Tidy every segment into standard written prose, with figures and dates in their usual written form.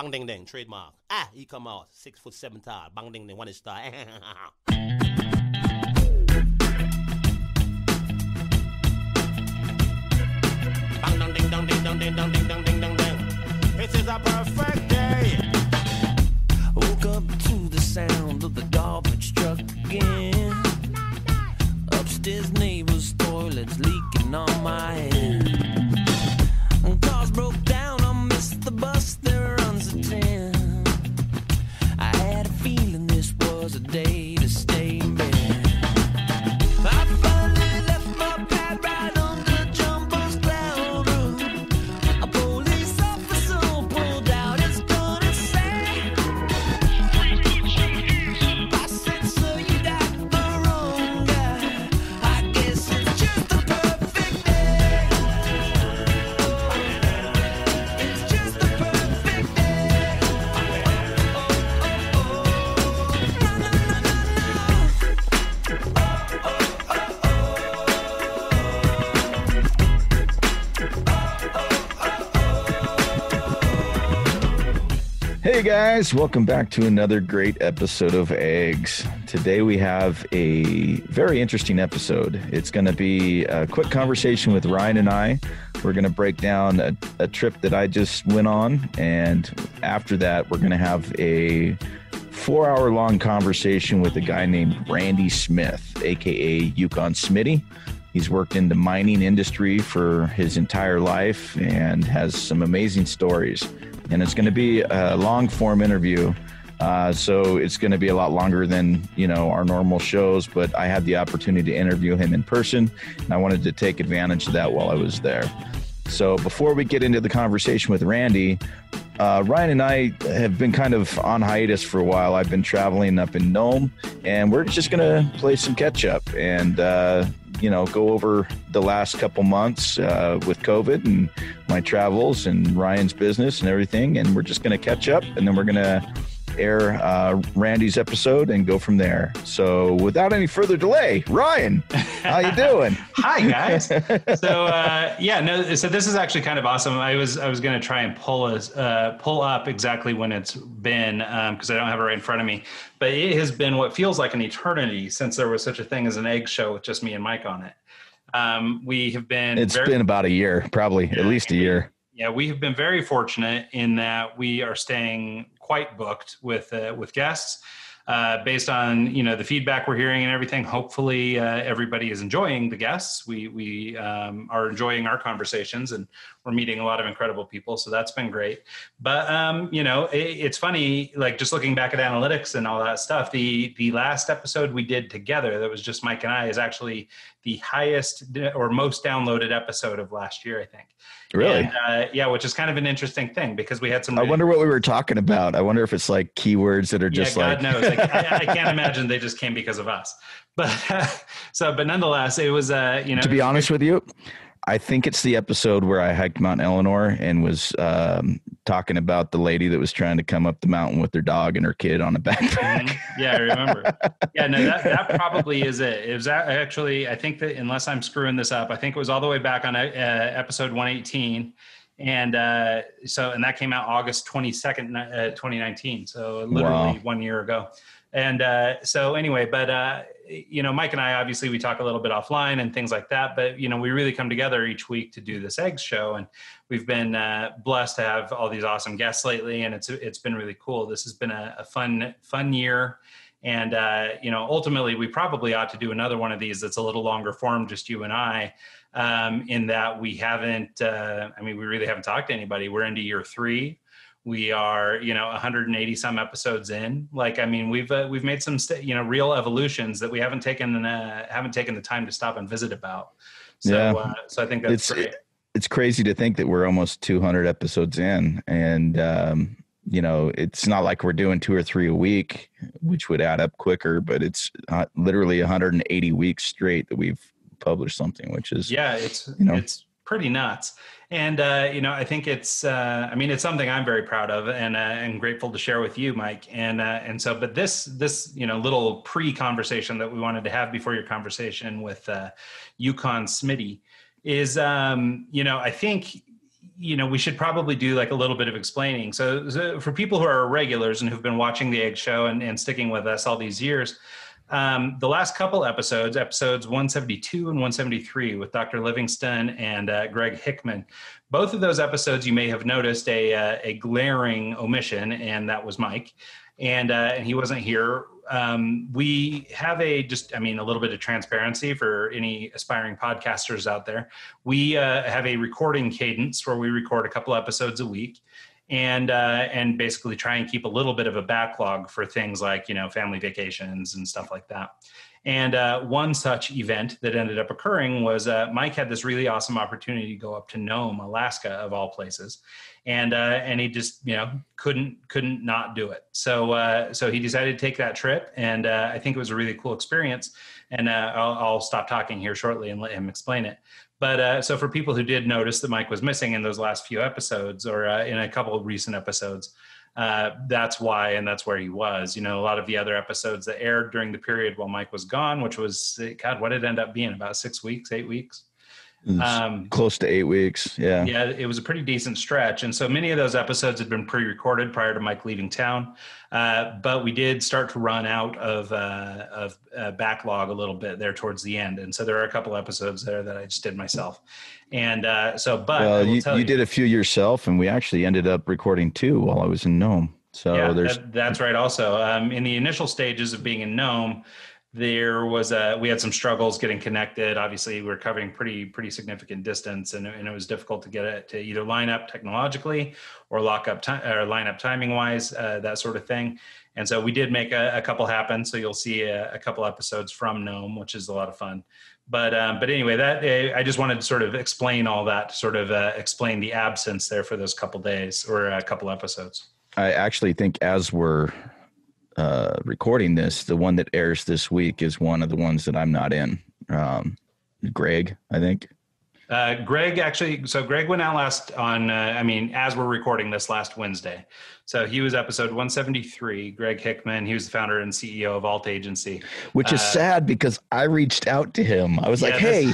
Bang ding ding, trademark. He come out 6'7" tall. Bang ding ding, 1 star. Bang dong ding dong ding dong ding dong ding dong ding dong ding. It is a perfect day. Woke up to the sound of the garbage truck again. Upstairs neighbor's toilet's leaking on my head. Cars broke down, I missed the bus, there runs a 10. I had a feeling this was a day to stay in bed. I finally left my pad right under Jumbo's cloud roof. A police officer pulled out his gun and said, I said, sir, you got the wrong guy. I guess it's just a perfect day. It's just a perfect day. No, no, no, no, Hey guys, welcome back to another great episode of Eggs. Today we have a very interesting episode. It's going to be a quick conversation with Ryan and I. We're going to break down a trip that I just went on, and after that we're going to have a 4-hour-long conversation with a guy named Randy Smith, aka Yukon Smitty. He's worked in the mining industry for his entire life and has some amazing stories. And it's going to be a long-form interview, so it's going to be a lot longer than, our normal shows, but I had the opportunity to interview him in person, and I wanted to take advantage of that while I was there. So before we get into the conversation with Randy, Ryan and I have been kind of on hiatus for a while. I've been traveling up in Nome, and we're just going to play some catch-up and go over the last couple months with COVID and my travels and Ryan's business and everything. And we're just going to catch up, and then we're going to air Randy's episode and go from there. So without any further delay, Ryan, how you doing? Hi guys. So this is actually kind of awesome. I was going to try and pull up exactly when it's been, because I don't have it right in front of me, but it has been what feels like an eternity since there was such a thing as an egg show with just me and Mike on it. It's been about a year, probably at least a year. Yeah, we have been very fortunate in that we are staying quite booked with guests, based on the feedback we're hearing and everything. Hopefully, everybody is enjoying the guests. We are enjoying our conversations, and we're meeting a lot of incredible people. So that's been great. But it's funny, like just looking back at analytics and all that stuff. The last episode we did together, that was just Mike and I, is actually the highest or most downloaded episode of last year, I think. Really? And, which is kind of an interesting thing because we had some. I wonder what we were talking about. I wonder if it's like keywords that are just God knows. I can't imagine they just came because of us. But but nonetheless, it was To be honest with you, I think it's the episode where I hiked Mount Eleanor and was talking about the lady that was trying to come up the mountain with her dog and her kid on a backpack. Mm-hmm. Yeah, I remember. Yeah, no, that probably is it. It was actually, I think that unless I'm screwing this up, I think it was all the way back on episode 118. And and that came out August 22nd, 2019. So literally 1 year ago. And Mike and I, obviously we talk a little bit offline and things like that, but, we really come together each week to do this eggs show. And we've been blessed to have all these awesome guests lately. And it's been really cool. This has been a fun year. And, ultimately we probably ought to do another one of these that's a little longer form, just you and I, in that we haven't, we really haven't talked to anybody. We're into year 3. We are, 180 some episodes in. We've made some, real evolutions that we haven't taken the time to stop and visit about. So, so I think that's great. It's crazy to think that we're almost 200 episodes in, and it's not like we're doing 2 or 3 a week, which would add up quicker. But it's literally 180 weeks straight that we've published something, which is it's pretty nuts. And, I think it's something I'm very proud of and grateful to share with you, Mike. But this little pre-conversation that we wanted to have before your conversation with Yukon Smitty is, I think, we should probably do like a little bit of explaining. So for people who are regulars and who've been watching the Egg Show and sticking with us all these years, the last couple episodes 172 and 173 with Dr. Livingston and Greg Hickman, both of those episodes you may have noticed a glaring omission, and that was Mike, and he wasn't here. We have a little bit of transparency for any aspiring podcasters out there. We have a recording cadence where we record a couple episodes a week, and basically try and keep a little bit of a backlog for things like, family vacations and stuff like that. And one such event that ended up occurring was Mike had this really awesome opportunity to go up to Nome, Alaska, of all places. And he just, couldn't not do it. So he decided to take that trip. And I think it was a really cool experience. And I'll stop talking here shortly and let him explain it. But so for people who did notice that Mike was missing in those last few episodes, or in a couple of recent episodes, that's why, and that's where he was. A lot of the other episodes that aired during the period while Mike was gone, which was, God, what did it end up being? About 6 weeks, 8 weeks? Close to 8 weeks. Yeah. Yeah. It was a pretty decent stretch. And so many of those episodes had been pre-recorded prior to Mike leaving town. But we did start to run out of backlog a little bit there towards the end. And so there are a couple episodes there that I just did myself. And you did a few yourself, and we actually ended up recording 2 while I was in Nome. So yeah, that's right. Also, in the initial stages of being in Nome, there was we had some struggles getting connected. Obviously, we were covering pretty significant distance, and it was difficult to get it to either line up technologically or line up timing wise, that sort of thing. And so we did make a couple happen. So you'll see a couple episodes from Nome, which is a lot of fun. But anyway, that I just wanted to sort of explain all that, sort of explain the absence there for those couple days or a couple episodes. I actually think as we're recording this, the one that airs this week is one of the ones that I'm not in. Greg, I think. Greg went out as we're recording this, last Wednesday. So he was episode 173, Greg Hickman. He was the founder and CEO of Alt Agency. Which is sad because I reached out to him. I was like, hey,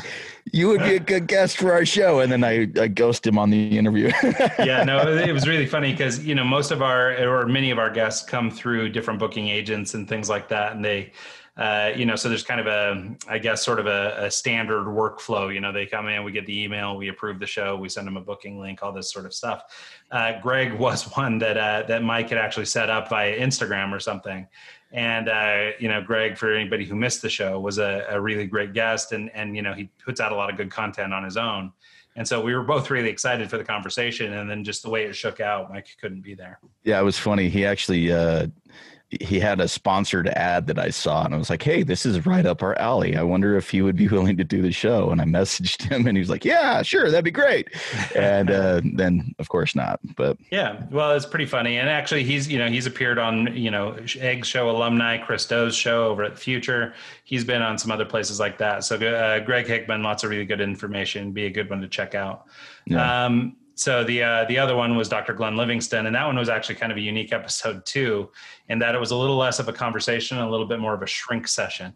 you would be a good guest for our show. And then I ghosted him on the interview. Yeah, no, it was really funny because, many of our guests come through different booking agents and things like that. And they, so there's kind of a standard workflow. They come in, we get the email, we approve the show, we send them a booking link, all this sort of stuff. Greg was one that Mike had actually set up via Instagram or something. And, Greg, for anybody who missed the show, was a really great guest. And, he puts out a lot of good content on his own. And so we were both really excited for the conversation. And then just the way it shook out, Mike couldn't be there. Yeah, it was funny. He actually, he had a sponsored ad that I saw, and I was like, hey, this is right up our alley. I wonder if he would be willing to do the show. And I messaged him, and he was like, yeah, sure, that'd be great. And then of course not, but yeah, well, it's pretty funny. And actually he's appeared on, Egg Show alumni, Chris Doe's show over at the Future. He's been on some other places like that. So Greg Hickman, lots of really good information, be a good one to check out. Yeah. So the other one was Dr. Glenn Livingston, and that one was actually kind of a unique episode too, in that it was a little less of a conversation, a little bit more of a shrink session.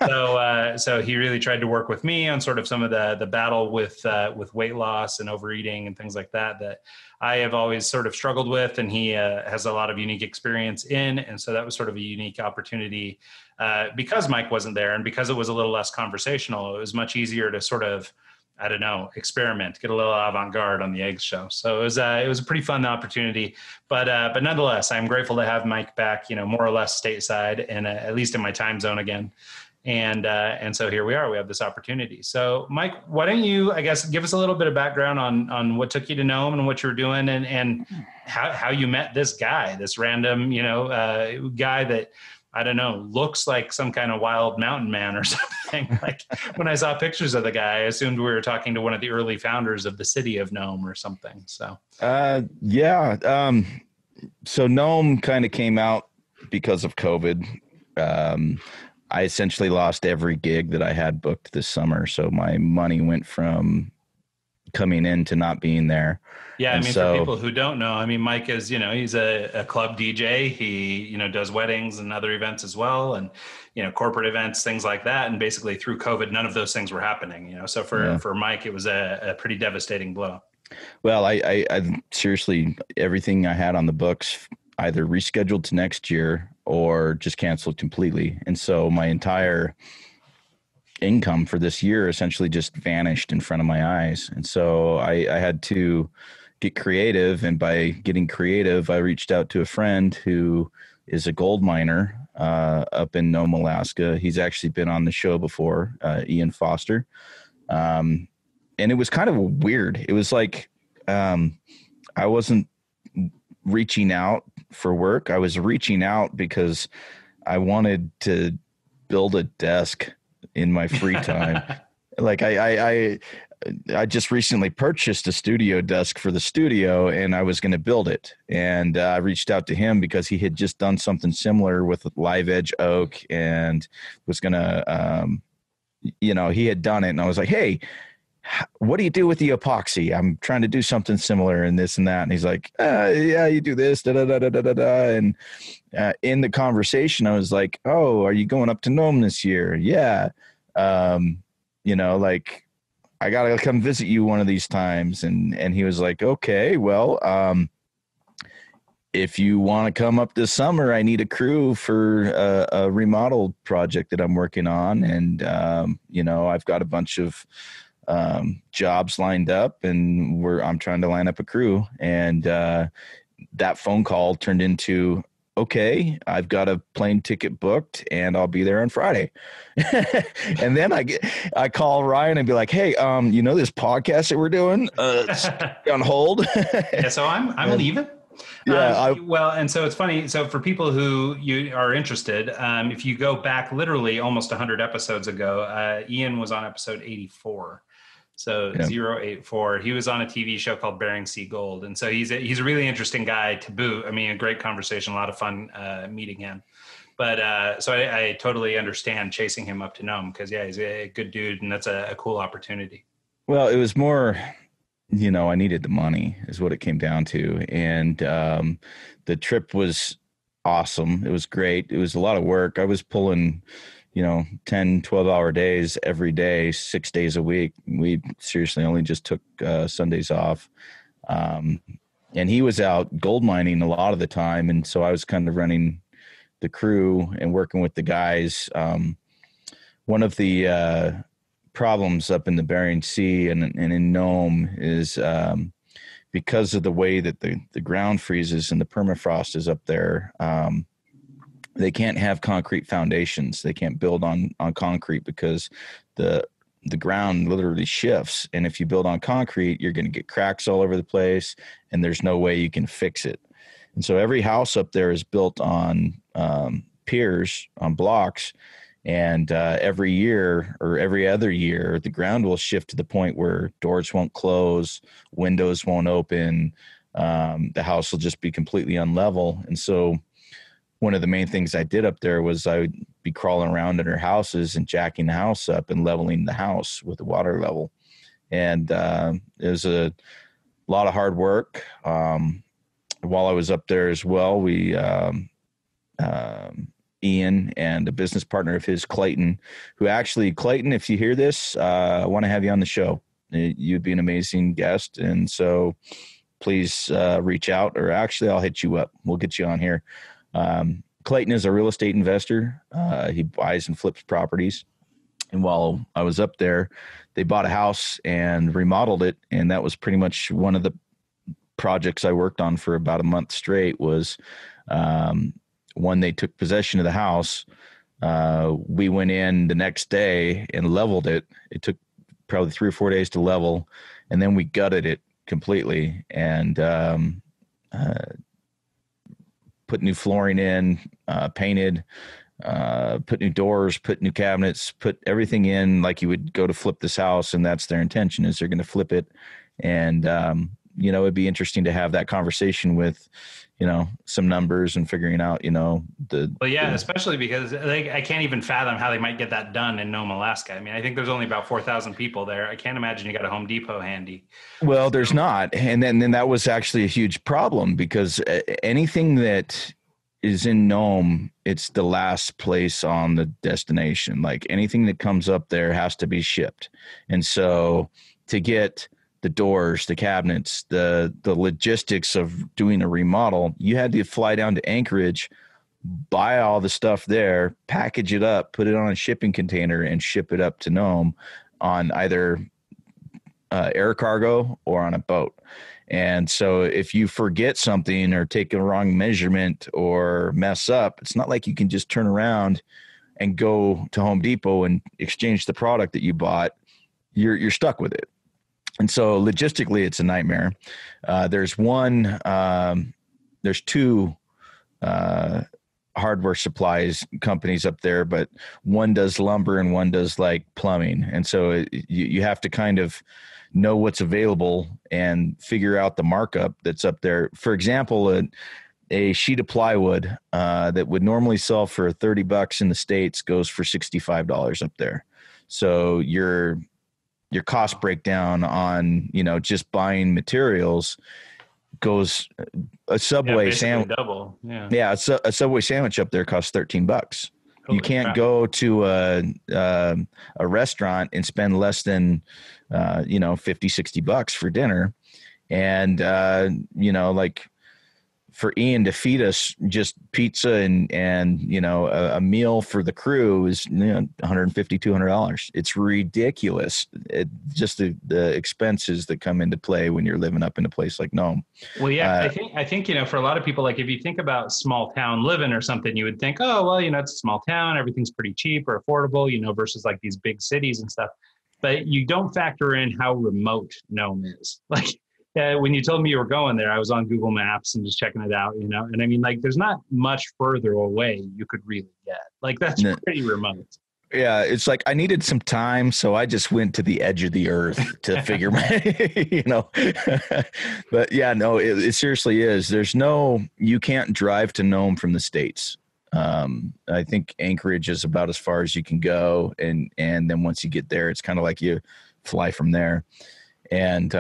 So he really tried to work with me on sort of some of the battle with weight loss and overeating and things like that I have always sort of struggled with, and he has a lot of unique experience in, and so that was sort of a unique opportunity because Mike wasn't there, and because it was a little less conversational. It was much easier to sort of, I don't know, experiment, get a little avant-garde on the Eggs Show. So it was a pretty fun opportunity, but nonetheless, I'm grateful to have Mike back, more or less stateside, and at least in my time zone again. And so here we are, we have this opportunity. So Mike, why don't you, I guess, give us a little bit of background on what took you to Nome and what you were doing, and how you met this guy, this random, guy that, I don't know, looks like some kind of wild mountain man or something. Like when I saw pictures of the guy, I assumed we were talking to one of the early founders of the city of Nome or something. So, so Nome kind of came out because of COVID. I essentially lost every gig that I had booked this summer. So my money went from coming in to not being there. Yeah. And for people who don't know, Mike is, he's a club DJ. He, does weddings and other events as well. And, corporate events, things like that. And basically through COVID, none of those things were happening, so for Mike, it was a pretty devastating blow. Well, I seriously, everything I had on the books either rescheduled to next year or just canceled completely. And so my entire income for this year essentially just vanished in front of my eyes. And so I had to get creative. And by getting creative, I reached out to a friend who is a gold miner up in Nome, Alaska. He's actually been on the show before, Ian Foster. And it was kind of weird. It was like I wasn't reaching out for work. I was reaching out because I wanted to build a desk in my free time. Like I just recently purchased a studio desk for the studio, and I was going to build it. And I reached out to him because he had just done something similar with live edge oak and was going to, he had done it. And I was like, hey, what do you do with the epoxy? I'm trying to do something similar and this and that. And he's like, yeah, you do this, da, da, da, da, da, da, da. And in the conversation, I was like, oh, are you going up to Nome this year? Yeah. Like, I got to come visit you one of these times. And he was like, okay, well, if you want to come up this summer, I need a crew for a remodel project that I'm working on. And, I've got a bunch of jobs lined up, and I'm trying to line up a crew. And that phone call turned into, okay, I've got a plane ticket booked and I'll be there on Friday. And then I call Ryan and be like, hey, this podcast that we're doing, it's on hold. Yeah, so I'm leaving. Yeah. And so it's funny. So for people who you are interested, if you go back literally almost 100 episodes ago, Ian was on episode 84. So yeah. 084. He was on a TV show called Bering Sea Gold. And so he's a really interesting guy to boot. I mean, a great conversation, a lot of fun meeting him. But so I totally understand chasing him up to Nome because, yeah, he's a good dude, and that's a cool opportunity. Well, it was more, I needed the money is what it came down to. And the trip was awesome. It was great. It was a lot of work. I was pulling 10, 12-hour days every day, 6 days a week. We seriously only just took Sundays off. And he was out gold mining a lot of the time. And so I was kind of running the crew and working with the guys. One of the problems up in the Bering Sea and in Nome is because of the way that the ground freezes and the permafrost is up there, they can't have concrete foundations. They can't build on concrete because the ground literally shifts. And if you build on concrete, you're going to get cracks all over the place, and there's no way you can fix it. And so every house up there is built on piers, on blocks. And every year or every other year, the ground will shift to the point where doors won't close, windows won't open. The house will just be completely unlevel. And so one of the main things I did up there was I would be crawling around in her houses and jacking the house up and leveling the house with the water level. And it was a lot of hard work. While I was up there as well, we Ian and a business partner of his, Clayton, Clayton, if you hear this, I want to have you on the show. You'd be an amazing guest. And so please reach out, or actually I'll hit you up. We'll get you on here. Clayton is a real estate investor. He buys and flips properties. And while I was up there, they bought a house and remodeled it. And that was pretty much one of the projects I worked on for about a month straight was, when they took possession of the house, we went in the next day and leveled it. It took probably 3 or 4 days to level, and then we gutted it completely and put new flooring in, painted, put new doors, put new cabinets, put everything in like you would go to flip this house, and that's their intention, is they're going to flip it. And it'd be interesting to have that conversation with some numbers and figuring out, especially because I can't even fathom how they might get that done in Nome, Alaska. I mean, I think there's only about 4,000 people there. I can't imagine you got a Home Depot handy. Well, there's not. And then that was actually a huge problem because anything that is in Nome, it's the last place on the destination. Like anything that comes up there has to be shipped. And so to get the doors, the cabinets, the logistics of doing a remodel. You had to fly down to Anchorage, buy all the stuff there, package it up, put it on a shipping container, and ship it up to Nome on either air cargo or on a boat. And so if you forget something or take a wrong measurement or mess up, it's not like you can just turn around and go to Home Depot and exchange the product that you bought. You're stuck with it. And so logistically, it's a nightmare. There's two hardware supplies companies up there, but one does lumber and one does like plumbing. And so you have to kind of know what's available and figure out the markup that's up there. For example, a sheet of plywood that would normally sell for $30 in the States goes for $65 up there. So your cost breakdown on, just buying materials goes a Subway sandwich. Double. Yeah. Yeah. A Subway sandwich up there costs $13. Holy you can't crap. go to a restaurant and spend less than, $50-$60 for dinner. And, like for Ian to feed us just pizza and a meal for the crew is $150-$200. It's ridiculous. Just the expenses that come into play when you're living up in a place like Nome. Well, yeah, I think for a lot of people, like if you think about small town living or something, you would think, oh, well, it's a small town, everything's pretty cheap or affordable, versus like these big cities and stuff. But you don't factor in how remote Nome is. Like, when you told me you were going there, I was on Google Maps and just checking it out, and I mean, like, there's not much further away you could really get. Like, that's pretty remote. Yeah, it's like I needed some time, so I just went to the edge of the earth to figure my, But yeah, no, it seriously is. You can't drive to Nome from the States. I think Anchorage is about as far as you can go, and then once you get there, it's kind of like you fly from there, and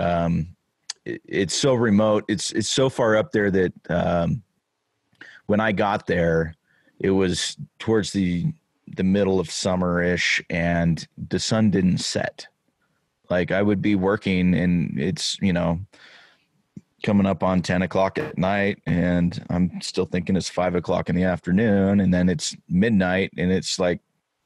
it's so remote. It's so far up there that when I got there, it was towards the middle of summer-ish, and the sun didn't set. Like I would be working, and it's coming up on 10 o'clock at night, and I'm still thinking it's 5 o'clock in the afternoon, and then it's midnight, and it's like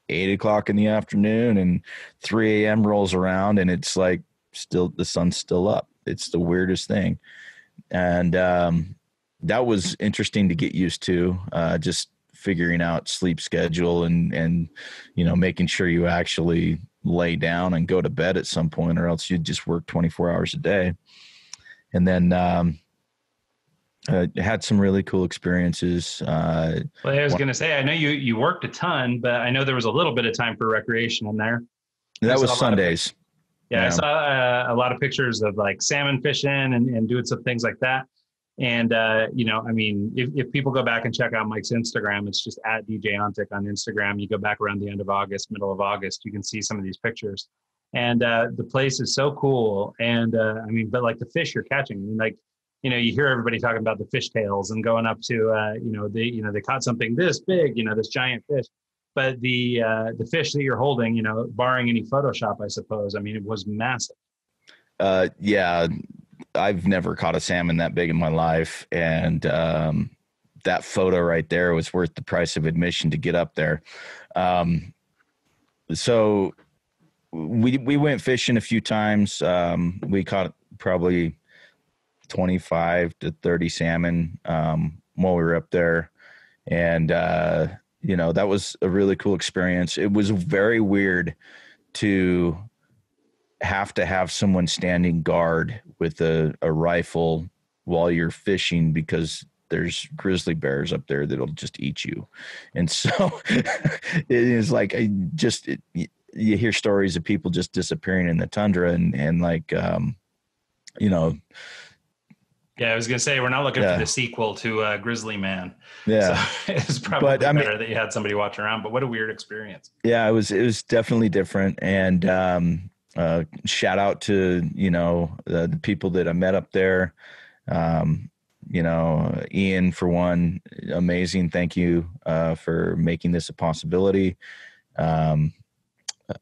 8 o'clock in the afternoon, and 3 a.m. rolls around, and it's like still the sun's still up. It's the weirdest thing. And that was interesting to get used to, just figuring out sleep schedule and making sure you actually lay down and go to bed at some point, or else you'd just work 24 hours a day. And then had some really cool experiences. Well, I was going to say, I know you worked a ton, but I know there was a little bit of time for recreation in there. That was Sundays. I saw a lot of pictures of like salmon fishing and doing some things like that. And, I mean, if people go back and check out Mike's Instagram, it's just at DJ Ontic on Instagram. You go back around the end of August, middle of August, you can see some of these pictures. And the place is so cool. And but like the fish you're catching, I mean, like, you hear everybody talking about the fish tails and going up to, they caught something this big, this giant fish. But the fish that you're holding, barring any Photoshop, I suppose, I mean, it was massive. Yeah, I've never caught a salmon that big in my life. And that photo right there was worth the price of admission to get up there. So we went fishing a few times. We caught probably 25 to 30 salmon while we were up there. And, that was a really cool experience. It was very weird to have someone standing guard with a rifle while you're fishing, because there's grizzly bears up there that'll just eat you. And so it is like, you hear stories of people just disappearing in the tundra and like, Yeah, I was going to say, we're not looking for the sequel to Grizzly Man. Yeah. So it's probably better that you had somebody watch around, but what a weird experience. Yeah, it was definitely different. And shout out to, the people that I met up there. Ian, for one, amazing. Thank you for making this a possibility.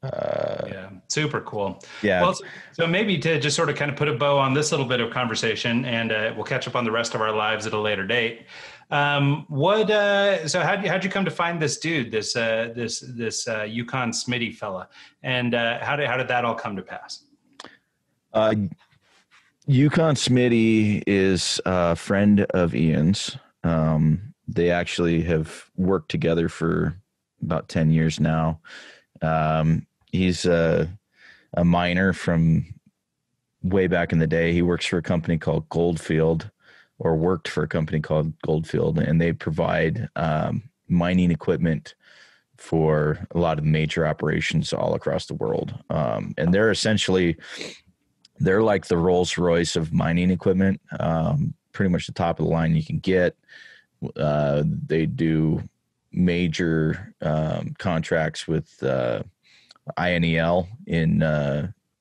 Yeah, super cool. Yeah. Well, so maybe to just sort of kind of put a bow on this little bit of conversation, and we'll catch up on the rest of our lives at a later date. So how'd you come to find this dude, this Yukon Smitty fella, and how did that all come to pass? Yukon Smitty is a friend of Ian's. They actually have worked together for about 10 years now. He's a miner from way back in the day. He works for a company called Goldfield, or worked for a company called Goldfield, and they provide mining equipment for a lot of major operations all across the world. And they're like the Rolls Royce of mining equipment, pretty much the top of the line you can get. They do major contracts with INEL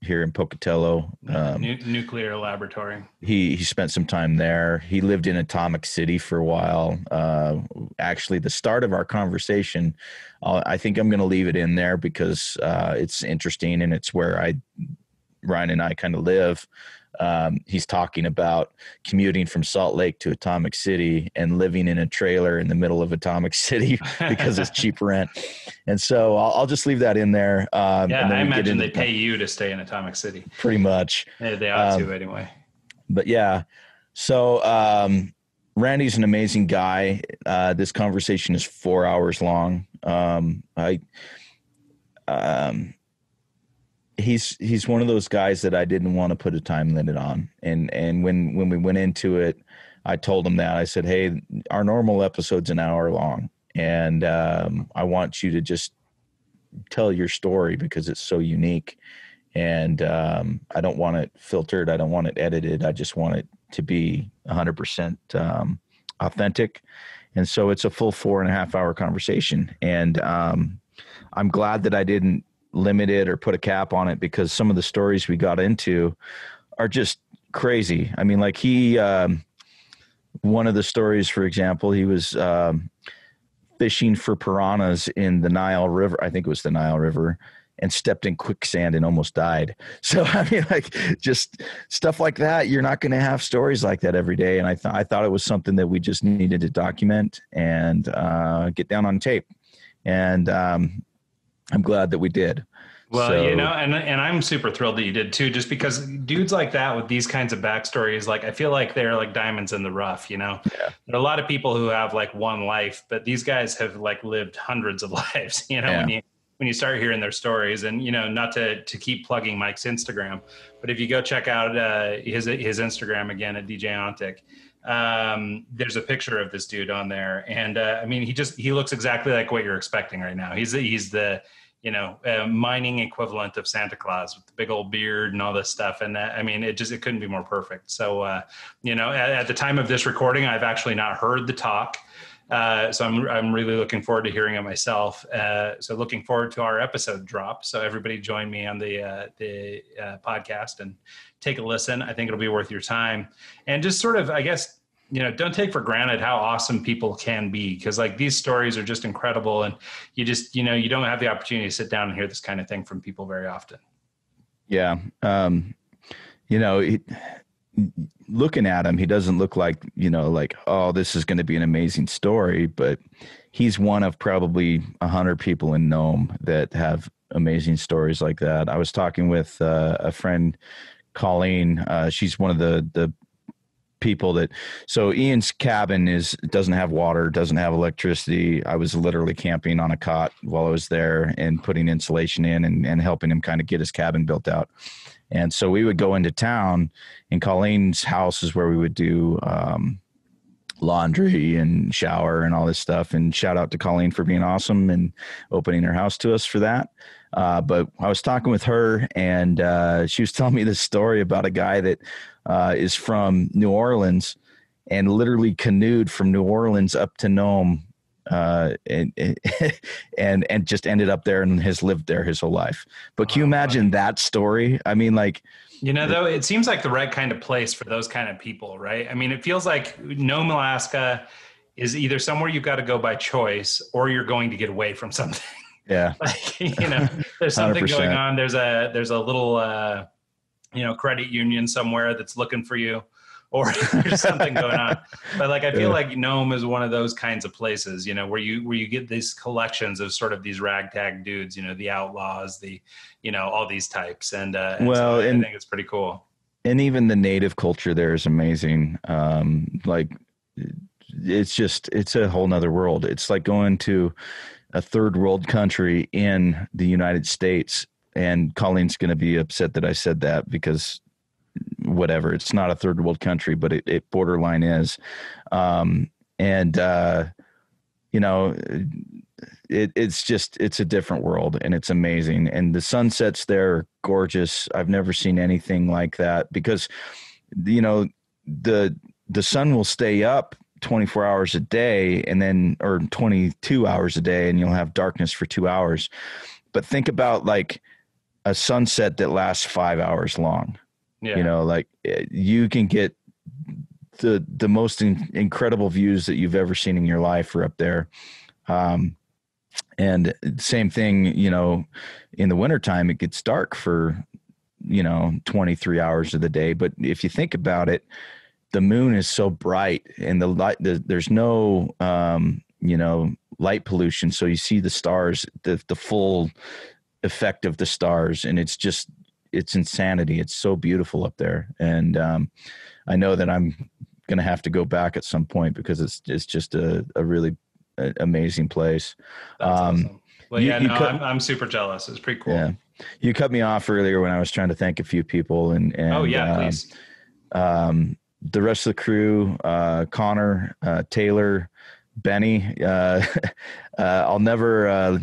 here in Pocatello. Nuclear laboratory. He spent some time there. He lived in Atomic City for a while. Actually, the start of our conversation, I think I'm going to leave it in there because it's interesting, and it's where Ryan and I kind of live. He's talking about commuting from Salt Lake to Atomic City and living in a trailer in the middle of Atomic City because it's cheap rent. And so I'll just leave that in there. I imagine they pay you to stay in Atomic City. Pretty much. They ought to anyway. But yeah, so Randy's an amazing guy. This conversation is 4 hours long. He's one of those guys that I didn't want to put a time limit on. And when we went into it, I told him that. I said, hey, our normal episode's an hour long, and I want you to just tell your story because it's so unique. And I don't want it filtered. I don't want it edited. I just want it to be 100% authentic. And so it's a full 4.5 hour conversation. And I'm glad that I didn't limit it or put a cap on it, because some of the stories we got into are just crazy. I mean, like one of the stories, for example, he was fishing for piranhas in the Nile River. I think it was the Nile River, and stepped in quicksand and almost died. So, I mean, like, just stuff like that. You're not going to have stories like that every day. And I thought it was something that we just needed to document and get down on tape. And I'm glad that we did. Well, and I'm super thrilled that you did too, just because dudes like that with these kinds of backstories, like, I feel like they're like diamonds in the rough, Yeah. There are a lot of people who have like one life, but these guys have like lived hundreds of lives, Yeah. when you start hearing their stories. And, not to keep plugging Mike's Instagram, but if you go check out his Instagram again at DJ Ontic, there's a picture of this dude on there. And I mean, he looks exactly like what you're expecting right now. He's the mining equivalent of Santa Claus with the big old beard and all this stuff. And I mean, it couldn't be more perfect. So, at the time of this recording, I've actually not heard the talk. So I'm really looking forward to hearing it myself. So looking forward to our episode drop. So everybody join me on the podcast and take a listen. I think it'll be worth your time. And just sort of, I guess, don't take for granted how awesome people can be, because like these stories are just incredible. And you just, you don't have the opportunity to sit down and hear this kind of thing from people very often. Yeah. Looking at him, he doesn't look like, like, oh, this is going to be an amazing story, but he's one of probably 100 people in Nome that have amazing stories like that. I was talking with a friend, Colleen. She's one of the people so Ian's cabin doesn't have water, doesn't have electricity. I was literally camping on a cot while I was there and putting insulation in and helping him kind of get his cabin built out. And so we would go into town, and Colleen's house is where we would do laundry and shower and all this stuff. And shout out to Colleen for being awesome and opening her house to us for that. But I was talking with her, and she was telling me this story about a guy that is from New Orleans and literally canoed from New Orleans up to Nome and just ended up there and has lived there his whole life. But can you imagine that story? I mean, like, though, it seems like the right kind of place for those kind of people, right? I mean, it feels like Nome, Alaska is either somewhere you've got to go by choice or you're going to get away from something. Yeah. Like, there's something 100%. going on. There's a little, credit union somewhere that's looking for you, or there's something going on. But like, I feel like Nome is one of those kinds of places, where you get these collections of sort of these ragtag dudes, the outlaws, all these types. And I think it's pretty cool. And even the native culture there is amazing. It's a whole nother world. It's like going to a third world country in the United States. And Colleen's going to be upset that I said that, because whatever, it's not a third world country, but it borderline is. It's a different world, and it's amazing. And the sunsets there are gorgeous. I've never seen anything like that, because, the sun will stay up 24 hours a day or 22 hours a day, and you'll have darkness for 2 hours. But think about like a sunset that lasts 5 hours long. Yeah. You can get the most incredible views that you've ever seen in your life are up there. And same thing, in the wintertime, it gets dark for, 23 hours of the day. But if you think about it, the moon is so bright, and the light, there's no, light pollution. So you see the stars, the full effect of the stars, and it's insanity. It's so beautiful up there. And I know that I'm going to have to go back at some point, because it's just a really amazing place. That's awesome. Well, I'm super jealous. It's pretty cool. Yeah. You cut me off earlier when I was trying to thank a few people, and oh yeah, please. The rest of the crew, Connor, Taylor, Benny, I'll never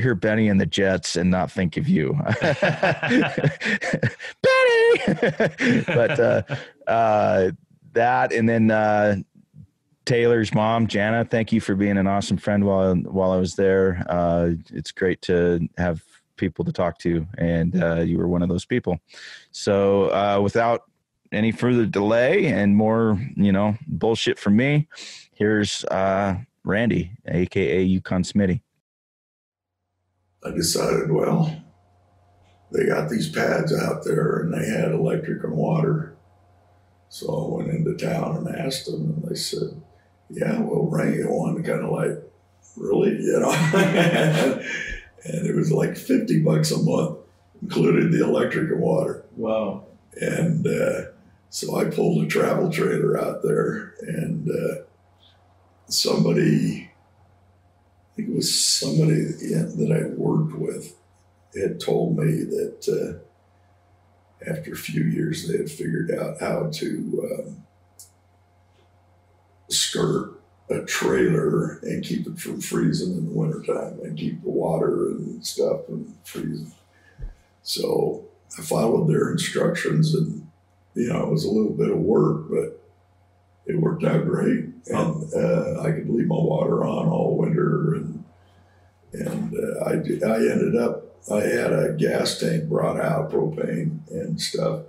hear Benny and the Jets and not think of you. Benny. But that, and then Taylor's mom, Jana, thank you for being an awesome friend while I was there. It's great to have people to talk to, and you were one of those people. So without any further delay and more, bullshit from me, here's Randy, aka Yukon Smitty. I decided, well, they got these pads out there and they had electric and water. So I went into town and asked them, and they said, yeah, we'll bring you one. Kind of like, really? And it was like $50 a month, included the electric and water. Wow. And so I pulled a travel trailer out there, and somebody, I think it was somebody that I worked with, had told me that after a few years they had figured out how to skirt a trailer and keep it from freezing in the wintertime, and keep the water and stuff from freezing. So I followed their instructions, and it was a little bit of work, but it worked out great. And I could leave my water on all winter, and I ended up, I had a gas tank brought out, propane and stuff,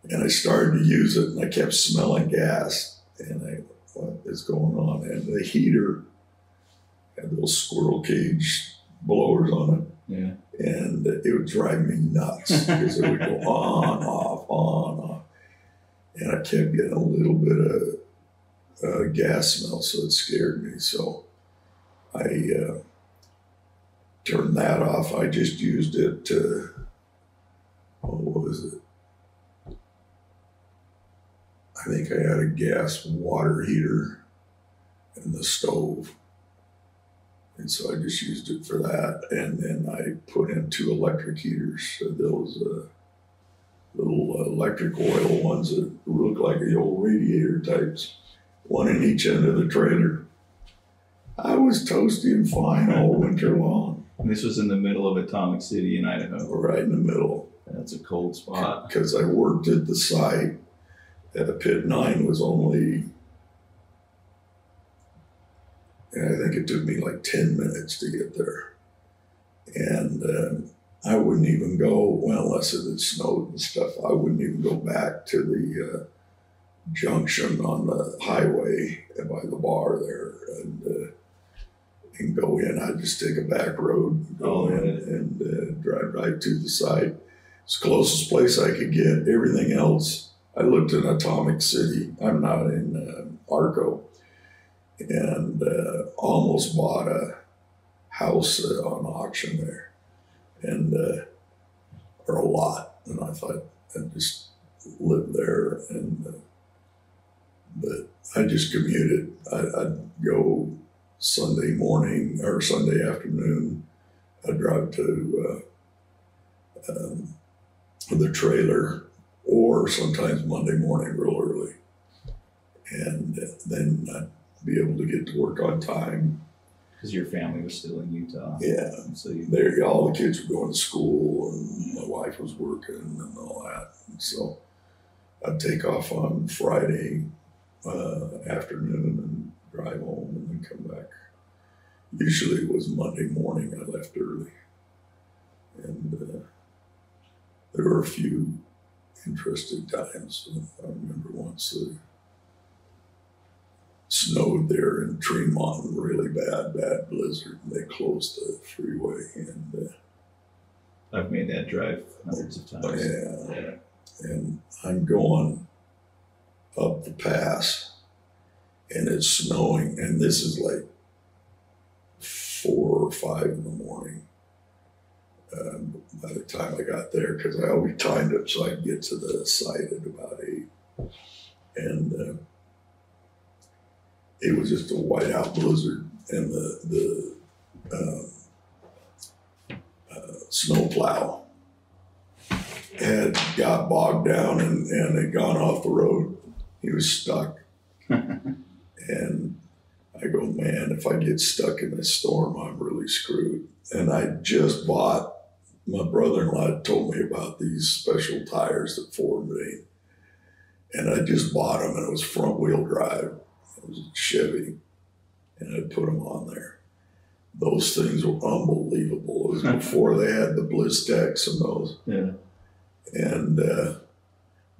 and I started to use it, and I kept smelling gas, and what is going on? And the heater had those squirrel cage blowers on it. Yeah. And it would drive me nuts, because it would go on, off. And I kept getting a little bit of gas smell, so it scared me. So I turned that off. I just used it to, what was it? I think I had a gas water heater in the stove. And so I just used it for that. And then I put in 2 electric heaters, those little electric oil ones that look like the old radiator types, one in each end of the trailer. I was toasty and fine all winter long. And this was in the middle of Atomic City in Idaho. Right in the middle. That's a cold spot. Because I worked at the site. Pit 9 was only, and I think it took me like 10 minutes to get there. And I wouldn't even go, well, unless it had snowed and stuff, I wouldn't even go back to the junction on the highway by the bar there. and go in. I just take a back road, go in, and drive right to the site. It's the closest place I could get. Everything else, I looked in Atomic City. I'm not in Arco, and almost bought a house on auction there, and or a lot. And I thought I'd just live there, and but I just commuted. I'd go Sunday morning or Sunday afternoon. I'd drive to the trailer, or sometimes Monday morning real early, and then I'd be able to get to work on time. Because your family was still in Utah. Yeah, so all the kids were going to school, and my wife was working and all that. And so I'd take off on Friday afternoon and drive home and then come back. Usually it was Monday morning I left early. And there were a few interesting times. I remember once it snowed there in Tremont, really bad blizzard, and they closed the freeway. And I've made that drive hundreds of times. Yeah. And I'm going up the pass, and it's snowing, and this is like 4 or 5 in the morning. By the time I got there, because I always timed it so I could get to the site at about 8. And it was just a whiteout blizzard, and the snowplow had got bogged down and had gone off the road. He was stuck. And I go, man, if I get stuck in this storm, I'm really screwed. And I just bought, my brother-in-law told me about these special tires that Ford made. And I just bought them, and it was front wheel drive. It was a Chevy, and I put them on there. Those things were unbelievable. It was before they had the Blistex and those. Yeah. And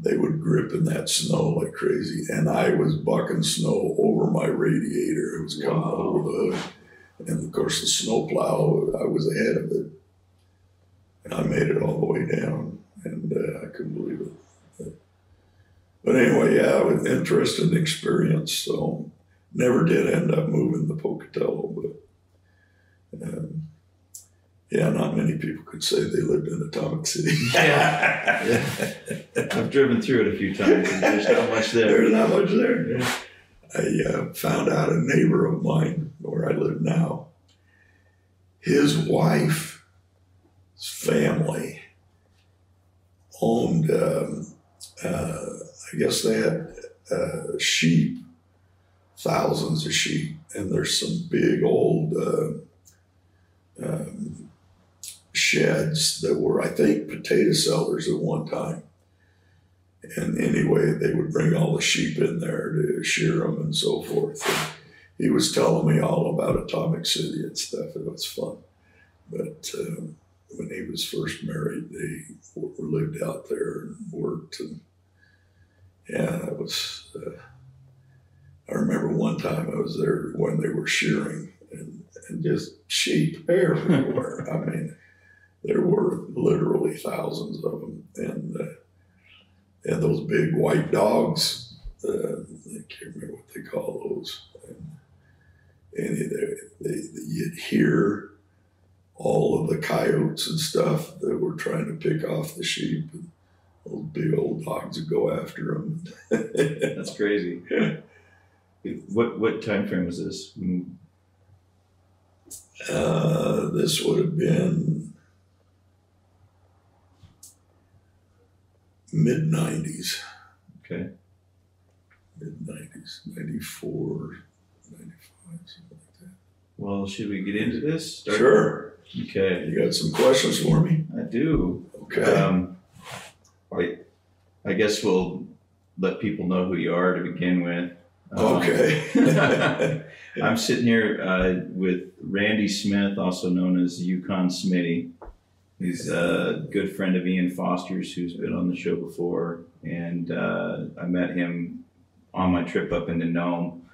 they would grip in that snow like crazy. And I was bucking snow over my radiator. It was coming over the hood. And of course, the snowplow, I was ahead of it. And I made it all the way down. And I couldn't believe it. But anyway, yeah, it was an interesting experience. So never did end up moving the Pocatello, but yeah, not many people could say they lived in Atomic City. Yeah. I've driven through it a few times, and there's not much there. There's not much there. Yeah. I found out a neighbor of mine where I live now, his wife's family owned, I guess they had sheep, thousands of sheep, and there's some big old sheds that were, I think, potato sellers at one time. And anyway, they would bring all the sheep in there to shear them and so forth. And he was telling me all about Atomic City and stuff. It was fun. But when he was first married, they lived out there and worked. And yeah, it was, I remember one time I was there when they were shearing, and just sheep everywhere. I mean, there were literally thousands of them. And those big white dogs, I can't remember what they call those. And you'd hear all of the coyotes and stuff that were trying to pick off the sheep. And those big old dogs would go after them. That's crazy. What time frame was this? This would have been mid-90s. Okay. Mid-90s, 94, 95, something like that. Well, should we get into this? Sure. Okay. You got some questions for me? I do. Okay. I guess we'll let people know who you are to begin with. Okay. I'm sitting here with Randy Smith, also known as Yukon Smitty. He's a good friend of Ian Foster's, who's been on the show before. And I met him on my trip up into Nome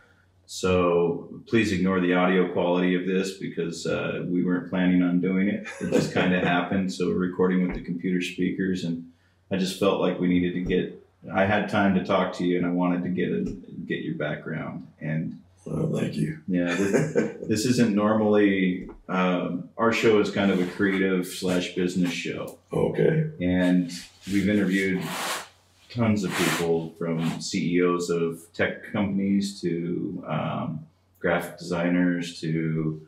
So please ignore the audio quality of this because we weren't planning on doing it. It just kind of happened. So we're recording with the computer speakers, and I just felt like we needed to I had time to talk to you, and I wanted to get your background. And thank you. Yeah, this isn't normally, our show is kind of a creative / business show. Okay. And we've interviewed tons of people, from CEOs of tech companies to graphic designers to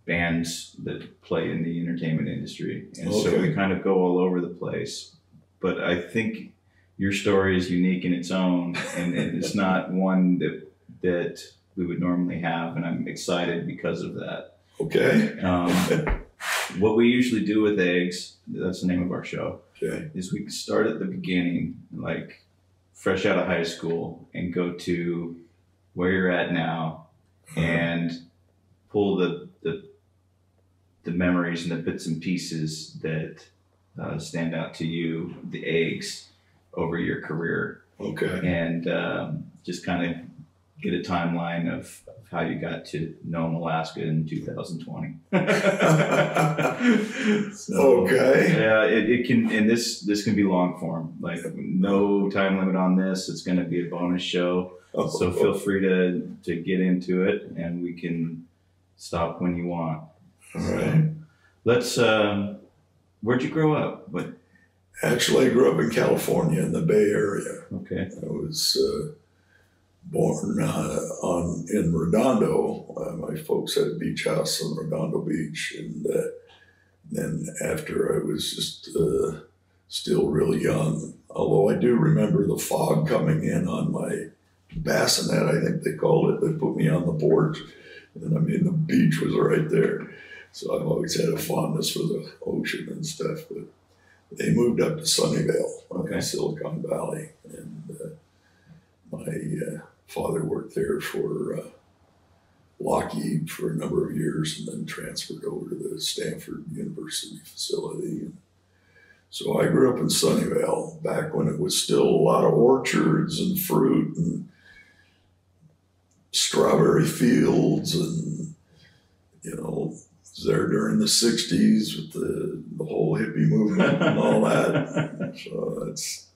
bands that play in the entertainment industry. And so we kind of go all over the place. But I think your story is unique in its own, and it's not one that we would normally have, and I'm excited because of that. Okay. What we usually do with Eggs, that's the name of our show, okay, is we start at the beginning, like fresh out of high school, and go to where you're at now, and pull the memories and the bits and pieces that stand out to you, the eggs, over your career. Okay. And just kind of get a timeline of how you got to Nome, Alaska in 2020. Okay. Yeah, it can, and this can be long form, like no time limit on this. It's going to be a bonus show. So feel free to get into it, and we can stop when you want. All right. Let's, where'd you grow up? What? Actually, I grew up in California in the Bay Area. Okay. I was born in Redondo. My folks had a beach house on Redondo Beach. And then after I was just still really young, although I do remember the fog coming in on my bassinet, I think they called it. They put me on the porch. And I mean, the beach was right there. So I've always had a fondness for the ocean and stuff. But they moved up to Sunnyvale, in Silicon Valley. And my father worked there for Lockheed for a number of years, and then transferred over to the Stanford University facility. And so I grew up in Sunnyvale back when it was still a lot of orchards and fruit and strawberry fields, and was there during the 60s with the whole hippie movement and all that. So that's,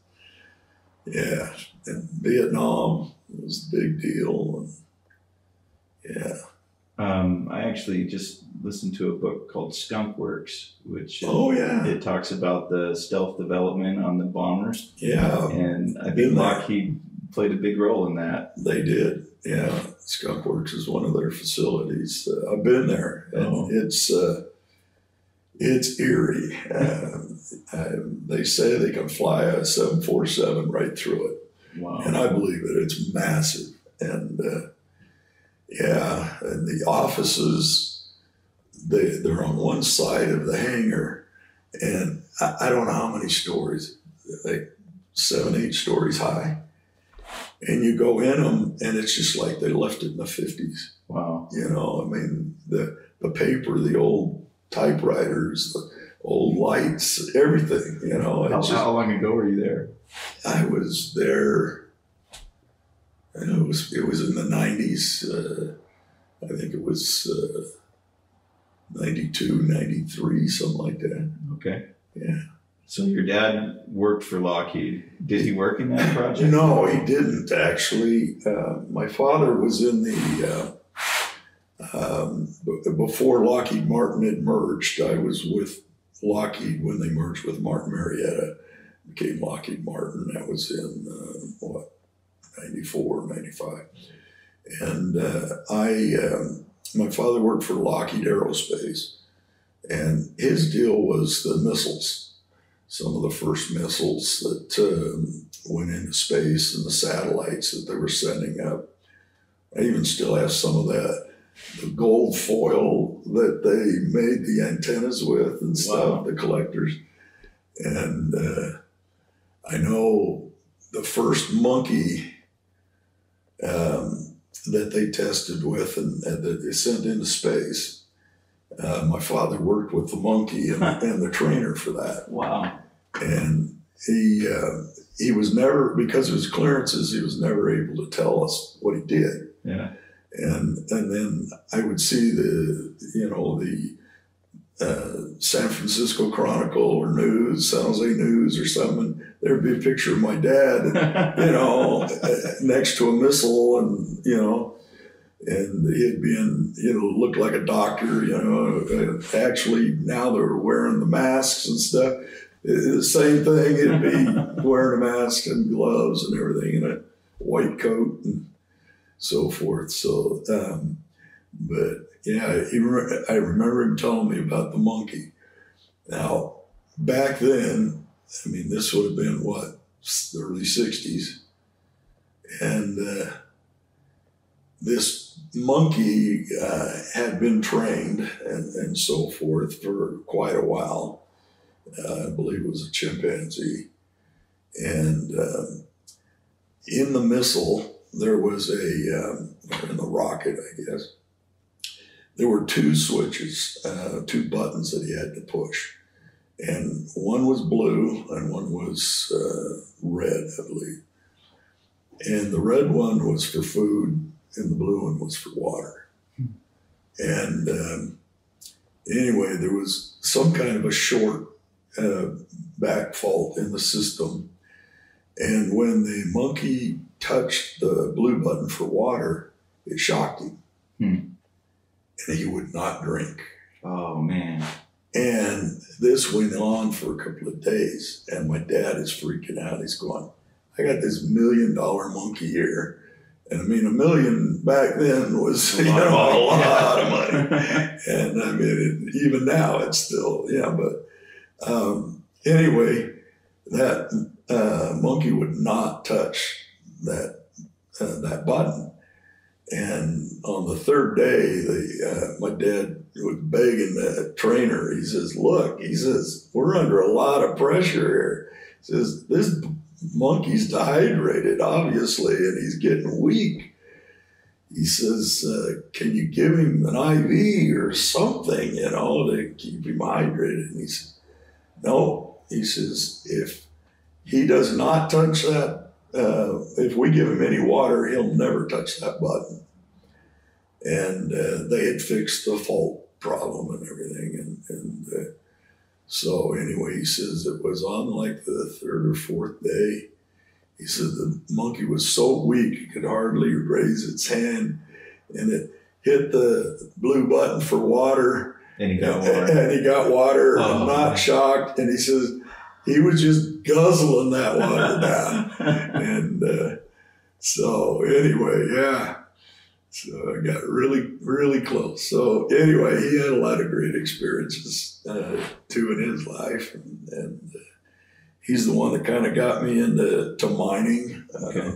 yeah. And Vietnam was a big deal. And yeah. I actually just listened to a book called Skunk Works, which it talks about the stealth development on the bombers. Yeah. And I think Lockheed played a big role in that. They did. Yeah. Skunk Works is one of their facilities. I've been there, and it's eerie. They say they can fly a 747 right through it. Wow. And I believe it. It's massive. And and the offices, they're on one side of the hangar, and I don't know how many stories, like 7, 8 stories high. And you go in them, and it's just like they left it in the 50s. Wow. I mean, the paper, the old typewriters, the old lights, everything, How long ago were you there? I was there, and it was in the 90s. I think it was 92, 93, something like that. Okay. Yeah. So your dad worked for Lockheed. Did he work in that project? No, he didn't, actually. My father was in the, before Lockheed Martin had merged. I was with Lockheed when they merged with Martin Marietta. Became Lockheed Martin. That was in, 94, 95. And my father worked for Lockheed Aerospace. And his deal was the missiles. Some of the first missiles that went into space and the satellites that they were sending up. I even still have some of that. The gold foil that they made the antennas with and stuff, the collectors. And I know the first monkey that they tested with and that they sent into space, my father worked with the monkey and the trainer for that. Wow. And he was never, because of his clearances, he was never able to tell us what he did. Yeah. And then I would see the San Francisco Chronicle or News, San Jose News or something. There'd be a picture of my dad, next to a missile, and he'd be in, looked like a doctor, Actually, now they're wearing the masks and stuff. The same thing, he'd be wearing a mask and gloves and everything, and a white coat and so forth. So, but yeah, I remember him telling me about the monkey. Now, back then, this would have been the early 60s. And this monkey had been trained and so forth for quite a while. I believe it was a chimpanzee. And in the missile, there was in the rocket, I guess, there were two switches, two buttons that he had to push. And one was blue and one was red, I believe. And the red one was for food and the blue one was for water. And anyway, there was some kind of a short back fault in the system. And when the monkey touched the blue button for water, it shocked him. And he would not drink. Oh, man. And this went on for a couple of days. And my dad is freaking out. He's going, I got this $1 million monkey here. And $1 million back then was, a lot of money. And even now it's still, but anyway, that monkey would not touch that button. And on the third day, my dad was begging the trainer. He says, look, we're under a lot of pressure here. He says, this monkey's dehydrated, obviously, and he's getting weak. He says, can you give him an IV or something, to keep him hydrated? And he says, no. He says, if he does not touch that, if we give him any water, he'll never touch that button. And they had fixed the fault problem and everything. And so anyway, he says it was on like the third or fourth day. He said the monkey was so weak it could hardly raise its hand, and it hit the blue button for water. And he got water. And he got water, not shocked. And he says he was just guzzling that water down. And so anyway, yeah. So I got really, really close. So anyway, he had a lot of great experiences too in his life. And he's the one that kind of got me into mining. Okay.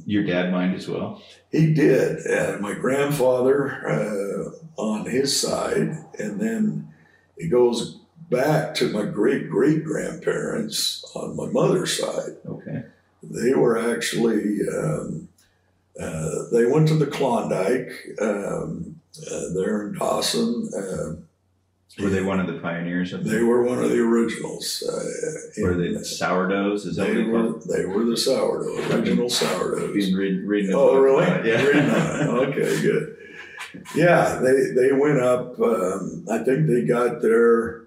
Your dad mined as well? He did. My grandfather on his side, and then it goes back to my great-great-grandparents on my mother's side. Okay. They were actually, they went to the Klondike there in Dawson. Were they one of the pioneers? They were one of the originals. Were they sourdoughs? Is that what they called? They were the sourdough, original sourdoughs. Been reading Oh, really? Yeah. Reading on it. Okay, good. Yeah, they went up. I think they got there.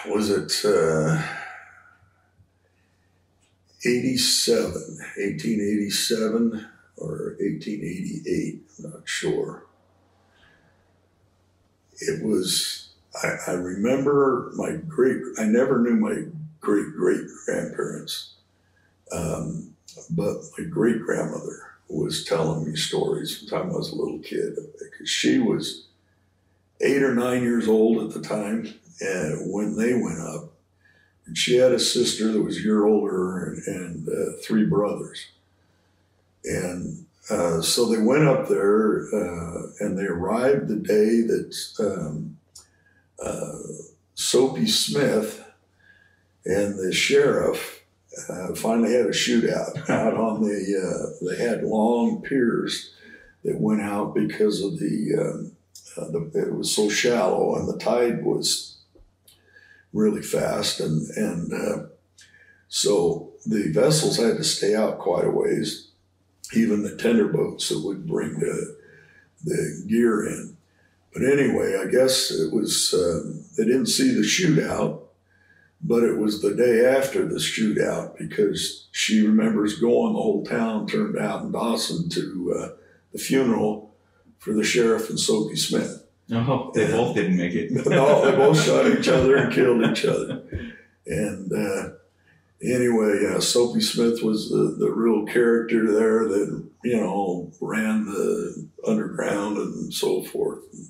Was it 1887 or 1888? I'm not sure. It was, I remember I never knew my great-great-grandparents, but my great-grandmother was telling me stories from the time I was a little kid, because she was 8 or 9 years old at the time when they went up. And she had a sister that was a year older and 3 brothers. And so they went up there and they arrived the day that Soapy Smith and the sheriff finally had a shootout out on they had long piers that went out because of it was so shallow and the tide was really fast. And so the vessels had to stay out quite a ways, even the tender boats that would bring the gear in. But anyway, I guess it was, they didn't see the shootout, but it was the day after the shootout, because she remembers going, the whole town turned out in Dawson to the funeral for the sheriff and Soapy Smith. No, they both didn't make it. No, they both shot each other and killed each other. And anyway, Soapy Smith was the real character there that, you know, ran the underground and so forth, and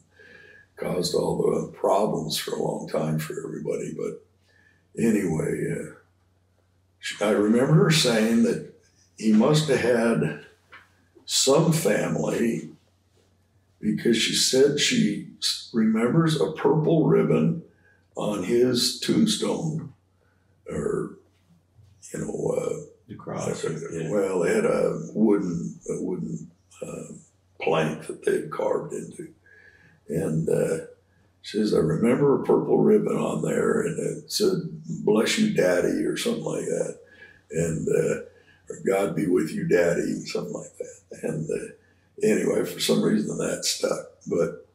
caused all the problems for a long time for everybody. But anyway, I remember her saying that he must have had some family, because she said she remembers a purple ribbon on his tombstone, or, you know, The cross. Yeah. well, they had a wooden plank that they had carved into. And she says, I remember a purple ribbon on there, and it said, "Bless you, Daddy," or something like that. And, or "God be with you, Daddy," something like that. And anyway, for some reason that stuck. But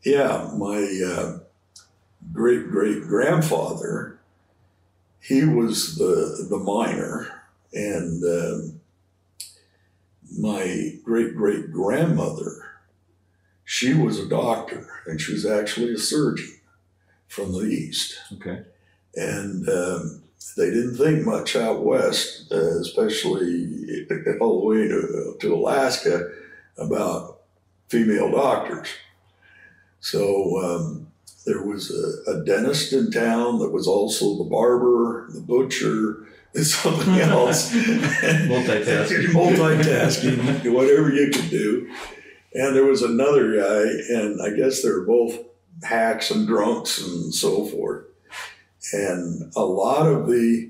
yeah, my great-great-grandfather, he was the miner, and my great-great-grandmother, she was a doctor, and she was actually a surgeon from the East. Okay. And they didn't think much out west, especially all the way to Alaska, about female doctors. So there was a dentist in town that was also the barber, the butcher, and something else. Multitasking, whatever you could do. And there was another guy, and I guess they were both hacks and drunks and so forth. And a lot of the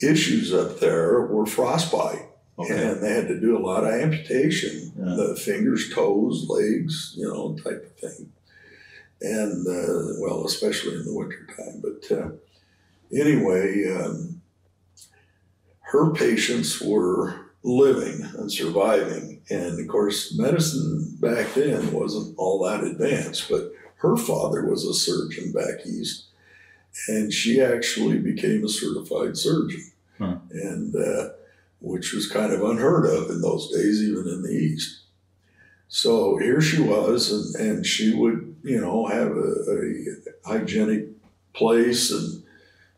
issues up there were frostbite. Okay. And they had to do a lot of amputation, the fingers, toes, legs, you know, type of thing. And, well, especially in the wintertime. But anyway, her patients were living and surviving. And, of course, medicine back then wasn't all that advanced, but her father was a surgeon back east, and she actually became a certified surgeon, and which was kind of unheard of in those days, even in the East. So here she was, and she would, you know, have a hygienic place and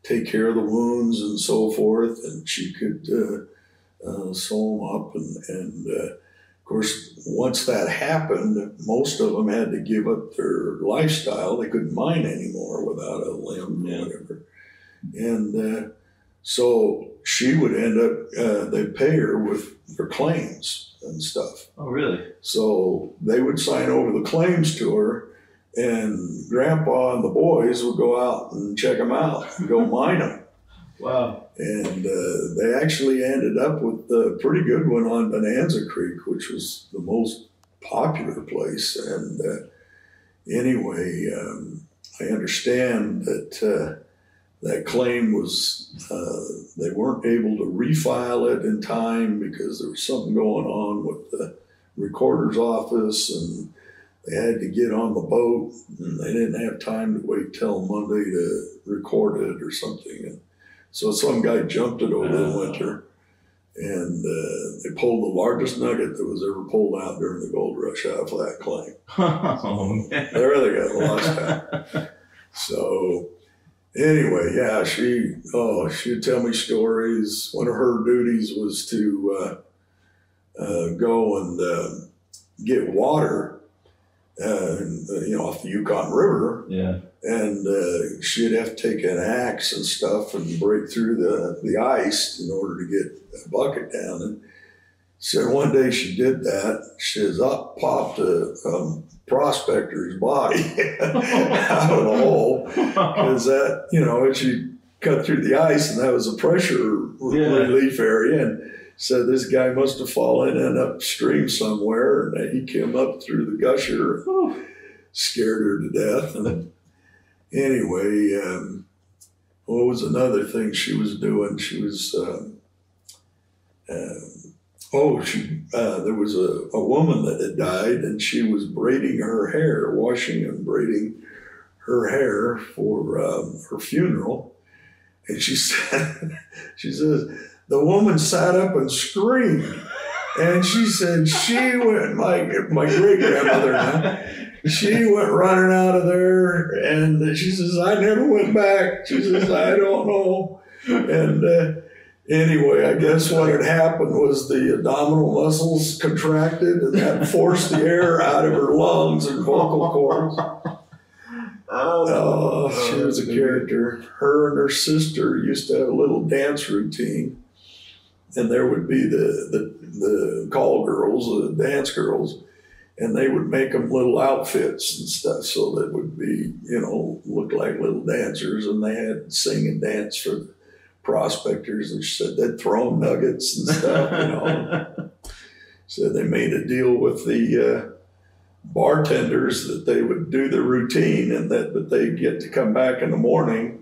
take care of the wounds and so forth, and she could sew them up, and of course, once that happened, most of them had to give up their lifestyle. They couldn't mine anymore without a limb or whatever. And so she would end up, they'd pay her with their claims and stuff. Oh, really? So they would sign over the claims to her, and Grandpa and the boys would go out and check them out and go mine them. Wow. And they actually ended up with a pretty good one on Bonanza Creek, which was the most popular place. And anyway, I understand that that claim was, they weren't able to refile it in time because there was something going on with the recorder's office, and they had to get on the boat, and they didn't have time to wait till Monday to record it or something. And so some guy jumped it over the winter, and they pulled the largest nugget that was ever pulled out during the gold rush out of that claim. Oh, man. There they go, lost that. So anyway, yeah, she'd tell me stories. One of her duties was to go and get water, you know, off the Yukon River. Yeah. And she'd have to take an axe and stuff and break through the ice in order to get a bucket down. And so one day she did that. She says, up popped a prospector's body out of the hole, because that, you know, she cut through the ice, and that was a pressure relief area. And so this guy must have fallen in upstream somewhere, and he came up through the gusher, scared her to death. And anyway, what was another thing she was doing? She was, there was a woman that had died, and she was braiding her hair, washing and braiding her hair for her funeral. And she said, she says, the woman sat up and screamed. And she said she went, my great-grandmother now, she went running out of there, and she says, I never went back. She says, I don't know. And anyway, I guess what had happened was the abdominal muscles contracted, and that forced the air out of her lungs and vocal cords. She was a character. Her and her sister used to have a little dance routine, and there would be the call girls, the dance girls, and they would make them little outfits and stuff so that would be, look like little dancers, and they had to sing and dance for the prospectors. And she said they'd throw them nuggets and stuff, So they made a deal with the bartenders that they would do the routine, and but they'd get to come back in the morning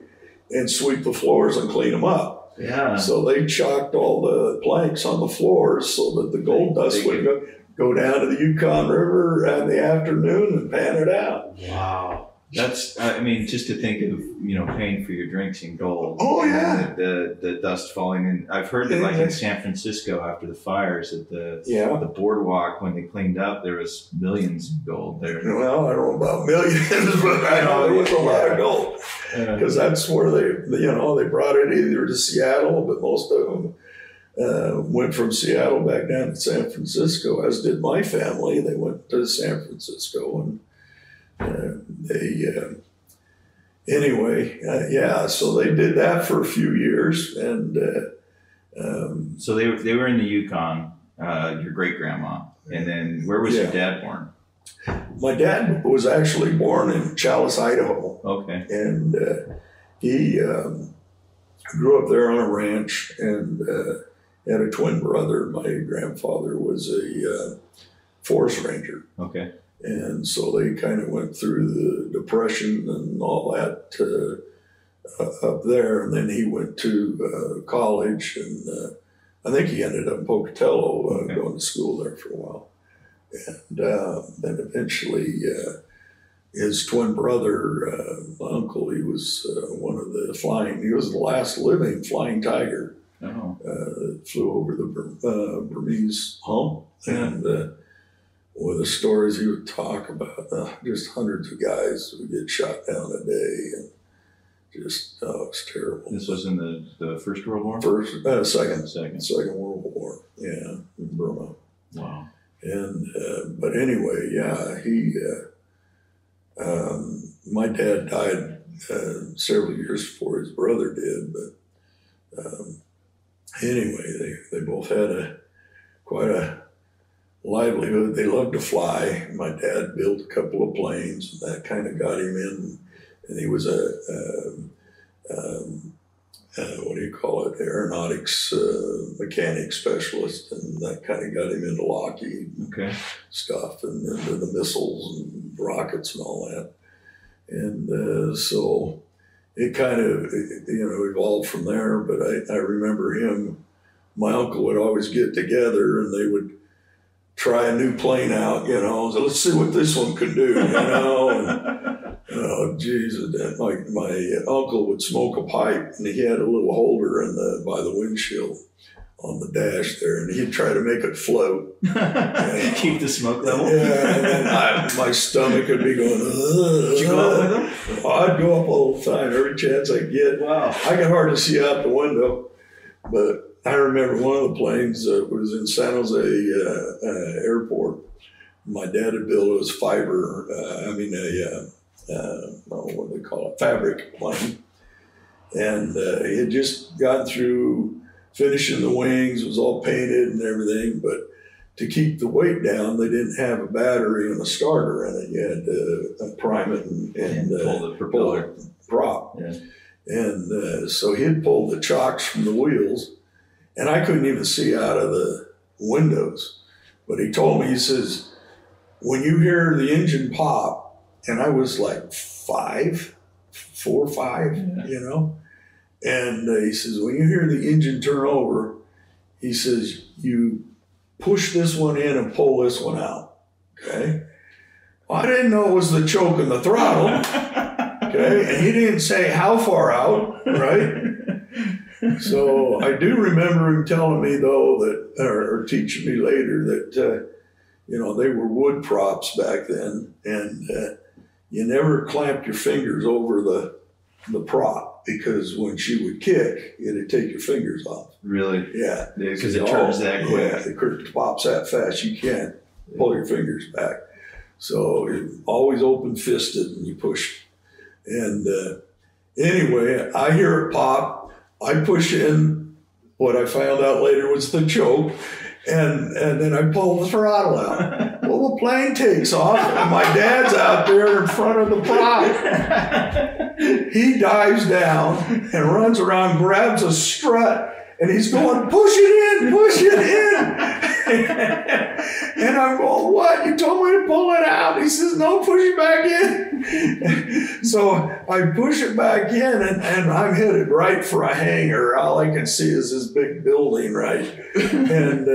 and sweep the floors and clean them up. Yeah. So they chalked all the planks on the floors so that the gold dust would go down to the Yukon River in the afternoon and pan it out. Wow. That's, just to think of, paying for your drinks in gold. Oh, yeah. The dust falling in. I've heard that, like in San Francisco after the fires, at the boardwalk, when they cleaned up, there was millions of gold there. Well, I don't know about millions, but I know there was a lot of gold. Because that's where they brought it either to Seattle, but most of them went from Seattle back down to San Francisco, as did my family. They went to San Francisco, and so they did that for a few years, and so they were in the Yukon, your great grandma, and then where was your dad born? My dad was actually born in Chalice, Idaho. Okay. And he grew up there on a ranch, and had a twin brother. My grandfather was a forest ranger. Okay. And so they kind of went through the Depression and all that up there. And then he went to college, and I think he ended up in Pocatello, going to school there for a while. And then eventually his twin brother, my uncle, he was he was the last living flying tiger. That flew over the Burmese hump. And one of the stories he would talk about, just hundreds of guys would get shot down a day, and just, it was terrible. This was in the First World War? Second World War, in Burma. Wow. And, but anyway, my dad died several years before his brother did, but anyway, they both had quite a livelihood. They loved to fly. My dad built a couple of planes, and that kind of got him in. And he was aeronautics mechanic specialist, and that kind of got him into Lockheed stuff, and into the missiles and rockets and all that. And so it kind of evolved from there. But I remember my uncle would always get together, and they would try a new plane out, so let's see what this one can do, and geez, my uncle would smoke a pipe, and he had a little holder by the windshield on the dash there, and he'd try to make it float. Keep the smoke level. Yeah, and then my stomach would be going, Did you go up with him? I'd go up all the time, every chance I get. Wow. I could hardly see out the window, but I remember one of the planes was in San Jose Airport. My dad had built a fiber, what do they call it, fabric plane. And he had just gotten through finishing the wings, it was all painted and everything, but to keep the weight down, they didn't have a battery and a starter in it. You had to prime it and pull the propeller prop. Yeah. And so he had pulled the chocks from the wheels, and I couldn't even see out of the windows. But he told me, he says, when you hear the engine pop, and I was like 4 or 5, And he says, when you hear the engine turn over, he says, you push this one in and pull this one out. Okay. Well, I didn't know it was the choke and the throttle. Okay. And he didn't say how far out, right? So I do remember him telling me, though, that, or teaching me later that, they were wood props back then, and you never clamped your fingers over the prop, because when she would kick, it'd take your fingers off. Really? Yeah. Because it turns that quick. Yeah, it pops that fast. You can't pull your fingers back. So it always open-fisted and you push. And anyway, I hear it pop. I push in what I found out later was the choke, and then I pull the throttle out. Well, the plane takes off, and my dad's out there in front of the prop. He dives down and runs around, grabs a strut, and he's going, push it in, push it in. And I'm going, what? You told me to pull it out. He says, no, push it back in. So I push it back in, and I'm headed right for a hangar. All I can see is this big building, right? And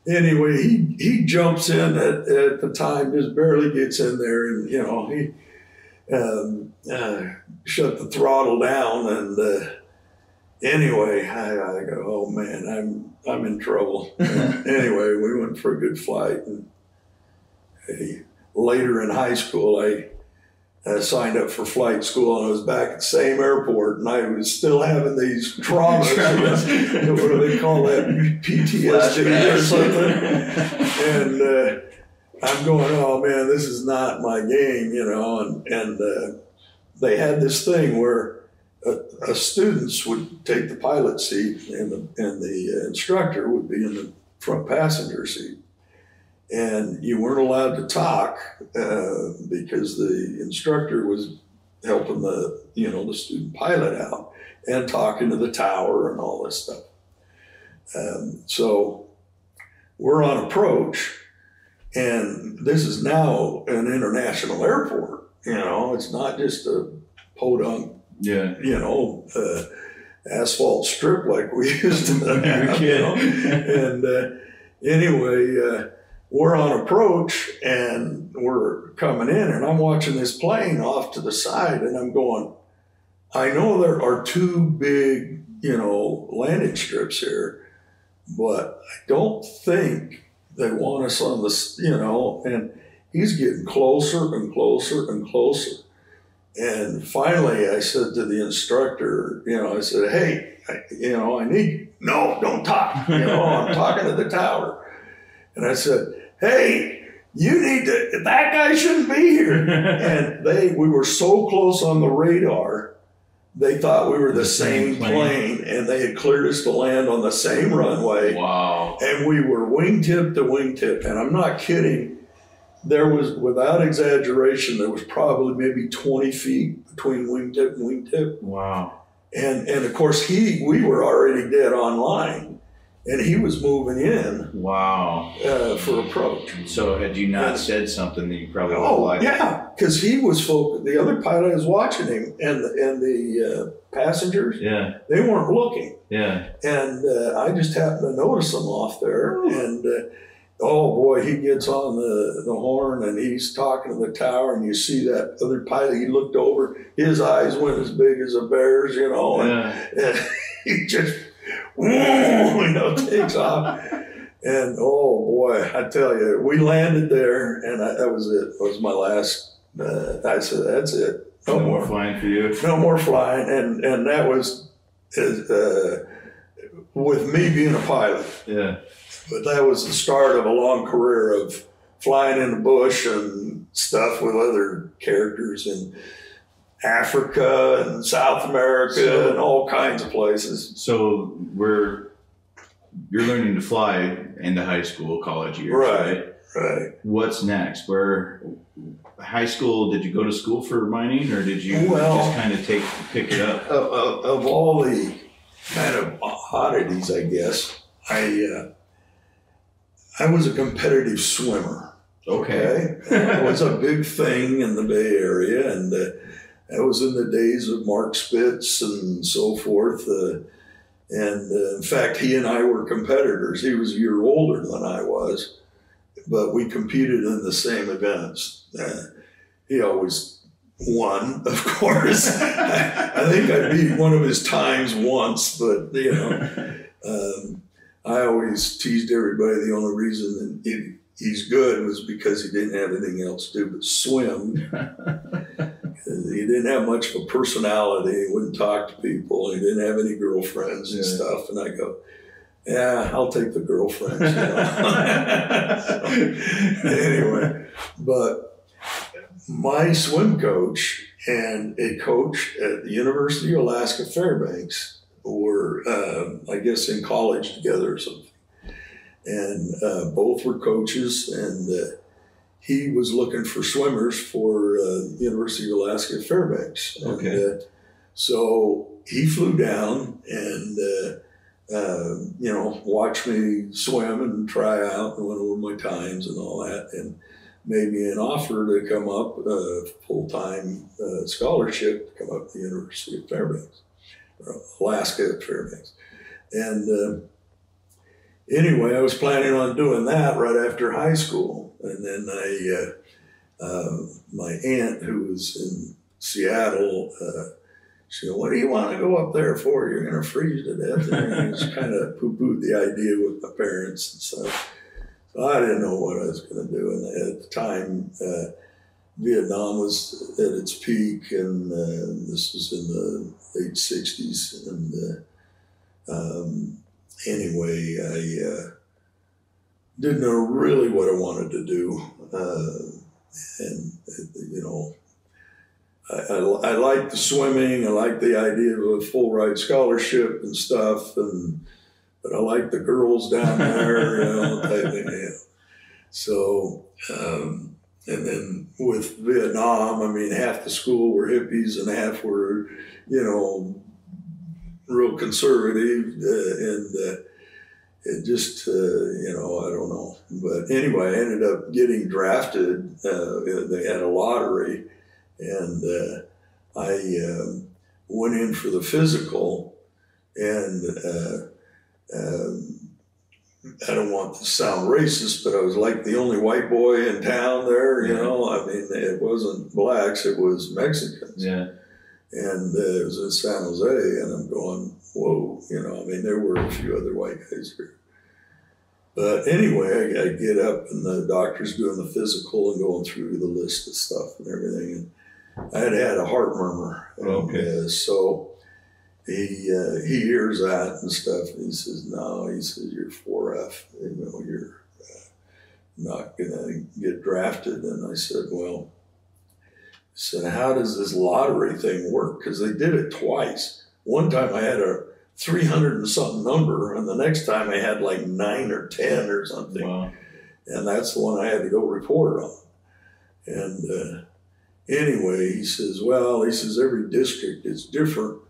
anyway, he jumps in at the time, just barely gets in there, and, he shut the throttle down, and anyway, I go, oh man, I'm in trouble. Anyway, we went for a good flight, and later in high school, I signed up for flight school, and I was back at the same airport, and I was still having these traumas. What do they call that? PTSD or something. And I'm going, oh man, this is not my game, and they had this thing where students would take the pilot seat, and the instructor would be in the front passenger seat. And you weren't allowed to talk because the instructor was helping the student pilot out and talking to the tower and all this stuff. So we're on approach, and this is now an international airport. It's not just a podunk, asphalt strip like we used to have. And anyway, we're on approach, and we're coming in, and I'm watching this plane off to the side, and I'm going, I know there are two big, landing strips here, but I don't think they want us on this, and he's getting closer and closer and closer. And finally I said to the instructor, I said, hey, I need, no, don't talk. I'm talking to the tower. And I said, hey, you need to, that guy shouldn't be here. And we were so close on the radar, they thought we were the same plane, and they had cleared us to land on the same runway. Wow. And we were wingtip to wingtip. And I'm not kidding. There was, without exaggeration, there was probably maybe 20 feet between wingtip and wingtip. Wow. And of course, we were already dead on line, and he was moving in. Wow. For approach. So had you not said something, that you probably would have liked. Yeah, because he was focused. The other pilot was watching him, and the passengers, they weren't looking. Yeah. And I just happened to notice them off there, and oh boy, he gets on the horn, and he's talking to the tower, and you see that other pilot, he looked over, his eyes went as big as a bear's, and he just, takes off. And oh boy, I tell you, we landed there, and that was it. It was my last, I said, that's it. No more flying for you. No more flying. And that was with me being a pilot. Yeah. But that was the start of a long career of flying in the bush and stuff with other characters in Africa and South America and all kinds of places. So you're learning to fly into high school, college years, right? What's next? High school, did you go to school for mining, or did you just kind of pick it up? Of all the kind of oddities, I guess, I was a competitive swimmer. Okay. It was a big thing in the Bay Area, and that was in the days of Mark Spitz and so forth. In fact, he and I were competitors. He was a year older than I was, but we competed in the same events. He always won, of course. I think I beat one of his times once, but I always teased everybody the only reason that he's good was because he didn't have anything else to do but swim. He didn't have much of a personality. He wouldn't talk to people. He didn't have any girlfriends and stuff. And I go, yeah, I'll take the girlfriends. So, anyway, but my swim coach and a coach at the University of Alaska Fairbanks were, I guess, in college together or something. And both were coaches, and he was looking for swimmers for University of Alaska Fairbanks. Okay. And, so he flew down and, watched me swim and try out and went over my times and all that, and made me an offer to come up, full-time scholarship to come up to the University of Fairbanks, or Alaska at Fairbanks. And anyway, I was planning on doing that right after high school. And then my aunt, who was in Seattle, she said, what do you want to go up there for? You're going to freeze to death. And I just kind of poo-pooed the idea with my parents and stuff. So I didn't know what I was going to do. And at the time, Vietnam was at its peak, and this was in the late 60s. And anyway, I didn't know really what I wanted to do. I liked the swimming. I liked the idea of a full ride scholarship and stuff. But I liked the girls down there, type thing. Yeah. So, and then with Vietnam, I mean, half the school were hippies and half were, real conservative. And it just, I don't know. But anyway, I ended up getting drafted. They had a lottery, and I went in for the physical, and I don't want to sound racist, but I was like the only white boy in town there, I mean, it wasn't blacks, it was Mexicans. Yeah. And it was in San Jose, and I'm going, whoa, I mean, there were a few other white guys here. But anyway, I get up, and the doctor's doing the physical and going through the list of stuff and everything. And I had a heart murmur. Okay. So he hears that and stuff, and he says, no, you're 4F, you're not gonna get drafted. And I said, well, how does this lottery thing work? Because they did it twice. One time I had a 300 and something number, and the next time I had like 9 or 10 or something. Wow. And that's the one I had to go report on. And anyway, he says, every district is different.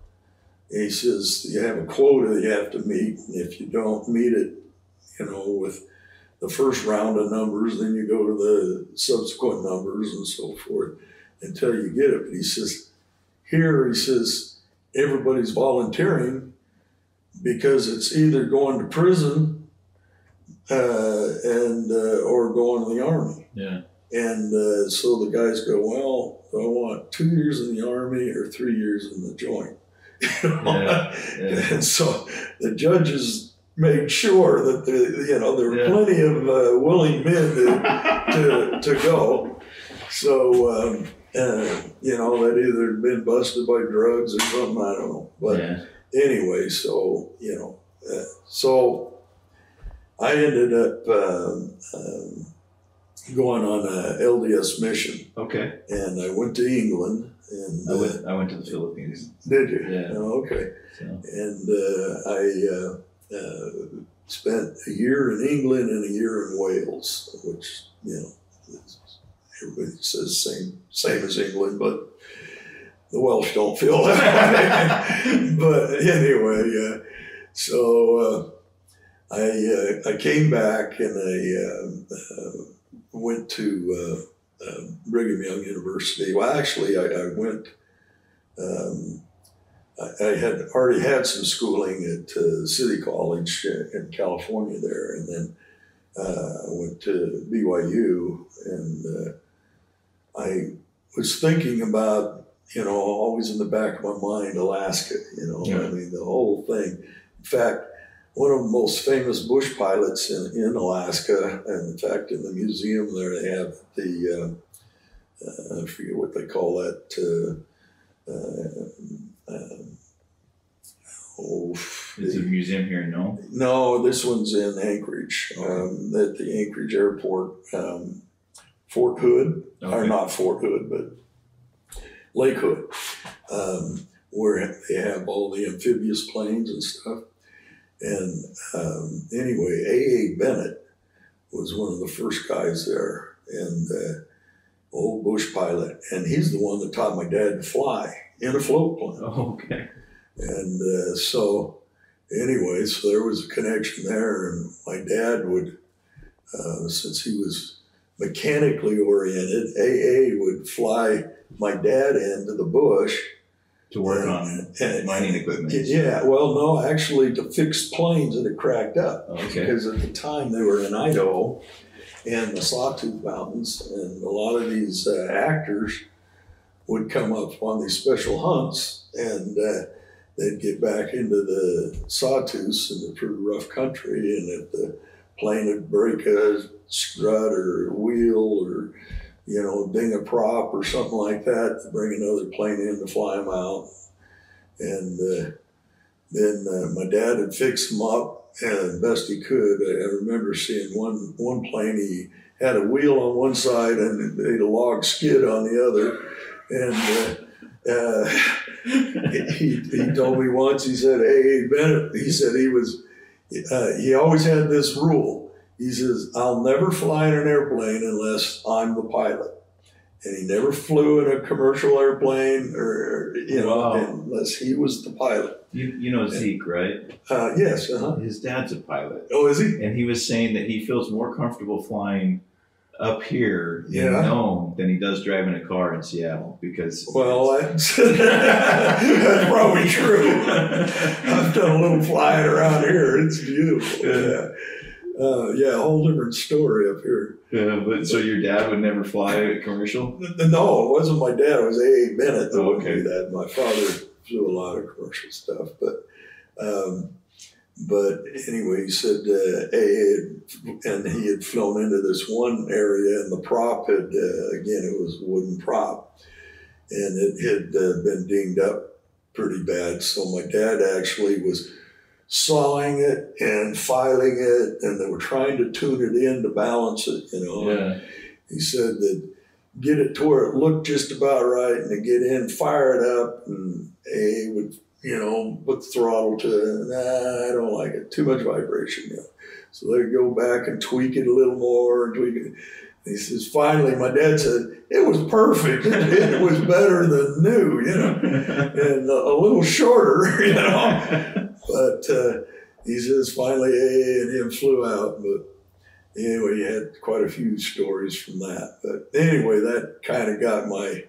He says, you have a quota you have to meet, and if you don't meet it, with the first round of numbers, then you go to the subsequent numbers and so forth until you get it. But he says, everybody's volunteering because it's either going to prison or going to the Army. Yeah. And so the guys go, well, do I want 2 years in the Army or 3 years in the joint? Yeah. And so the judges made sure that there were plenty of willing men to go. So they'd either been busted by drugs or something, I don't know. But anyway, so so I ended up going on a LDS mission. Okay. And I went to England. And I went to the Philippines. Did you? Yeah. Oh, okay. So. And I spent a year in England and a year in Wales, which everybody says same as England, but the Welsh don't feel that way. But anyway, so I came back and I went to Brigham Young University. Well, actually, I went I had already had some schooling at City College in California there, and then I went to BYU, and I was thinking about, always in the back of my mind, Alaska, I mean, the whole thing. In fact, one of the most famous bush pilots in Alaska, and in fact, in the museum there, they have the, I forget what they call that. Is it a museum here in Nome? No, this one's in Anchorage, at the Anchorage Airport, Fort Hood, or not Fort Hood, but Lake Hood, where they have all the amphibious planes and stuff. And anyway, A.A. Bennett was one of the first guys there, and old bush pilot, and he's the one that taught my dad to fly in a float plane. Oh, okay. And so anyway, so there was a connection there, and my dad would, since he was mechanically oriented, AA would fly my dad into the bush to work on mining equipment. Yeah, well, no, actually to fix planes that had cracked up. Okay. Because at the time they were in Idaho and the Sawtooth Mountains, and a lot of these actors would come up on these special hunts, and they'd get back into the sawtooths in the pretty rough country, and if the plane would break a strut or a wheel or, ding a prop or something like that, to bring another plane in to fly them out. And then my dad would fix them up and best he could. I remember seeing one plane, he had a wheel on one side and made a log skid on the other. And he told me once, he said, A.A. Bennett, he said he always had this rule. He says, I'll never fly in an airplane unless I'm the pilot. And he never flew in a commercial airplane or, unless he was the pilot. You know Zeke, right? Yes. Uh-huh. His dad's a pilot. Oh, is he? And he was saying that he feels more comfortable flying up here in Nome than he does driving a car in Seattle, because that's probably true. I've done a little flying around here. It's beautiful. A whole different story up here. But so your dad would never fly a commercial? No, it wasn't my dad. It was A.A. Bennett that would okay. do that. My father flew a lot of commercial stuff, but anyway, he said and he had flown into this one area, and the prop had, again, it was a wooden prop, and it had been dinged up pretty bad. So my dad actually was sawing it and filing it, and they were trying to tune it in to balance it, Yeah. He said that get it to where it looked just about right, and to get in, fire it up, and A would, put the throttle to it. I don't like it. Too much vibration. So they'd go back and tweak it a little more and tweak it. He says, finally, my dad said, it was perfect. It was better than new, and a little shorter, But he says, finally, A and him flew out. But anyway, he had quite a few stories from that. But anyway, that kind of got my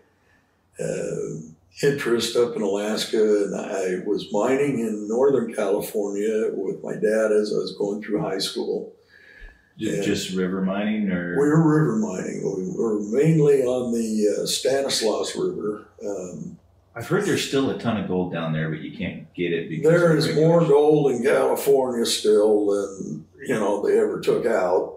interest up in Alaska, and I was mining in Northern California with my dad as I was going through high school. Just river mining, or we were river mining. We were mainly on the Stanislaus River. I've heard there's still a ton of gold down there, but you can't get it because there is more gold in California still than they ever took out,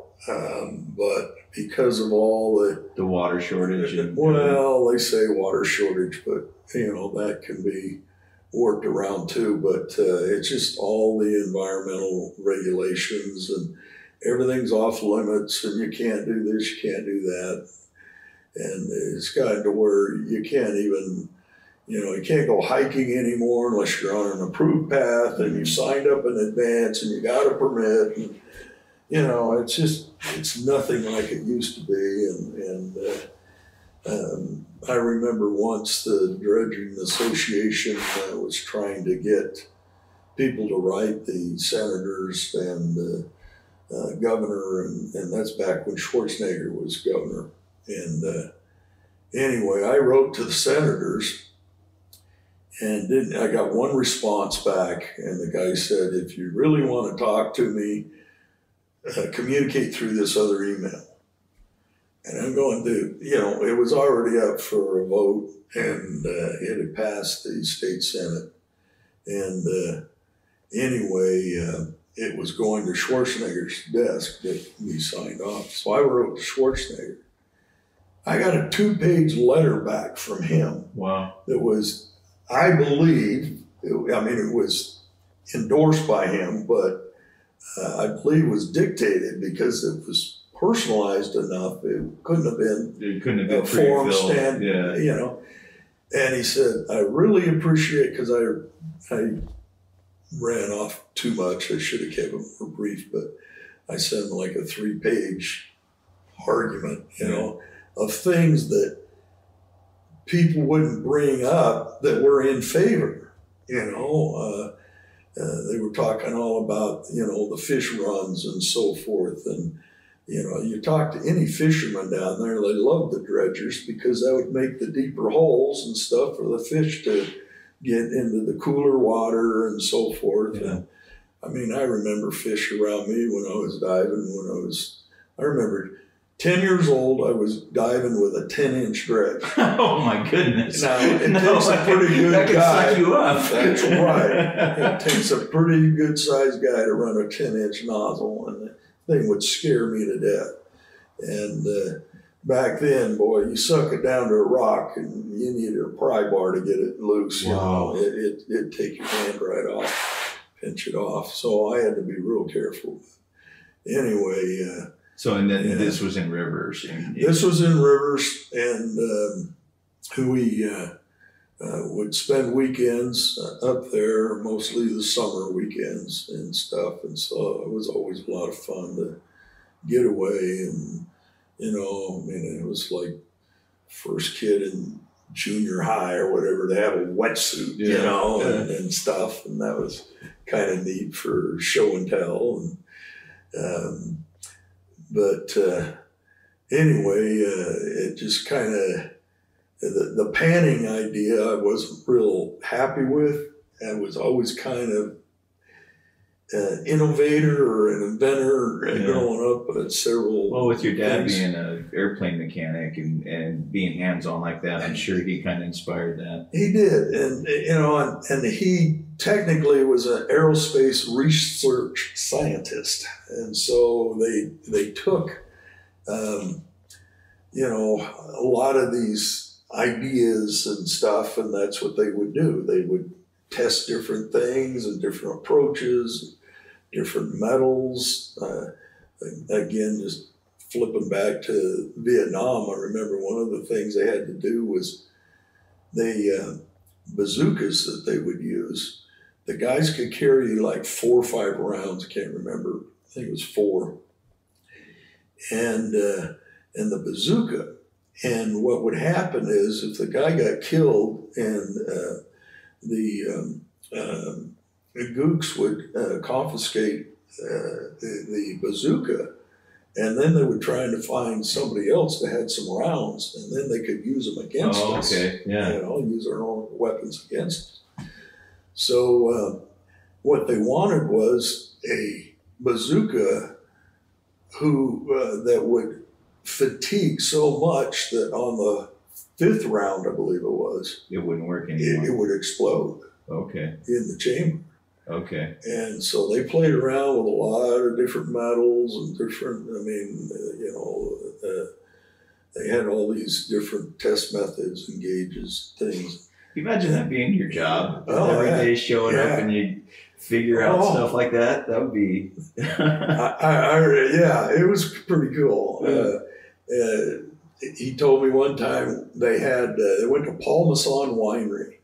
but because of all the water shortage. They say water shortage, but that can be worked around too. But it's just all the environmental regulations, and everything's off limits, and you can't do this, you can't do that, and it's gotten to where you can't even. You can't go hiking anymore unless you're on an approved path and you've signed up in advance and you got a permit. And, it's nothing like it used to be. And I remember once the Dredging Association was trying to get people to write the senators and the governor, and that's back when Schwarzenegger was governor. And anyway, I wrote to the senators. And I got one response back, and the guy said, if you really want to talk to me, communicate through this other email. And I'm going to, it was already up for a vote, and it had passed the state Senate. And anyway, it was going to Schwarzenegger's desk that we signed off. So I wrote to Schwarzenegger. I got a 2-page letter back from him. Wow. That was, I believe, it was endorsed by him, but I believe it was dictated because it was personalized enough. It couldn't have been a form stand, And he said, I really appreciate, because I ran off too much. I should have kept it more brief, but I sent him like a 3-page argument, of things that people wouldn't bring up that were in favor. They were talking all about, the fish runs and so forth. And, you talk to any fisherman down there, they love the dredgers because that would make the deeper holes and stuff for the fish to get into the cooler water and so forth. Yeah. And I remember fish around me when I was diving, I remember 10 years old, I was diving with a 10-inch dredge. Oh my goodness. Now, it takes a pretty good that guy. That could suck you up. That's right. It takes a pretty good sized guy to run a 10-inch nozzle, and the thing would scare me to death. And back then, boy, you suck it down to a rock and you needed a pry bar to get it loose. Wow. It'd take your hand right off, pinch it off. So I had to be real careful. Anyway, this was in Rivers. This was in Rivers, and we would spend weekends up there, mostly the summer weekends and stuff. And so it was always a lot of fun to get away. And, it was like first kid in junior high or whatever to have a wetsuit, and stuff. And that was kind of neat for show and tell. And, anyway, it just kind of, the panning idea I wasn't real happy with. I was always kind of an innovator or an inventor growing up at several. Well, with your dad things. being an airplane mechanic and being hands-on like that, I'm sure he kind of inspired that. He did. And, and he technically was an aerospace research scientist. And so they took, a lot of these ideas and stuff, and that's what they would do. They would test different things and different approaches, different metals. Again, just flipping back to Vietnam, I remember one of the things they had to do was bazookas that they would use. The guys could carry like 4 or 5 rounds. I can't remember. I think it was 4. And the bazooka. And what would happen is if the guy got killed and the gooks would confiscate the bazooka, and then they would try to find somebody else that had some rounds, and then they could use them against us. Okay, yeah. Use their own weapons against us. So what they wanted was a bazooka that would fatigue so much that on the 5th round, I believe it was, it wouldn't work anymore. It would explode. Okay. In the chamber. Okay. And so they played around with a lot of different metals and different, they had all these different test methods and gauges, things. Imagine that being your job. Oh, every yeah. day showing up and you figure out stuff like that. That would be. It was pretty cool. He told me one time they went to Paul Masson Winery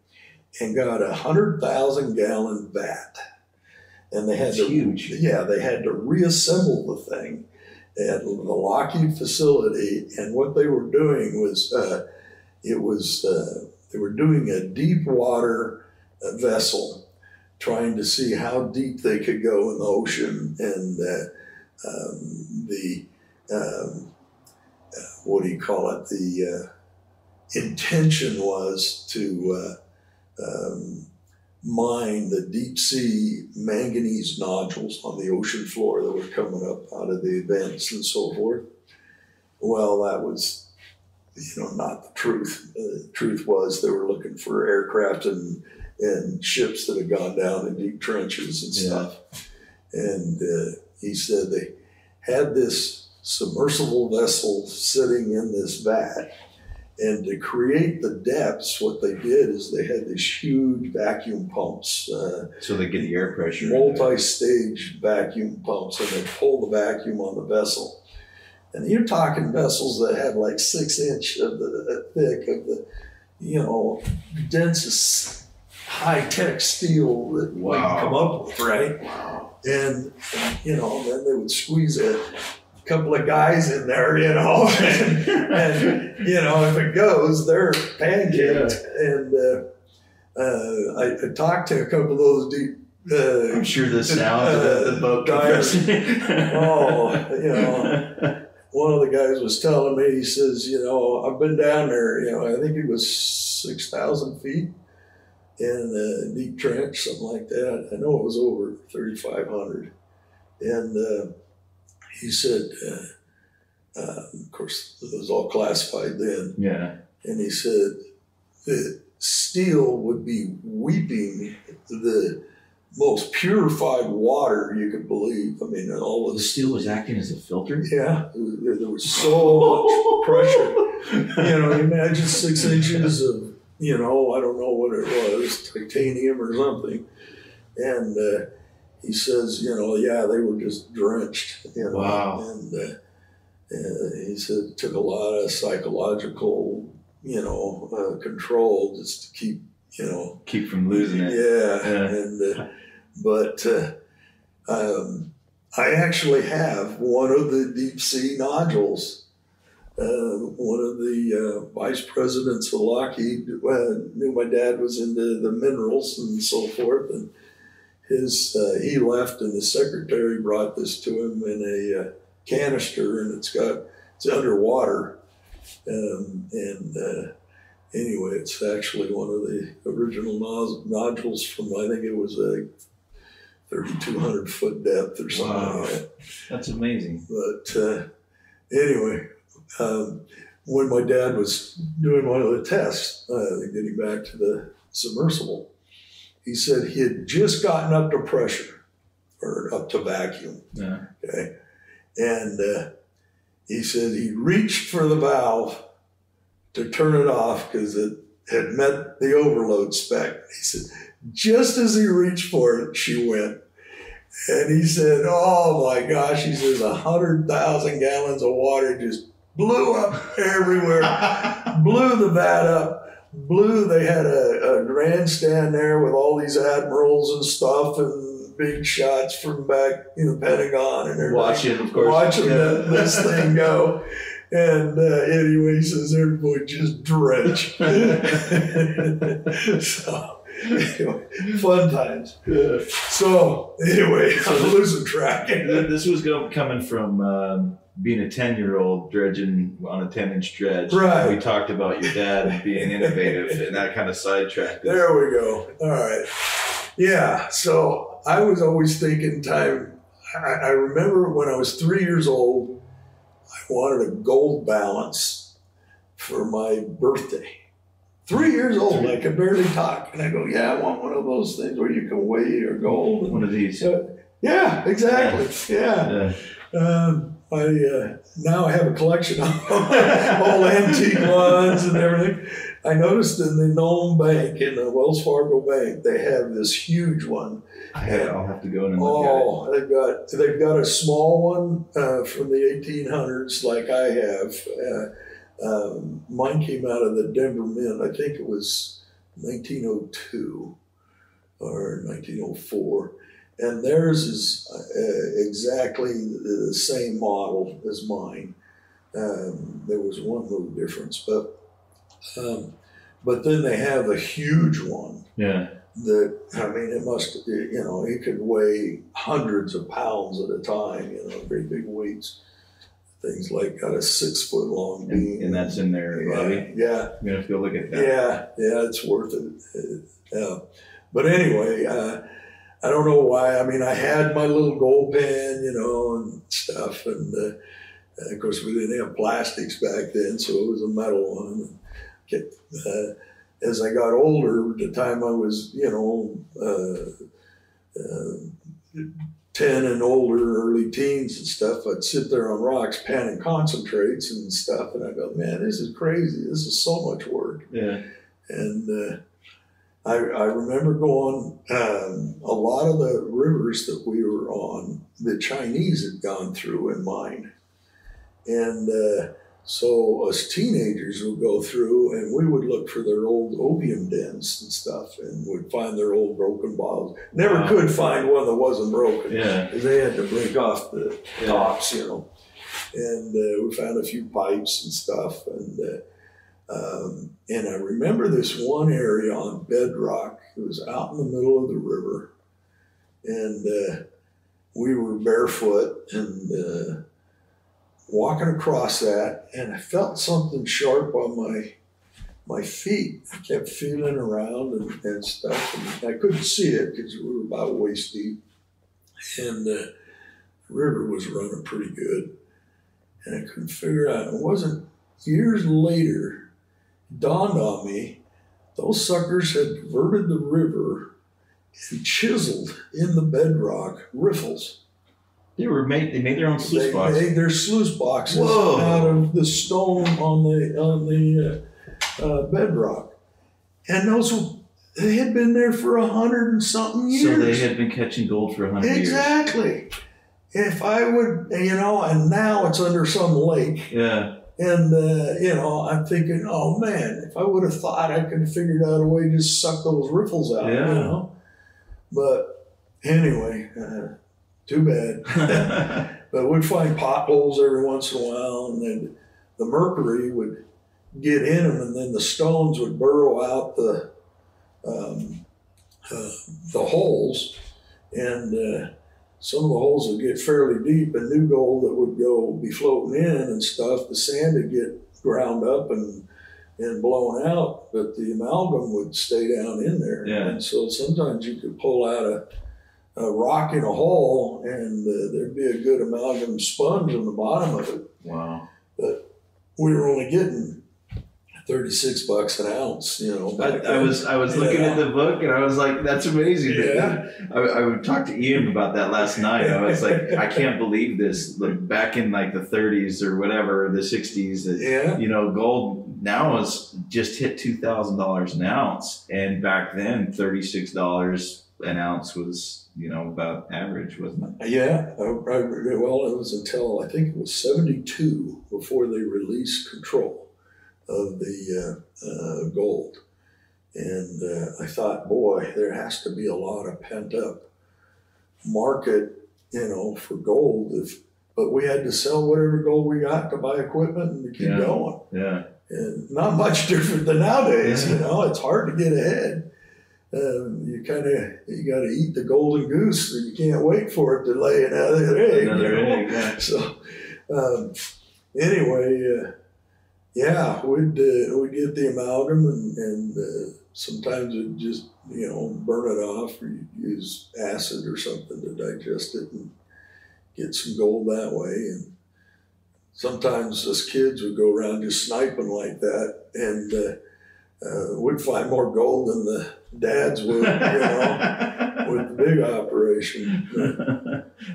and got 100,000 gallon vat, and they had huge. Yeah, they had to reassemble the thing at the Lockheed facility, and what they were doing was they were doing a deep water vessel, trying to see how deep they could go in the ocean, and what do you call it? The intention was to mine the deep sea manganese nodules on the ocean floor that were coming up out of the vents and so forth. Well, that was, not the truth. The truth was they were looking for aircraft and ships that had gone down in deep trenches and stuff. And he said they had this submersible vessel sitting in this vat. And to create the depths, what they did is they had these huge vacuum pumps. So they get the air pressure. Multi-stage vacuum pumps, and they pull the vacuum on the vessel. And you're talking vessels that had like 6 inch of the thick of the, densest high-tech steel that we can come up with, right? Wow. And, then they would squeeze a couple of guys in there, and if it goes, they're pancaked. Yeah. And I talked to a couple of those deep. I'm sure the sound of the boat divers. One of the guys was telling me, he says, I've been down there, I think it was 6,000 feet in a deep trench, something like that. I know it was over 3,500. And he said, of course, it was all classified then. Yeah. And he said that steel would be weeping the most purified water you could believe. I mean, all The steel was acting as a filter? Yeah, there was so much pressure. Imagine 6 inches of, I don't know what it was, titanium or something. And he says, they were just drenched. Wow. And he said it took a lot of psychological, control just to keep from losing it. Yeah. And but I actually have one of the deep sea nodules. One of the vice presidents of Lockheed knew my dad was into the minerals and so forth, and he left, and the secretary brought this to him in a canister, and it's underwater, anyway, it's actually one of the original nodules from, I think it was a 3,200 foot depth or something like that. That's amazing. But anyway, when my dad was doing one of the tests, getting back to the submersible, he said he had just gotten up to pressure or up to vacuum. Yeah. Okay. And he said he reached for the valve to turn it off because it had met the overload spec. He said, just as he reached for it, she went. And he said, oh my gosh, he says 100,000 gallons of water just blew up everywhere, blew the vat up, they had a grandstand there with all these admirals and stuff and big shots from back in the Pentagon and everything. Watching this thing go. And anyway, he says everybody just drenched. So anyway, fun times. Yeah. So anyway, I'm losing track. This was coming from being a 10-year-old dredging on a 10-inch dredge. Right. We talked about your dad being innovative, and that kind of sidetracked us. There we go. All right. Yeah. So I was always thinking time. I remember when I was 3 years old, I wanted a gold balance for my birthday. 3 years old, I could barely talk. And I go, yeah, I want one of those things where you can weigh your gold. One of these. Yeah, exactly. Yeah. Now I have a collection of all antique ones and everything. I noticed in the Nome Bank, in the Wells Fargo Bank, they have this huge one. I'll have to go in and look at it. They've got a small one from the 1800s, like I have. Mine came out of the Denver Mint. I think it was 1902 or 1904. And theirs is exactly the same model as mine. There was one little difference, but then they have a huge one. Yeah. That, I mean, it must, it could weigh hundreds of pounds at a time, very big weights. Things like got a 6 foot long beam. And that's in their lobby? Yeah. I'm going to have to go look at that. Yeah, it's worth it. Yeah. But anyway, I don't know why. I mean, I had my little gold pen, you know, and stuff. And of course, we didn't have plastics back then, so it was a metal one. As I got older, the time I was, you know, 10 and older, early teens and stuff, I'd sit there on rocks panning concentrates and stuff. And I go, man, this is crazy. This is so much work. Yeah. And I remember going, a lot of the rivers that we were on, the Chinese had gone through and mined. And so us teenagers would go through and we would look for their old opium dens and stuff and would find their old broken bottles. Never could find one that wasn't broken. Yeah. Because they had to break off the tops, you know. And we found a few pipes and stuff. And I remember this one area on bedrock. It was out in the middle of the river. And we were barefoot and walking across that, and I felt something sharp on my feet. I kept feeling around and stuff, and I couldn't see it because we were about waist deep, and the river was running pretty good, and I couldn't figure out. It wasn't years later, it dawned on me, those suckers had diverted the river and chiseled in the bedrock riffles. They made their own sluice box. They made their sluice boxes Whoa. out of the stone on the bedrock, and they had been there for 100 and something years. So they had been catching gold for 100 years. Exactly. If I would, you know, and now it's under some lake. Yeah. And, you know, I'm thinking, oh man, if I would have thought I could have figured out a way to just suck those riffles out, you know. But anyway, too bad. But we'd find potholes every once in a while, and then the mercury would get in them, and then the stones would burrow out the holes, and some of the holes would get fairly deep, and new gold that would be floating in and stuff, the sand would get ground up and blown out, but the amalgam would stay down in there. Yeah. And so sometimes you could pull out a rock in a hole, and there'd be a good amalgam sponge on the bottom of it. Wow. But we were only getting $36 an ounce, you know. I was looking at the book, and I was like, that's amazing. Yeah. I would talk to Ian about that last night. I was like, I can't believe this. Like back in like the 30s or whatever, the 60s, that, you know, gold now is just hit $2,000 an ounce, and back then $36 an ounce was, you know, about average, wasn't it? Yeah. Well, it was until I think it was 72 before they released control of the gold. And I thought, boy, there has to be a lot of pent up market, you know, for gold. But we had to sell whatever gold we got to buy equipment and to keep going. Yeah. And not much different than nowadays, you know, it's hard to get ahead. You got to eat the golden goose, so you can't wait for it to lay another egg. Egg, yeah. So anyway, we'd get the amalgam, and sometimes we'd just, you know, burn it off, or you'd use acid or something to digest it and get some gold that way. And sometimes us kids would go around just sniping like that, and we'd find more gold than the dads would, you know, with the big operation.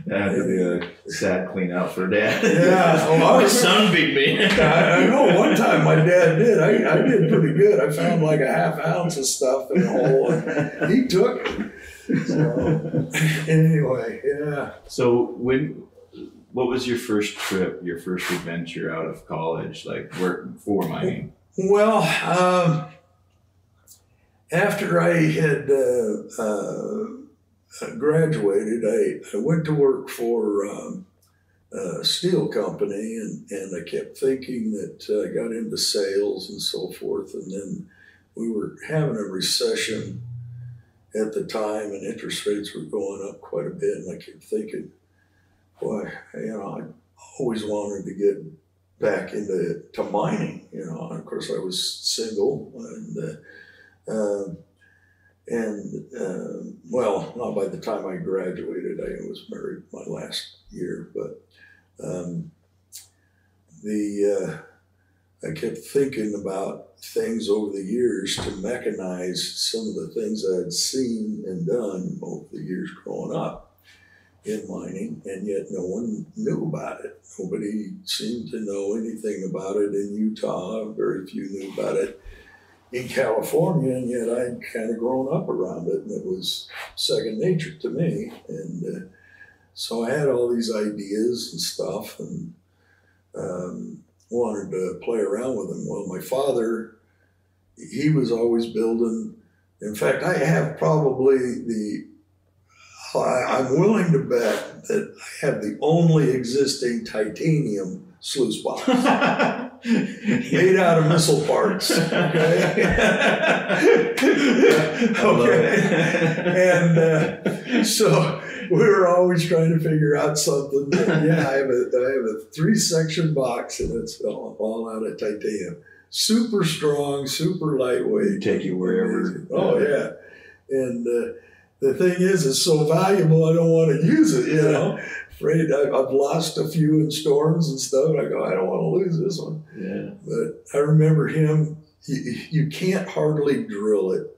That would be a sad clean out for Dad. Yeah. My son beat me. I know one time my dad did. I did pretty good. I found like a half ounce of stuff in a hole, and he took it. So anyway, yeah. So what was your first trip, your first adventure out of college, like for mining? Well, after I had graduated, I went to work for a steel company, and I kept thinking that I got into sales and so forth. And then we were having a recession at the time, and interest rates were going up quite a bit. And I kept thinking, boy, you know, always wanted to get back into mining, you know. And of course, I was single, well, not by the time I graduated. I was married my last year, but I kept thinking about things over the years to mechanize some of the things I had seen and done over the years growing up in mining, and yet no one knew about it. Nobody seemed to know anything about it in Utah. Very few knew about it in California, and yet I'd kind of grown up around it, and it was second nature to me. And so I had all these ideas and stuff, and wanted to play around with them. Well, my father, he was always building. In fact, I have probably I'm willing to bet that I have the only existing titanium sluice box made out of missile parts. Okay. And so we were always trying to figure out something. Yeah, I have a 3-section box, and it's all out of titanium. Super strong, super lightweight. Take you wherever. Oh yeah. And the thing is, it's so valuable, I don't want to use it, you know. Afraid I've lost a few in storms and stuff. I go, I don't want to lose this one. Yeah. But I remember him, you can't hardly drill it.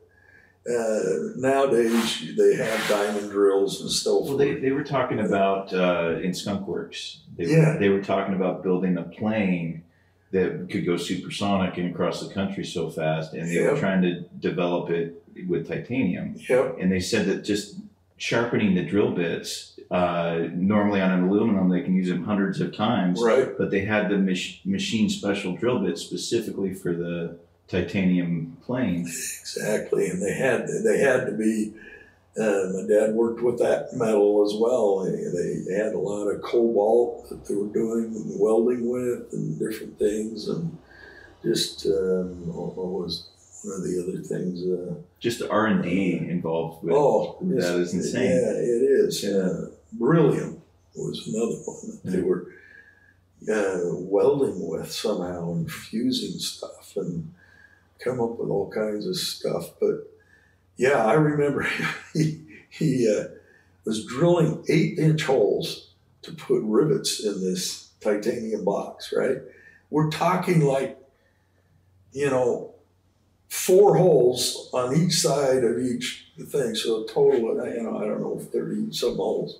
Nowadays, they have diamond drills and stuff. Well, they were talking about, in Skunk Works, they were talking about building a plane that could go supersonic and across the country so fast, and they were trying to develop it with titanium. Yep. And they said that just sharpening the drill bits, normally on an aluminum, they can use them hundreds of times. Right. But they had the machine special drill bits specifically for the titanium planes. Exactly, and they had to be. My dad worked with that metal as well. They had a lot of cobalt that they were doing welding with and different things, and just what was one of the other things? Just the R&D involved with that is insane. Yeah, it is. Beryllium was another one that they were welding with somehow and fusing stuff and come up with all kinds of stuff. But yeah, I remember he was drilling 8-inch holes to put rivets in this titanium box, right? We're talking like, 4 holes on each side of each thing. So a total of, I don't know, 30-some holes.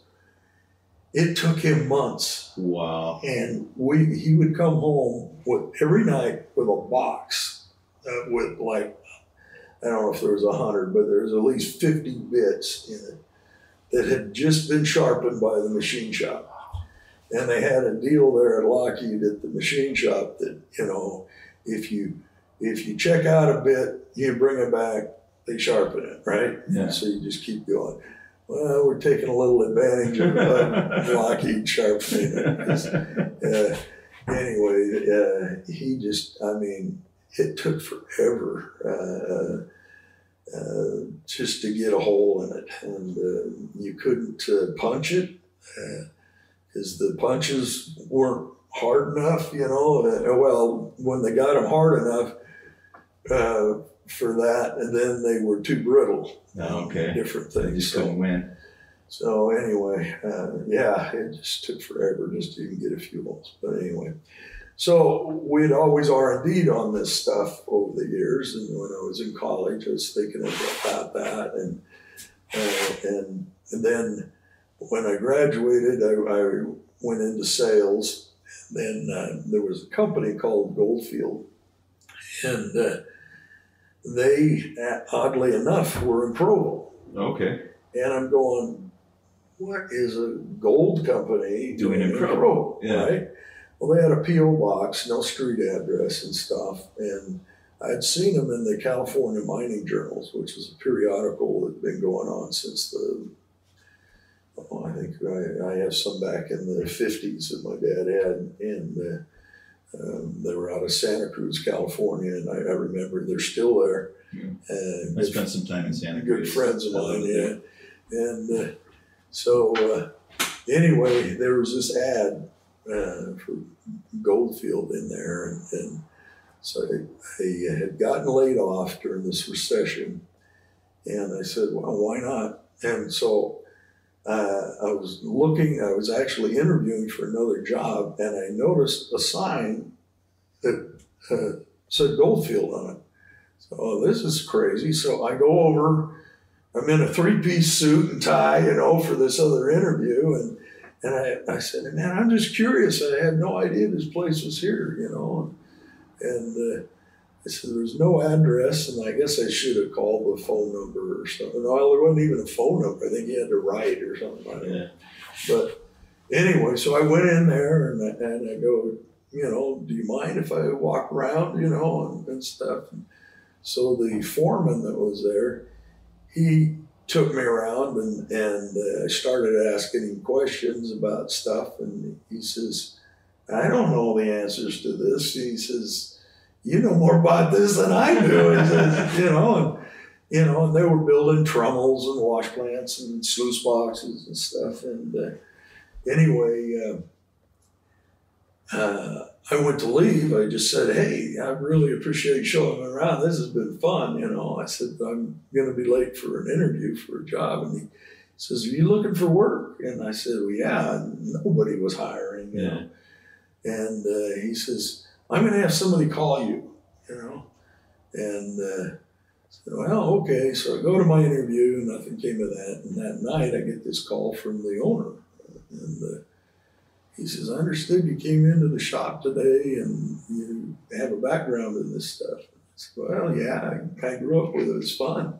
It took him months. Wow. And he would come home every night with a box with like, I don't know if there was 100, but there's at least 50 bits in it that had just been sharpened by the machine shop. And they had a deal there at Lockheed at the machine shop that, if you check out a bit, you bring it back, they sharpen it, right? Yeah. So you just keep going. Well, we're taking a little advantage of Lockheed sharpening it. Anyway, he just, it took forever just to get a hole in it. And you couldn't punch it because the punches weren't hard enough, Well, when they got them hard enough for that, and then they were too brittle. Okay. Different things. They just couldn't win. So anyway, it just took forever just to even get a few holes. But anyway. So we'd always R&D'd on this stuff over the years, and when I was in college, I was thinking about that, and then when I graduated, I went into sales. And then there was a company called Goldfield, and they, oddly enough, were in Provo. Okay. And I'm going, what is a gold company doing in Provo? Yeah. Right? Well, they had a P.O. box, no street address and stuff. And I'd seen them in the California Mining Journals, which was a periodical that had been going on since I think I have some back in the 50s that my dad had. And they were out of Santa Cruz, California. And I remember they're still there. Yeah. I spent some time in Santa Cruz. Good friends of mine, yeah. And so anyway, there was this ad for Goldfield in there, and so I had gotten laid off during this recession, and I said, well, why not? And so I was actually interviewing for another job, and I noticed a sign that said Goldfield on it. So, oh, this is crazy. So I go over, I'm in a 3-piece suit and tie, for this other interview, and I said, man, I'm just curious. I had no idea this place was here, and I said, there's no address, and I guess I should have called the phone number or something. No, there wasn't even a phone number. I think you had to write or something like that. But anyway, so I went in there, and I go, do you mind if I walk around, and stuff? And so the foreman that was there, he took me around, and I started asking him questions about stuff, and he says, I don't know the answers to this. He says, you know more about this than I do. He says, and they were building trommels and wash plants and sluice boxes and stuff. And anyway, I went to leave. I just said, hey, I really appreciate showing me around. This has been fun. I said, I'm going to be late for an interview for a job. And he says, are you looking for work? And I said, well, yeah, nobody was hiring. And he says, I'm going to have somebody call you, And I said, well, okay. So I go to my interview, nothing came of that. And that night I get this call from the owner. And he says, I understood you came into the shop today and you have a background in this stuff. I said, well, yeah, I grew up with it. It's fun.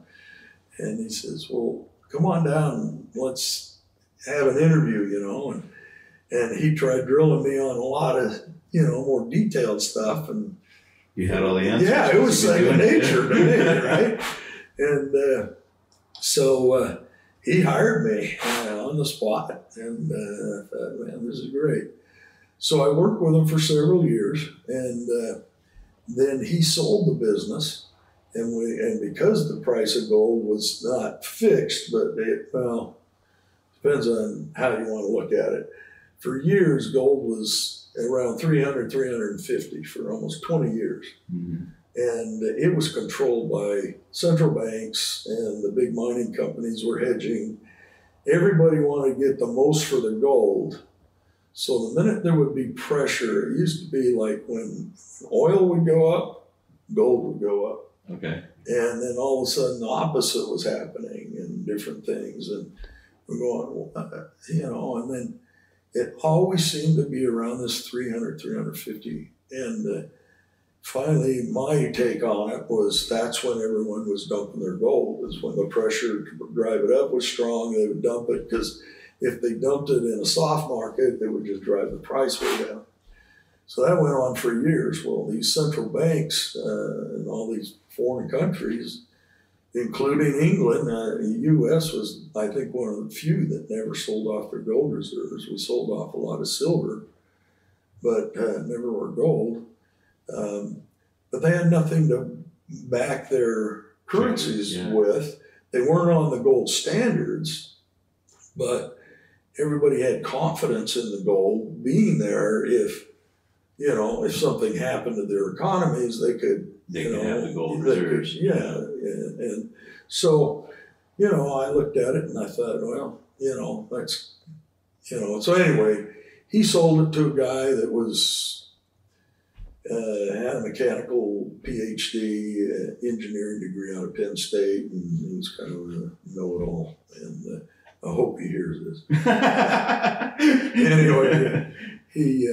And he says, well, come on down and let's have an interview, And he tried drilling me on a lot of, more detailed stuff. And you had all the answers. Yeah, it was second nature to me, right? And so he hired me on the spot, and I thought, man, this is great. So I worked with him for several years, and then he sold the business, and because the price of gold was not fixed, but depends on how you want to look at it. For years, gold was around 300, 350 for almost 20 years. Mm-hmm. And it was controlled by central banks, and the big mining companies were hedging. Everybody wanted to get the most for the gold. So the minute there would be pressure, it used to be like when oil would go up, gold would go up. Okay. And then all of a sudden the opposite was happening and different things. And we're going, and then it always seemed to be around this 300, 350. And finally, my take on it was that's when everyone was dumping their gold, is when the pressure to drive it up was strong, they would dump it, because if they dumped it in a soft market, they would just drive the price way down. So that went on for years. Well, these central banks in all these foreign countries, including England, the U.S. was, I think, one of the few that never sold off their gold reserves. We sold off a lot of silver, but never were gold. But they had nothing to back their currencies with. They weren't on the gold standards, but everybody had confidence in the gold being there. If something happened to their economies, they could have the gold reserves. And so, I looked at it and I thought, well, that's, so anyway, he sold it to a guy that was, had a mechanical PhD, engineering degree out of Penn State, and he was kind of a know-it-all. And I hope he hears this. Anyway, he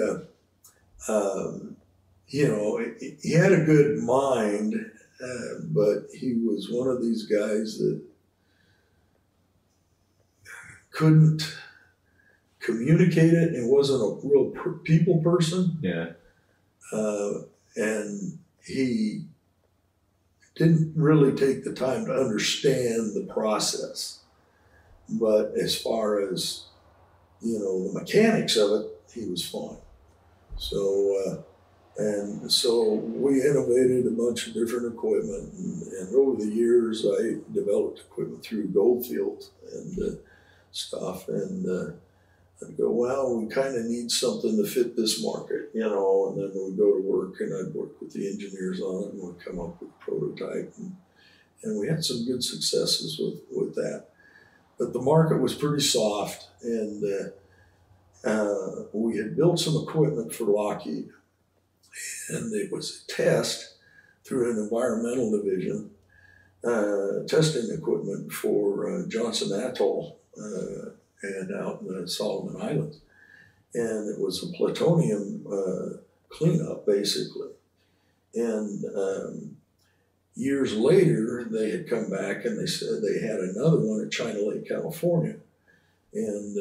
had a good mind, but he was one of these guys that couldn't communicate it and wasn't a real people person. Yeah. And he didn't really take the time to understand the process. But as far as, the mechanics of it, he was fine. So, and so we innovated a bunch of different equipment. And over the years, I developed equipment through Goldfield and stuff. And I'd go, well, we kind of need something to fit this market, you know, and then we'd go to work and I'd work with the engineers on it and we'd come up with a prototype. And we had some good successes with that. But the market was pretty soft, and we had built some equipment for Lockheed. And it was a test through an environmental division, testing equipment for Johnson Atoll and out in the Solomon Islands. And it was a plutonium cleanup, basically. And years later, they had come back and they said they had another one at China Lake, California. And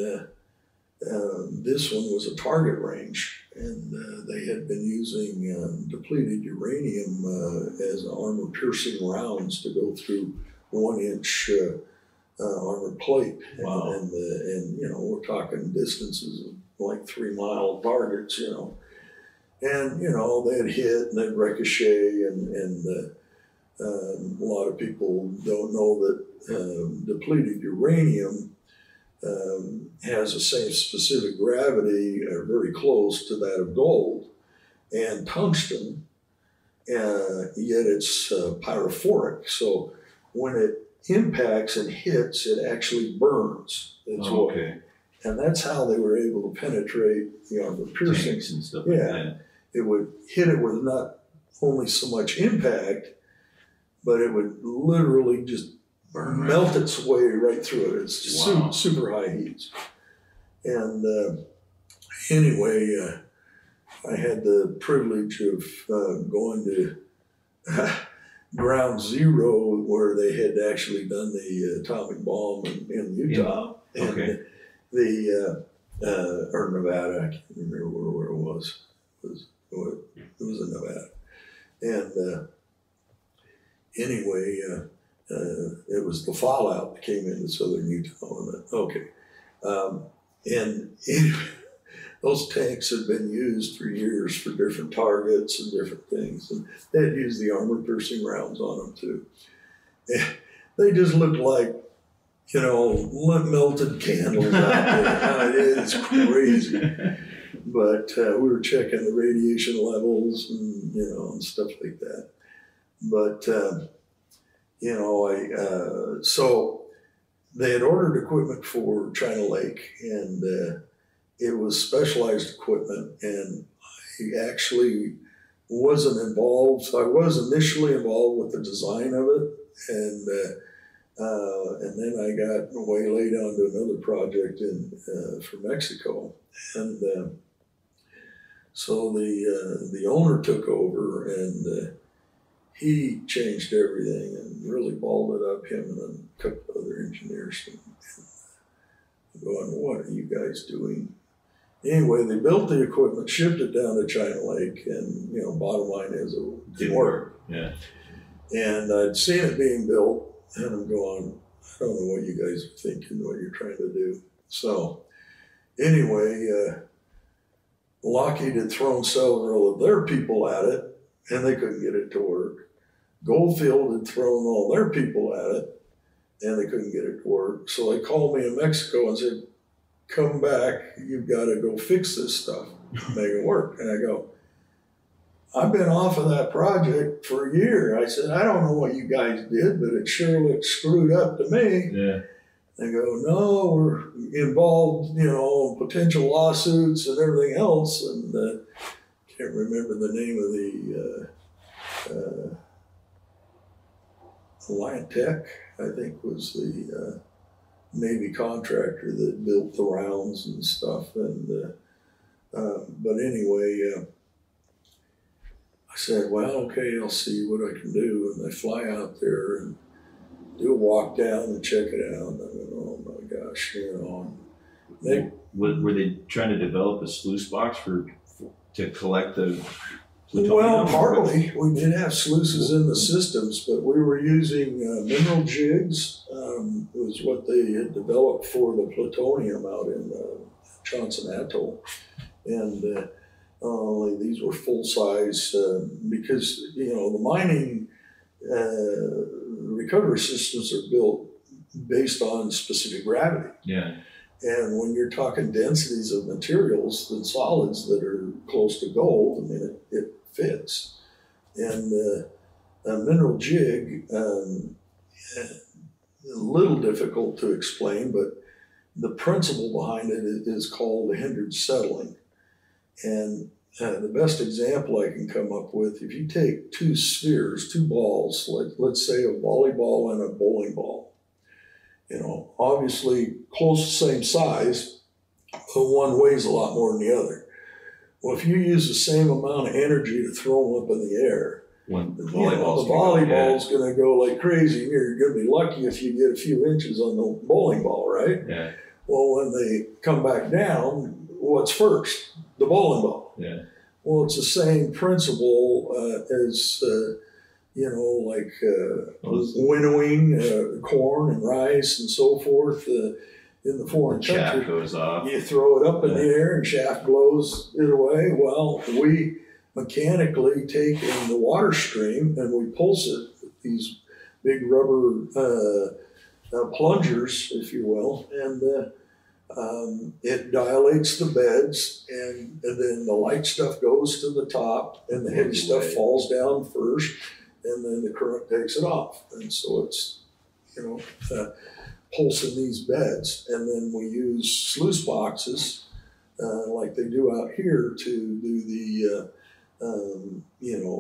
this one was a target range, and they had been using depleted uranium as armor-piercing rounds to go through 1-inch armor plate. Wow. And you know, we're talking distances of like 3-mile targets, you know. And, you know, they'd hit and they'd ricochet, and a lot of people don't know that depleted uranium has the same specific gravity, or very close to that of gold, and tungsten, yet it's pyrophoric. So when it impacts and hits, it actually burns. Okay. And that's how they were able to penetrate the armor piercing. Tanks and stuff like that. It would hit it with not only so much impact, but it would literally just melt its way right through it. It's just super high heats. And anyway, I had the privilege of going to ground zero, where they had actually done the atomic bomb in Utah. Yeah. Okay. And or Nevada, I can't remember where it was. It was in Nevada. And anyway, it was the fallout that came into southern Utah. And those tanks had been used for years for different targets and different things. And they had used the armor-piercing rounds on them too. And they just looked like, you know, melted candles out there. It's crazy. But we were checking the radiation levels and, you know, and stuff like that. But, you know, so they had ordered equipment for China Lake, and it was specialized equipment, and I actually wasn't involved. I was initially involved with the design of it, and then I got waylaid onto another project for Mexico, and so the owner took over, and he changed everything and really balled it up, him and a couple other engineers. And going, what are you guys doing? Anyway, they built the equipment, shipped it down to China Lake, and, you know, bottom line is it didn't work. Yeah. And I'd seen it being built, and I'm going, I don't know what you guys are thinking, what you're trying to do. So anyway, Lockheed had thrown several of their people at it, and they couldn't get it to work. Goldfield had thrown all their people at it, and they couldn't get it to work. So they called me in Mexico and said, come back, you've got to go fix this stuff, make it work. And I go, I've been off of that project for a year. I said, I don't know what you guys did, but it sure looked screwed up to me. Yeah. They go, no, we're involved, you know, potential lawsuits and everything else. And can't remember the name of the Alliant Tech, I think, was the Navy contractor that built the rounds and stuff. And but anyway, I said, well, okay, I'll see what I can do. And I fly out there and do a walk down and check it out. And I went, oh my gosh, you know. Were they trying to develop a sluice box to collect the plutonium? Well, partly. We did have sluices in the systems, but we were using mineral jigs. Was what they had developed for the plutonium out in Johnson Atoll. And these were full size because, you know, the mining recovery systems are built based on specific gravity. Yeah. And when you're talking densities of materials and solids that are close to gold, I mean, it fits. And a mineral jig, a little difficult to explain, but the principle behind it is called the hindered settling. And the best example I can come up with, if you take two spheres, two balls, let's say a volleyball and a bowling ball, obviously close, same size, but one weighs a lot more than the other. Well, if you use the same amount of energy to throw them up in the air, the volleyball's going to go like crazy, and you're going to be lucky if you get a few inches on the bowling ball, right? Yeah. Well, when they come back down, what's first? The bowling ball. Yeah. Well, it's the same principle as like winnowing corn and rice and so forth in the foreign country. Shaft goes off. You throw it up in the air and shaft blows it away. Well, we mechanically take in the water stream and we pulse it with these big rubber plungers, if you will, and it dilates the beds, and then the light stuff goes to the top, and the heavy stuff falls down first, and then the current takes it off. And so it's, pulsing these beds. And then we use sluice boxes like they do out here to do the,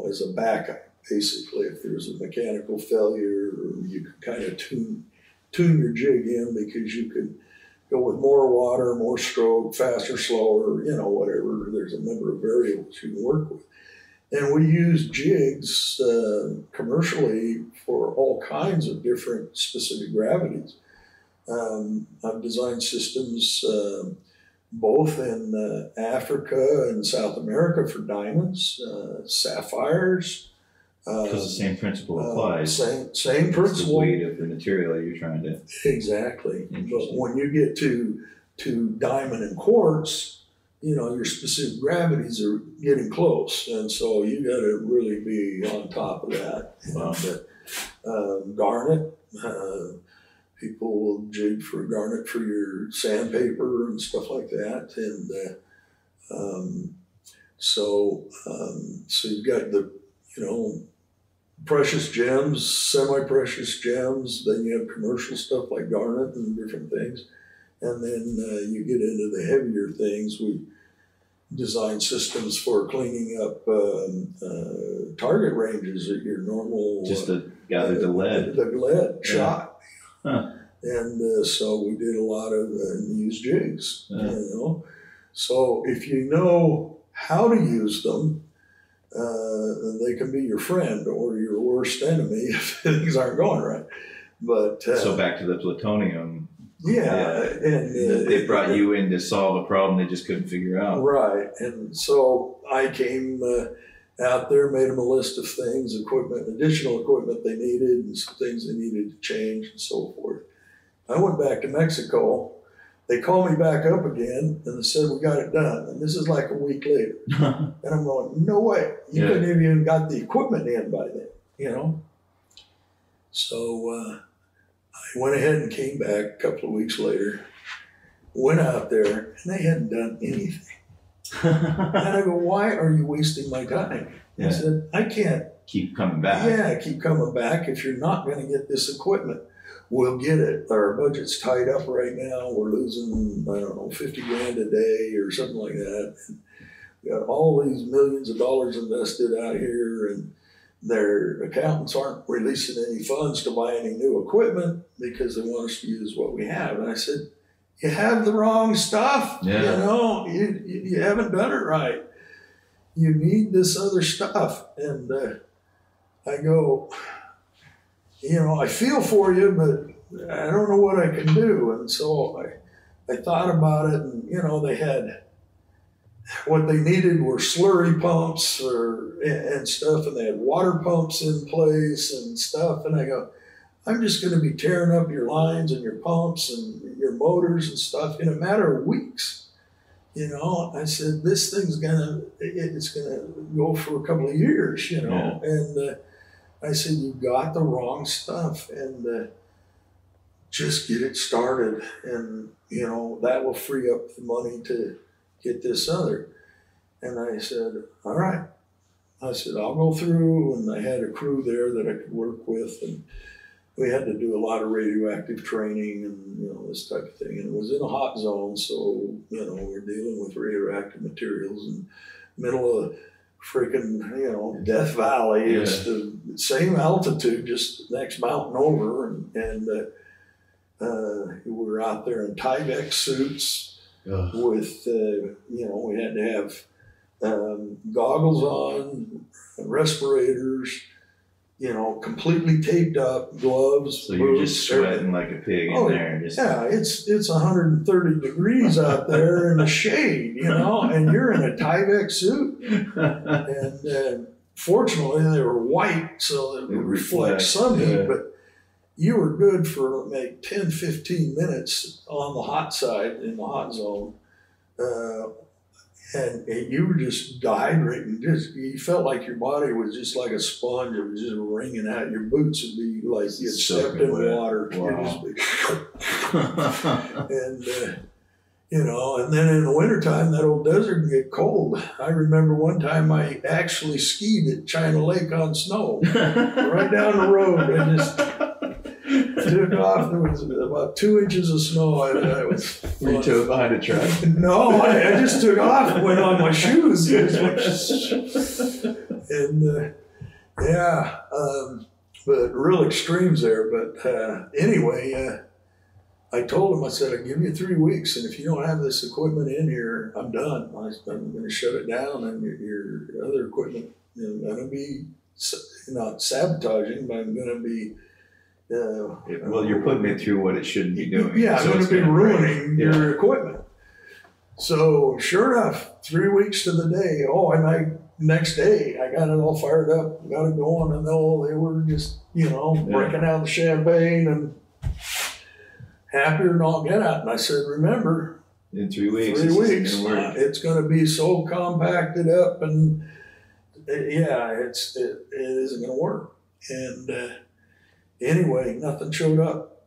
as a backup, basically. If there's a mechanical failure, you can kind of tune your jig in, because you can go with more water, more stroke, faster, slower, whatever. There's a number of variables you can work with. And we use jigs commercially for all kinds of different specific gravities. I've designed systems both in Africa and South America for diamonds, sapphires. Because the same principle applies. Same principle. It's the weight of the material you're trying to. Exactly. But when you get to diamond and quartz, your specific gravities are getting close, and so you got to really be on top of that. Wow. Garnet, people will jig for garnet for your sandpaper and stuff like that, and so you've got the precious gems, semi-precious gems. Then you have commercial stuff like garnet and different things. And then you get into the heavier things. We design systems for cleaning up target ranges at your normal. Just to gather the lead. The lead shot. Huh. And so we did a lot of used jigs, So if you know how to use them, they can be your friend or your worst enemy if things aren't going right. But so back to the plutonium. Yeah, and they brought you in to solve a problem they just couldn't figure out. Right, and so I came out there, made them a list of things, additional equipment they needed, and some things they needed to change, and so forth. I went back to Mexico. They called me back up again, and they said, we got it done. And this is like a week later. And I'm going, no way. You couldn't have even got the equipment in by then, So I went ahead and came back a couple of weeks later, went out there, and they hadn't done anything. And I go, why are you wasting my time? Yeah. I said, I can't. Keep coming back. Yeah, keep coming back if you're not going to get this equipment. We'll get it. Our budget's tied up right now. We're losing, $50,000 a day or something like that. And we got all these millions of dollars invested out here, and their accountants aren't releasing any funds to buy any new equipment because they want us to use what we have. And I said, you have the wrong stuff. Yeah. You haven't done it right. You need this other stuff. And I go, I feel for you, but I don't know what I can do. And so I thought about it, and, they had, what they needed were slurry pumps and stuff, and they had water pumps in place and stuff. And I go, I'm just going to be tearing up your lines and your pumps and your motors and stuff in a matter of weeks. I said, this thing's it's going to go for a couple of years, Yeah. And I said, you got the wrong stuff, and just get it started. And you know, that will free up the money to get this other. And I said, all right. I said, I'll go through, and I had a crew there that I could work with, and we had to do a lot of radioactive training and, you know, this type of thing. And it was in a hot zone, so, you know, we're dealing with radioactive materials in the middle of freaking, you know, Death Valley. Yeah. It's the same altitude, just the next mountain over. And we were out there in Tyvek suits with, you know, we had to have goggles on, respirators, you know, completely taped up, gloves. So you're boots, just sweating like a pig in there. Just... Yeah, it's 130 degrees out there in the shade, you know, and you're in a Tyvek suit. And fortunately, they were white, so it would reflect sun heat, but you were good for like 10, 15 minutes on the hot side in the hot zone. And you were just dehydrating. You felt like your body was just like a sponge. It was just wringing out. Your boots would be like you had stepped in water. Wow. And, you know, and then in the wintertime, that old desert can get cold. I remember one time I actually skied at China Lake on snow, right down the road. I just took off. There was about 2 inches of snow. I was Were you towed behind a truck? No, I just took off and went on my shoes. And but real extremes there. But anyway, I told him, I said, I'll give you 3 weeks, and if you don't have this equipment in here, I'm done. I'm going to shut it down, and your other equipment, you know, I'm going to be not sabotaging, but I'm going to be. Well, you're putting it through what it shouldn't be doing. Yeah, so I'm going to be ruining your equipment. So sure enough, 3 weeks to the day. Oh, and next day I got it all fired up, got it going, and they were just, you know, breaking out the champagne and happier than all get out. And I said, remember, in 3 weeks, it's going to be so compacted up, and it isn't going to work. And anyway, nothing showed up.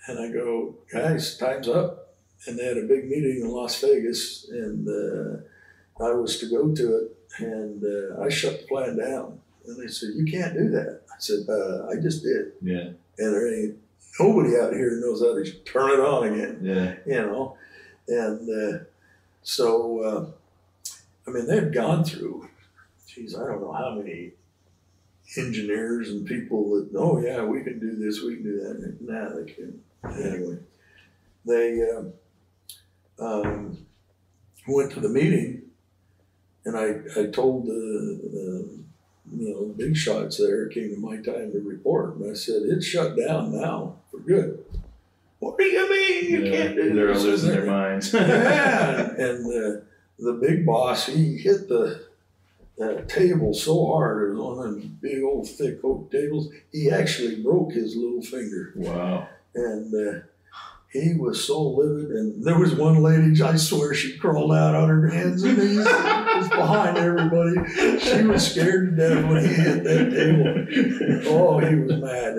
And I go, guys, time's up. And they had a big meeting in Las Vegas, and I was to go to it, and I shut the plant down. And they said, you can't do that. I said, I just did. Yeah. And there ain't nobody out here knows how to turn it on again. Yeah. You know? And so, I mean, they've gone through, geez, I don't know how many engineers and people that, oh yeah, we can do this, we can do that. Nah, they can't. Anyway, they went to the meeting, and I told the big shots there, it came to my time to report, and I said, it's shut down now for good. What do you mean you can't do they're this? They're losing their minds. Yeah, and the big boss, he hit the table so hard. It was one of them big old thick oak tables. He actually broke his little finger. Wow. And he was so livid. And there was one lady, I swear she crawled out on her hands and knees. Was behind everybody. She was scared to death when he hit that table. Oh, he was mad.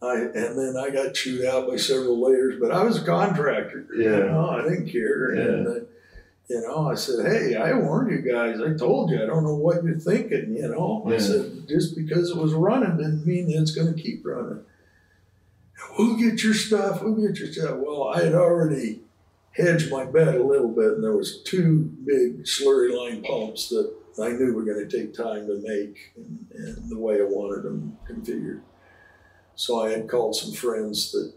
And then I got chewed out by several layers, but I was a contractor. Yeah. You know, I didn't care. Yeah. And you know, I said, hey, I warned you guys. I told you, I don't know what you're thinking, you know. Yeah. I said, just because it was running didn't mean it's going to keep running. We'll get your stuff. Well, I had already hedged my bet a little bit, and there was 2 big slurry line pumps that I knew were going to take time to make and the way I wanted them configured. So I had called some friends that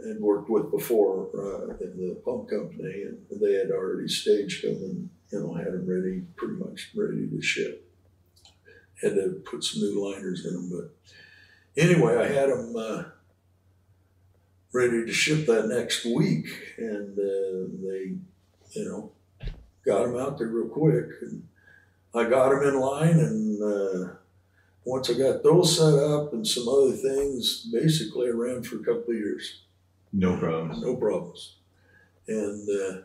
had worked with before in the pump company, and they had already staged them and, you know, had them pretty much ready to ship. Had to put some new liners in them, but anyway, I had them ready to ship that next week, and they, you know, got them out there real quick, and I got them in line, and once I got those set up and some other things, basically I ran for a couple of years. No problems. No problems. And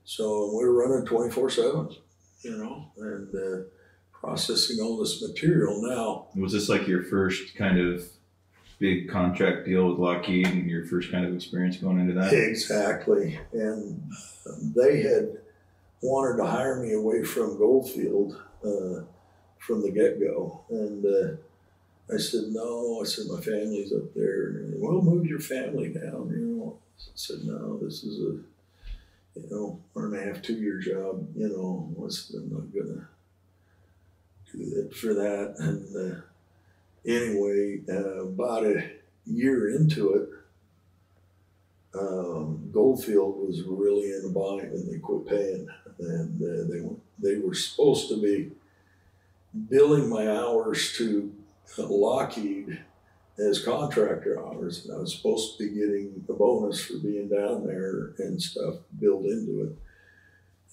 so we were running 24/7, you know, and processing all this material now. Was this like your first kind of big contract deal with Lockheed and your first kind of experience going into that? Exactly. And they had wanted to hire me away from Goldfield from the get-go. And I said, no. I said, my family's up there. And, well, move your family down. You know, I said, no, this is a 1.5, 2 year job. You know, I said, I'm not gonna do that for that. And anyway, about a year into it, Goldfield was really in a bind and they quit paying. And they were supposed to be billing my hours to Lockheed as contractor hours, and I was supposed to be getting a bonus for being down there and stuff built into it.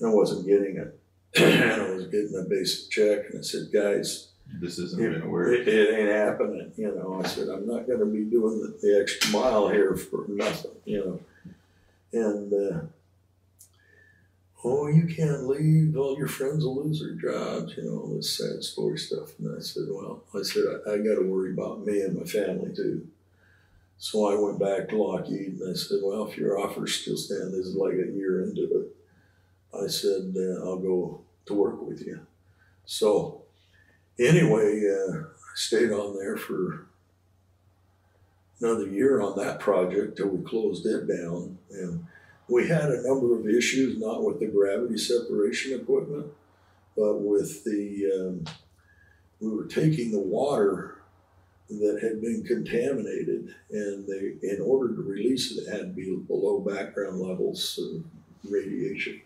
And I wasn't getting it. And I was getting a basic check, and I said, guys, this isn't going to work. It ain't happening. You know, I said, I'm not going to be doing the extra mile here for nothing, you know. And, oh, you can't leave. All your friends will lose their jobs, you know, all this sad story stuff. And I said, well, I got to worry about me and my family too. So I went back to Lockheed and I said, well, if your offer still stands, this is like a year into it. I said, I'll go to work with you. So anyway, I stayed on there for another year on that project till we closed it down. And we had a number of issues, not with the gravity separation equipment, but with we were taking the water that had been contaminated, and in order to release it, it had to be below background levels of radiation.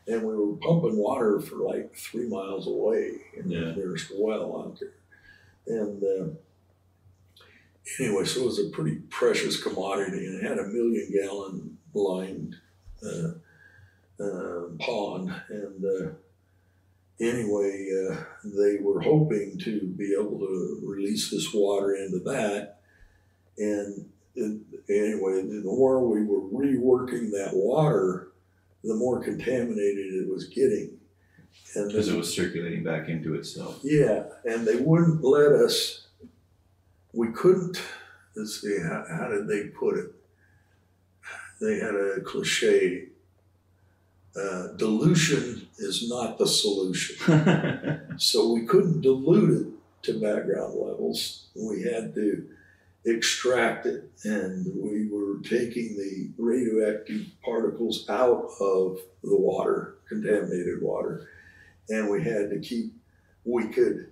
And we were pumping water for like 3 miles away, and there's a well out there. And anyway, so it was a pretty precious commodity, and it had a 1 million gallon lined pond. And anyway, they were hoping to be able to release this water into that. And anyway, the more we were reworking that water, the more contaminated it was getting. Because it was circulating back into itself. Yeah, and they wouldn't let us, we couldn't, let's see, how did they put it? They had a cliche, dilution is not the solution. So we couldn't dilute it to background levels. We had to extract it, and we were taking the radioactive particles out of the water, contaminated water, and we had to we could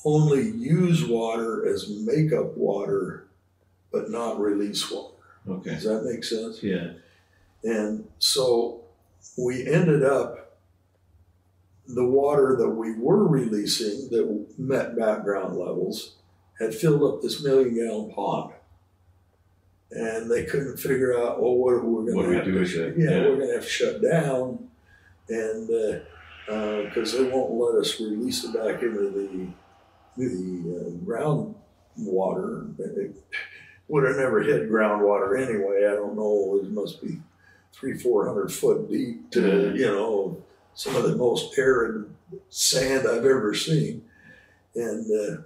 only use water as makeup water, but not release water. Okay. Does that make sense? Yeah. And so we ended up, the water that we were releasing that met background levels had filled up this 1 million gallon pond. And they couldn't figure out, well, what we're going to have to do. Yeah, we're going to have to shut down, and because they won't let us release it back into the groundwater. It would have never hit groundwater anyway. I don't know. It must be 300-400 foot deep to, you know, some of the most arid sand I've ever seen. And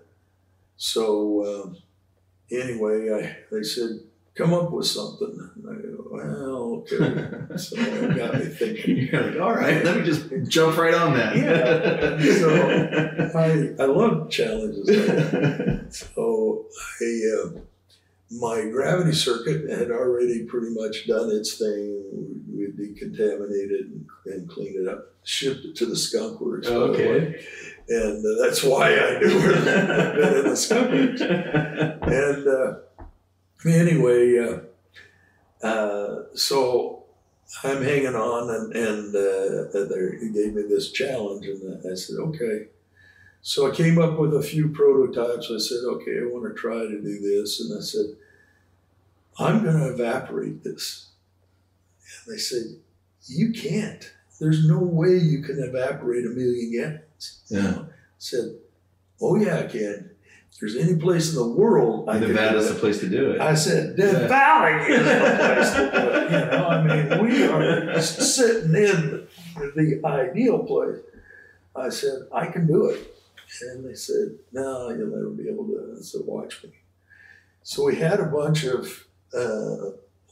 so anyway, they said, come up with something. And I go, well, okay. So it got me thinking. You're like, all right, let me just jump right on that. Yeah. So I love challenges like that. So my gravity circuit had already pretty much done its thing. We decontaminated and cleaned it up, shipped it to the Skunk Works. Okay. And that's why I knew I've been in the Skunk Works. And anyway, so I'm hanging on, and they gave me this challenge, and I said, okay. So I came up with a few prototypes. I said, okay, I want to try to do this. And I said, I'm going to evaporate this. And they said, you can't. There's no way you can evaporate 1 million gallons. Yeah. I said, oh yeah, I can. If there's any place in the world I Nevada's the place to do it. I said, Death Valley is the place to do it. You know, I mean, we are sitting in the ideal place. I said, I can do it. And they said, no, you'll never be able to. I said, watch me. So we had a bunch of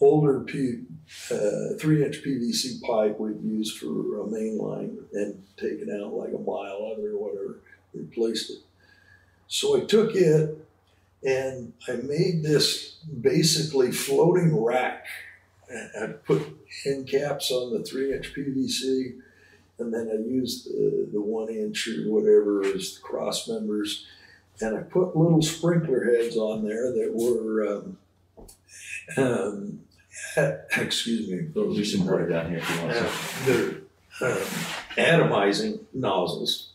older 3-inch PVC pipe we'd used for a main line and taken out like a mile of it or whatever, replaced it. So I took it and I made this basically floating rack. I put end caps on the 3-inch PVC, and then I used the 1-inch or whatever as cross members. And I put little sprinkler heads on there that were, excuse me. There's some water down here if you want some. They're atomizing nozzles.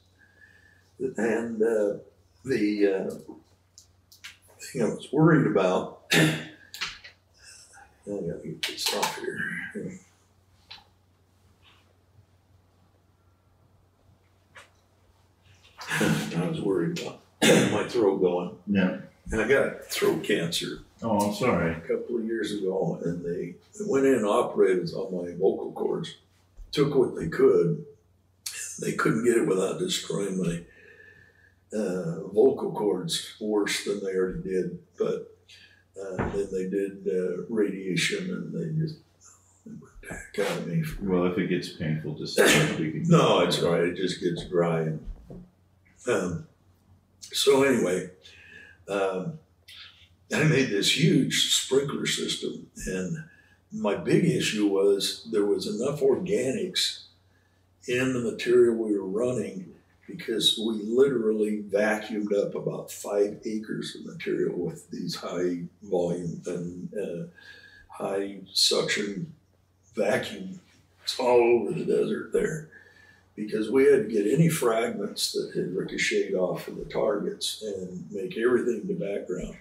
And the thing I was worried about, I gotta get this off here. I was worried about my throat going. Yeah. And I got throat cancer Oh, I'm sorry. a couple of years ago, and they went in and operated on my vocal cords. Took what they could. They couldn't get it without destroying my vocal cords worse than they already did. But then they did radiation, and they just ripped the heck out of me. Well, if it gets painful, just we can. No, it's all right. It just gets dry. So anyway, I made this huge sprinkler system, and my big issue was there was enough organics in the material we were running, because we literally vacuumed up about 5 acres of material with these high volume and high suction vacuum. It's all over the desert there, because we had to get any fragments that had ricocheted off of the targets and make everything the background.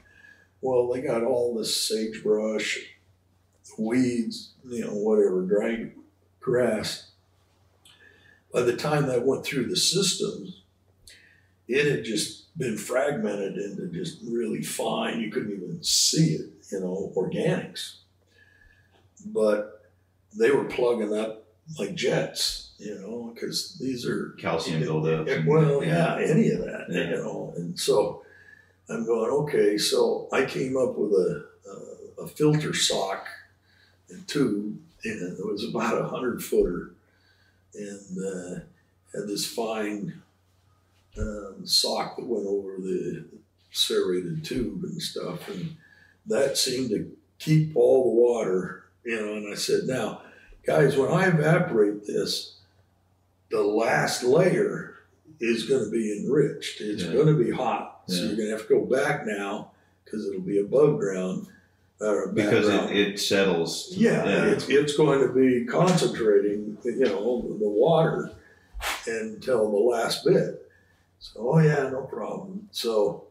Well, they got all this sagebrush, weeds, whatever, dry grass. By the time that went through the systems, it had just been fragmented into just really fine, you couldn't even see it, organics. But they were plugging up like jets, because these are Calcium buildup. Well, yeah, any of that, Yeah. And so I'm going, okay, so I came up with a filter sock and tube, and it was about 100-footer, and had this fine sock that went over the serrated tube and stuff, and that seemed to keep all the water, and I said, now, guys, when I evaporate this, the last layer is going to be enriched. It's going to be hot. So you're going to have to go back now, because it'll be above ground. Because it settles. It's going to be concentrating, the water until the last bit. So, no problem. So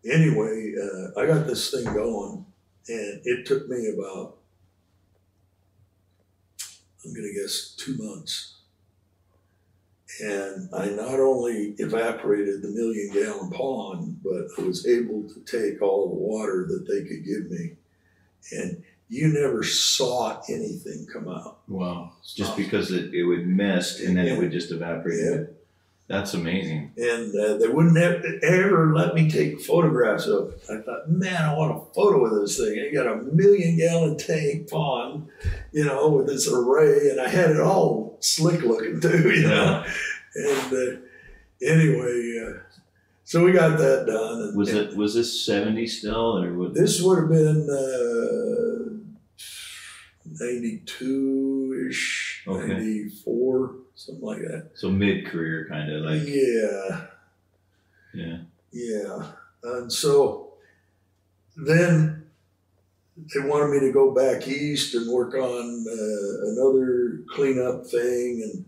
anyway, I got this thing going, and it took me about, I'm going to guess, 2 months. And I not only evaporated the 1,000,000-gallon pond, but I was able to take all the water that they could give me. And you never saw anything come out. Wow. Just because it would mist and then it would just evaporate. Yeah. That's amazing. And they wouldn't ever let me take photographs of it. I thought, man, I want a photo of this thing. I got a 1,000,000-gallon tank pond, with this array, and I had it all slick looking too, Yeah. And anyway, so we got that done. And, Was this 70 still, or what? This would have been 92-ish, Okay. 94, something like that. So mid-career kind of like. Yeah. Yeah. Yeah. And so then they wanted me to go back east and work on another cleanup thing. And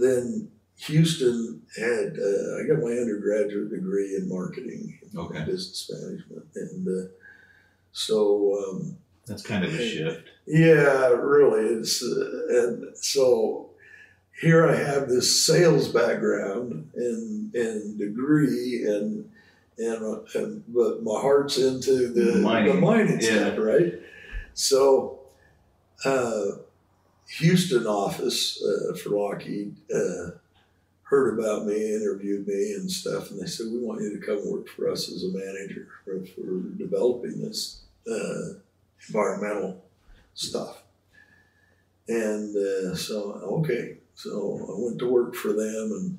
then Houston had, I got my undergraduate degree in marketing, Okay. business management. And so. That's kind of a shift. Yeah, really. It's, and so here I have this sales background and degree, but my heart's into the mining stuff, right? So, Houston office for Lockheed heard about me, interviewed me and stuff, and they said, we want you to come work for us as a manager for developing this environmental stuff. And so, okay. So I went to work for them and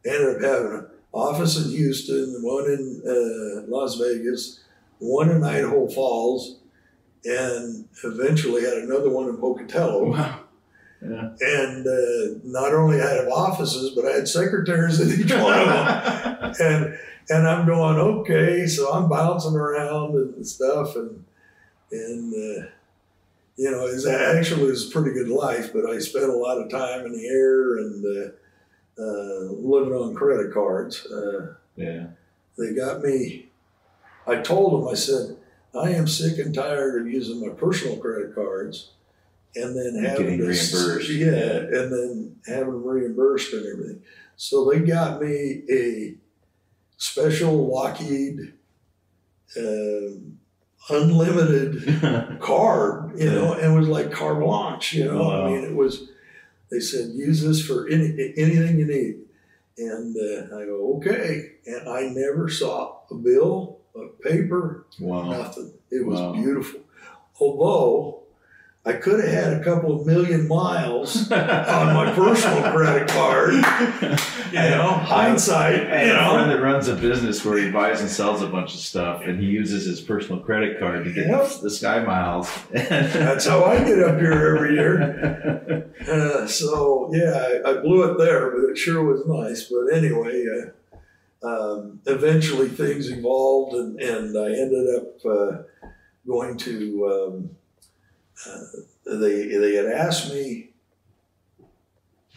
ended up having an office in Houston, one in Las Vegas, one in Idaho Falls, and eventually had another one in Pocatello. Wow. Yeah. And not only I had offices, but I had secretaries in each one of them. And I'm going, okay, so I'm bouncing around and stuff, and you know, it was a pretty good life, but I spent a lot of time in the air and living on credit cards. Yeah. They got me, I told them, I said, I am sick and tired of using my personal credit cards and then having getting reimbursed. Yeah, and then having reimbursed and everything. So they got me a special Lockheed unlimited card, you know, and it was like carte blanche, you know. Wow. I mean, it was, they said, use this for anything you need. And I go, okay. And I never saw a bill, a paper, Wow. nothing. It was Wow. beautiful. Although I could have had a couple of million miles on my personal credit card, you know, hindsight, I you have a friend know. that runs a business where he buys and sells a bunch of stuff, and he uses his personal credit card to get Yep. the Sky Miles. That's how I get up here every year. So, yeah, I blew it there, but it sure was nice. But anyway, eventually things evolved, and I ended up going to, they had asked me,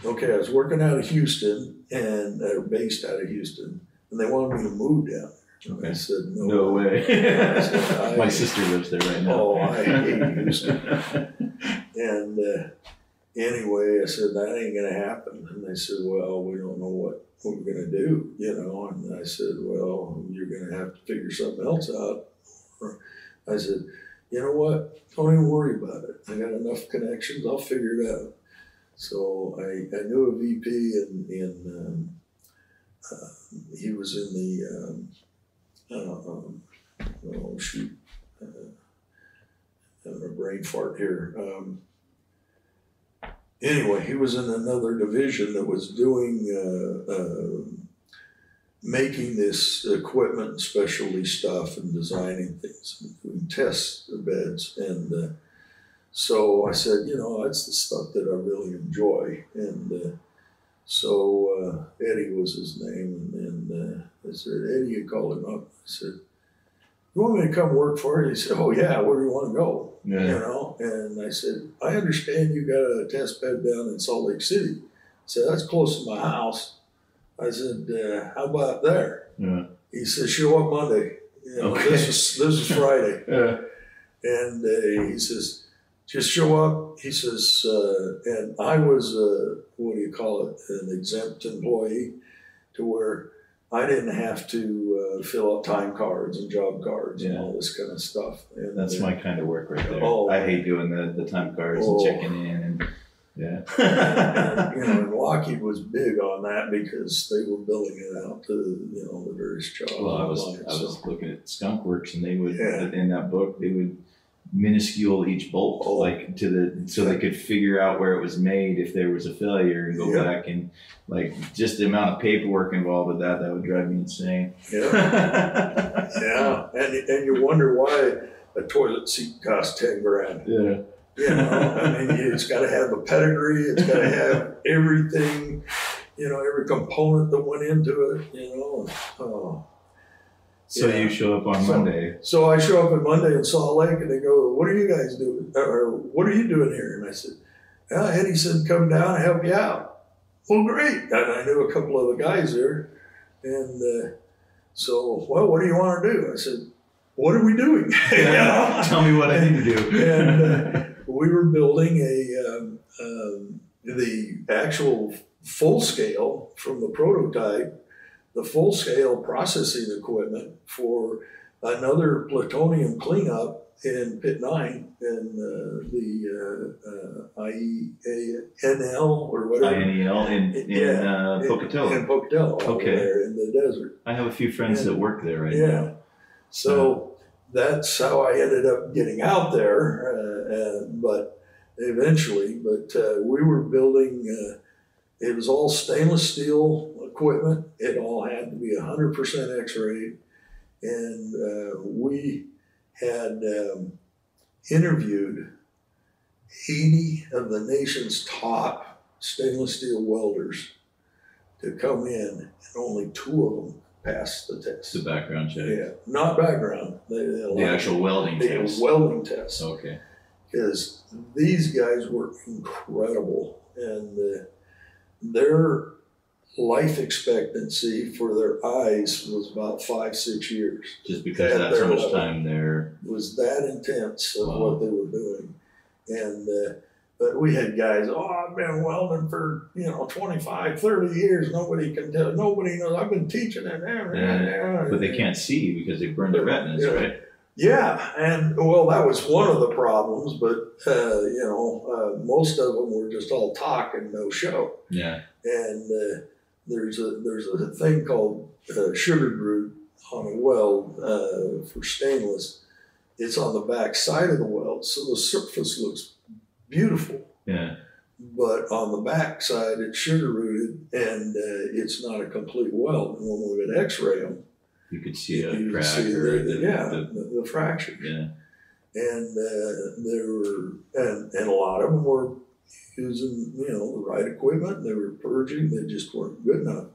okay, I was working out of Houston, and they're based out of Houston, and they wanted me to move down there. Okay. I said, No way. I said, My sister lives there right now. Oh, I hate Houston. And anyway, I said, that ain't going to happen. And they said, well, we don't know what we're going to do, you know. And I said, well, you're going to have to figure something else out. I said, you know what? Don't even worry about it. I got enough connections. I'll figure it out. So I knew a VP, and he was in the, oh, shoot. Having a brain fart here. Anyway, he was in another division that was doing, making this equipment and specialty stuff and designing things, doing test beds. And so I said, you know, that's the stuff that I really enjoy. And so Eddie was his name. And I said, Eddie, I called him up. I said, you want me to come work for you? He said, oh, yeah, where do you want to go? Yeah. You know, and I said, I understand you got a test bed down in Salt Lake City. I said, that's close to my house. I said, how about there? Yeah. He said, show up Monday. You know, Okay. this is Friday. Yeah. And he says, just show up. He says, and I was, what do you call it, an exempt employee, to where I didn't have to fill out time cards and job cards and Yeah. all this kind of stuff. And That's my kind of work right there. Oh. I hate doing the time cards Oh. and checking in and yeah. you know, and Lockheed was big on that because they were billing it out to, you know, the various jobs. Well, I was online, so. looking at Skunk Works, and they would Yeah. in that book they would minuscule each bolt Oh. like to the so they could figure out where it was made if there was a failure and go Yeah. back and like just the amount of paperwork involved with that would drive me insane. Yeah, yeah, and you wonder why a toilet seat costs $10,000. Yeah. You know, I mean, it's got to have a pedigree. It's got to have everything. You know, every component that went into it. You know. Oh. So Yeah. you show up on So- Monday. So I show up on Monday in Salt Lake, and they go, "What are you guys doing? Or what are you doing here?" And I said, "Well, Eddie said come down and help you out." Well, great. And I knew a couple of the guys there, and so, well, what do you want to do? I said, "What are we doing?" You know? Tell me what I need to do. And we were building the actual full scale from the prototype, the full scale processing equipment for another plutonium cleanup in Pit 9 in the IENL or whatever. INEL in Pocatello. In Pocatello, Okay. there in the desert. I have a few friends that work there right Yeah. now. So that's how I ended up getting out there. But eventually, we were building, it was all stainless steel equipment. It all had to be 100% X-ray. And we had interviewed 80 of the nation's top stainless steel welders to come in, and only 2 of them passed the test. The background check. Yeah, not background. The actual welding test. The welding test. Okay. Because these guys were incredible, and their life expectancy for their eyes was about 5-6 years. Just because that's so much time there. It was that intense of Wow. what they were doing. And but we had guys, I've been welding for 25, 30 years. Nobody can tell. Nobody knows. I've been teaching it. But they can't see because they burned their retinas, right? Yeah, and well, that was one of the problems. But most of them were just all talk and no show. Yeah. And there's a thing called sugar group on a weld for stainless. It's on the back side of the weld, so the surface looks beautiful. Yeah. But on the back side, it's sugar rooted, and it's not a complete weld. And when we would X-ray them, You could see a you crack see or the fractures. Yeah. And there were, and a lot of them were using, the right equipment. They were purging. They just weren't good enough.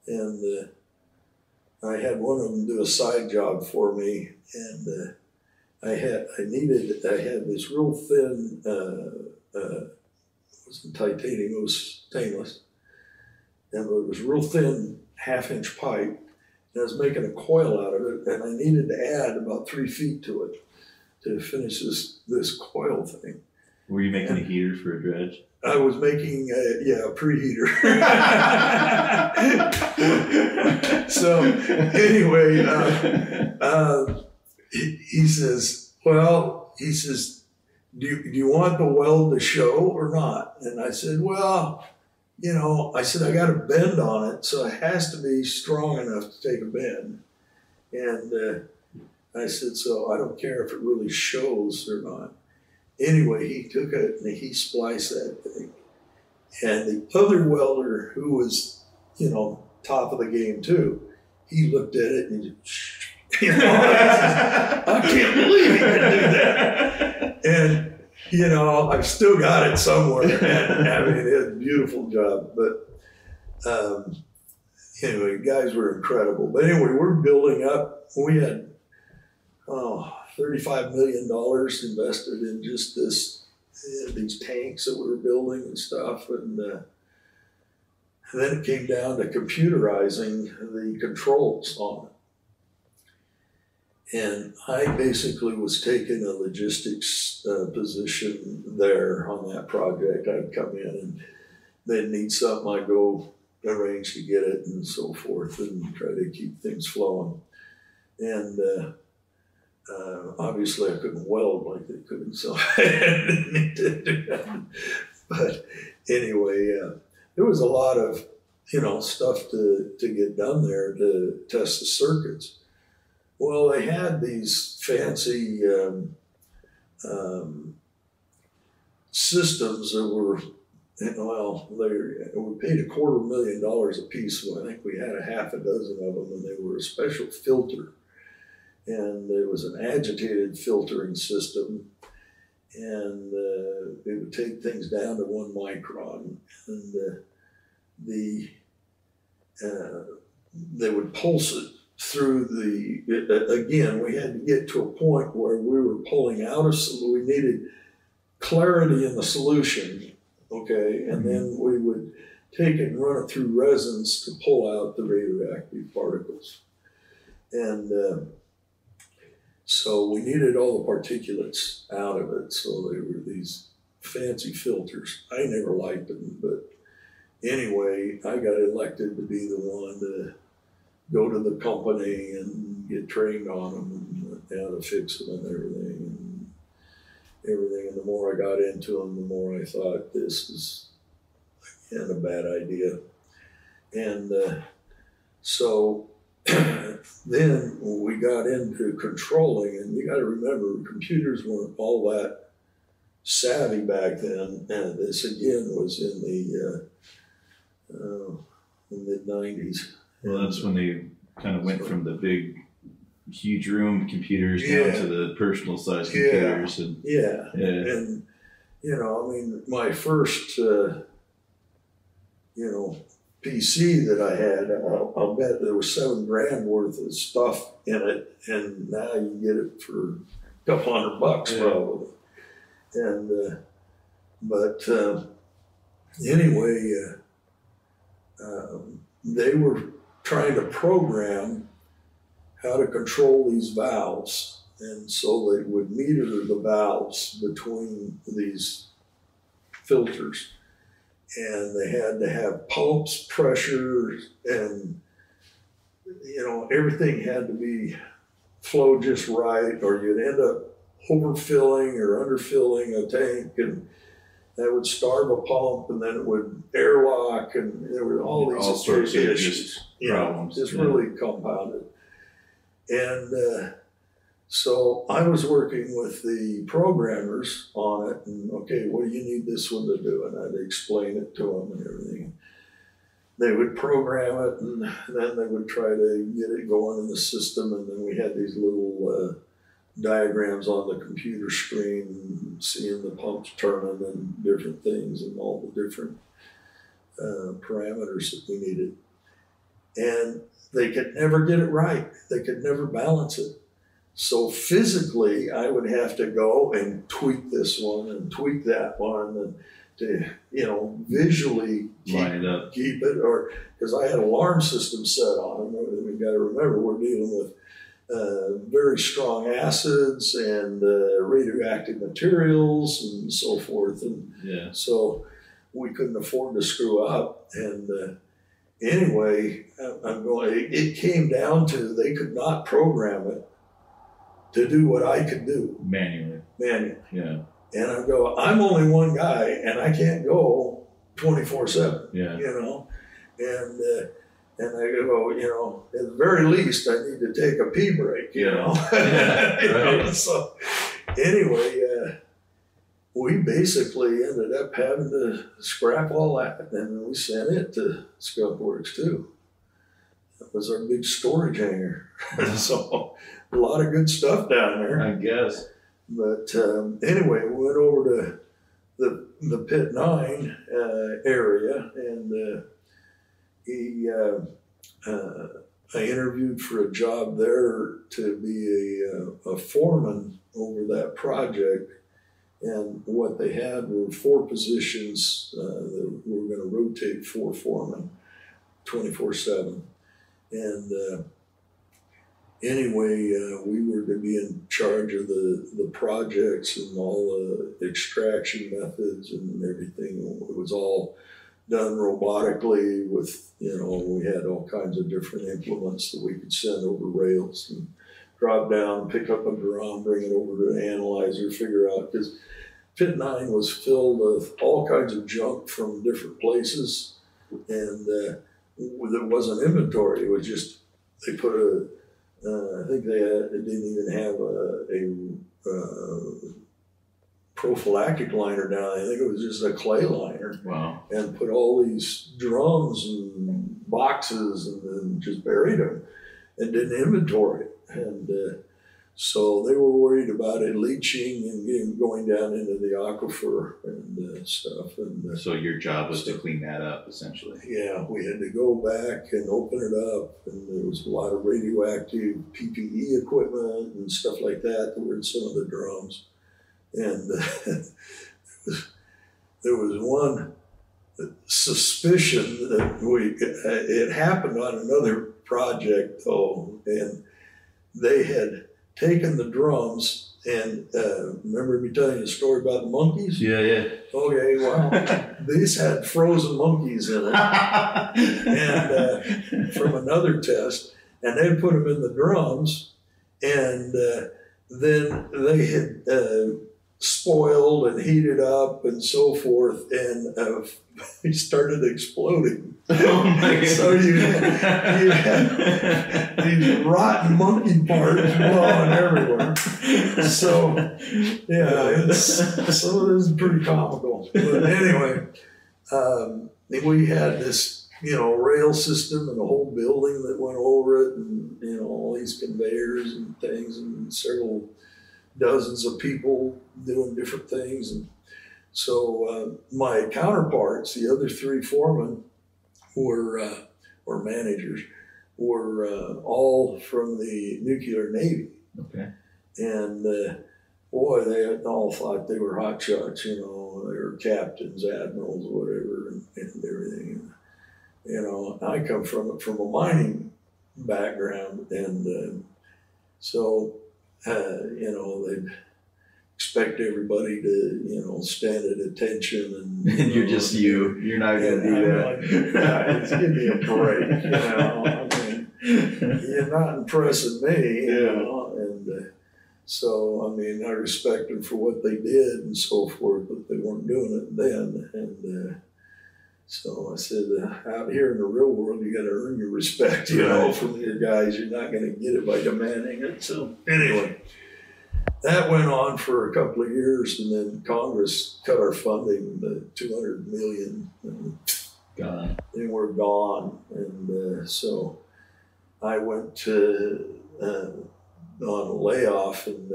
And I had one of them do a side job for me, and I had this real thin, it wasn't titanium, it was stainless, and it was real thin 1/2-inch pipe, and I was making a coil out of it, and I needed to add about 3 feet to it to finish this coil thing. Were you making a heater for a dredge? I was making a preheater. So anyway, he says, do you want the weld to show or not? And I said, well, I got a bend on it, so it has to be strong enough to take a bend. And I said, so I don't care if it really shows or not. Anyway, he took it and he spliced that thing. And the other welder, who was, top of the game too, he looked at it and he I can't believe he could do that. And, I've still got it somewhere. And I mean, it's a beautiful job. But anyway, guys were incredible. But anyway, we're building up. We had, $35 million invested in just these tanks that we were building and stuff. And then it came down to computerizing the controls on it. And I basically was taking a logistics position there on that project. I'd come in and they'd need something, I'd go arrange to get it and so forth and try to keep things flowing. And obviously I couldn't weld like they could, so I didn't need to do that. But anyway, there was a lot of, stuff to get done there to test the circuits. Well, they had these fancy systems that were, we paid $250,000 a piece, so I think we had a half a dozen of them, and they were a special filter. And it was an agitated filtering system, and it would take things down to 1 micron. And they would pulse it through again, we had to get to a point where we were pulling out we needed clarity in the solution, okay? And then we would take it and run it through resins to pull out the radioactive particles. And so we needed all the particulates out of it. So they were these fancy filters. I never liked them, but anyway, I got elected to be the one to go to the company and get trained on them and how to fix them and everything. And the more I got into them, the more I thought this is again a bad idea. And so then we got into controlling, and you got to remember, computers weren't all that savvy back then. And this again was in the mid-90s. Well, that's when they kind of went from the big, huge room computers down to the personal size computers. And you know, I mean, my first, PC that I had, I'll bet there was $7,000 worth of stuff in it, and now you get it for a couple $100 probably. And but anyway, they were trying to program how to control these valves, and so they would meter the valves between these filters. And they had to have pumps, pressures, and everything had to be flow just right, or you'd end up overfilling or underfilling a tank, and that would starve a pump, and then it would airlock, and there were all these sorts of issues. Problems. Just really compounded. And so I was working with the programmers on it, and okay, what do you need this one to do? And I'd explain it to them and everything. They would program it, and then they would try to get it going in the system, and then we had these little diagrams on the computer screen, seeing the pumps turning and different things and all the different parameters that we needed. And they could never get it right. They could never balance it. So physically, I would have to go and tweak this one and tweak that one, and to visually keep it, or because I had an alarm system set on them. We got to remember we're dealing with very strong acids and radioactive materials and so forth, and so we couldn't afford to screw up. And anyway, it came down to they could not program it to do what I could do manually. Yeah. And I go, I'm only one guy, and I can't go 24/7. Yeah. And I go, at the very least, I need to take a pee break. Right. So anyway, we basically ended up having to scrap all that, and we sent it to Skunk Works too. That was our big storage hangar. So a lot of good stuff down there, I guess. But anyway, we went over to the Pit 9 area, and I interviewed for a job there to be a foreman over that project. And what they had were 4 positions that were going to rotate 4 foremen 24/7. And anyway, we were to be in charge of the projects and all the extraction methods and everything. It was all done robotically with, we had all kinds of different implements that we could send over rails and drop down, pick up a drum, bring it over to an analyzer, figure out, because Pit 9 was filled with all kinds of junk from different places, and there wasn't inventory. It was just, they put I think they didn't even have a prophylactic liner down. I think it was just a clay liner. Wow. And put all these drums and boxes and just buried them and didn't inventory it. And so they were worried about it leaching and going down into the aquifer and stuff. And so your job was to clean that up, essentially. Yeah, we had to go back and open it up, and there was a lot of radioactive PPE equipment and stuff like that were in some of the drums. And there was one suspicion that it happened on another project, though, and they had taken the drums, and remember me telling you a story about the monkeys? Yeah. Okay, well, these had frozen monkeys in it, and from another test, and they'd put them in the drums, and then they had spoiled and heated up and so forth, and they started exploding. Oh my God. So you had these rotten monkey parts blowing everywhere. So yeah, so it was pretty comical. But anyway, we had this, rail system and a whole building that went over it, and all these conveyors and things, and several dozens of people doing different things. And so my counterparts, the other three foremen, or managers, were all from the nuclear Navy. Okay. And boy, they all thought they were hot shots, they were captains, admirals, whatever, and everything. I come from a mining background, and so they'd expect everybody to, stand at attention, and you're just you're not going to do that. Guys, give me a break, you're not impressing me, and so, I respect them for what they did and so forth, but they weren't doing it then, and so I said, out here in the real world, you got to earn your respect, from your guys. You're not going to get it by demanding it. So anyway, that went on for a couple of years, and then Congress cut our funding to $200 million. And gone. Then we're gone, and so I went to on a layoff, and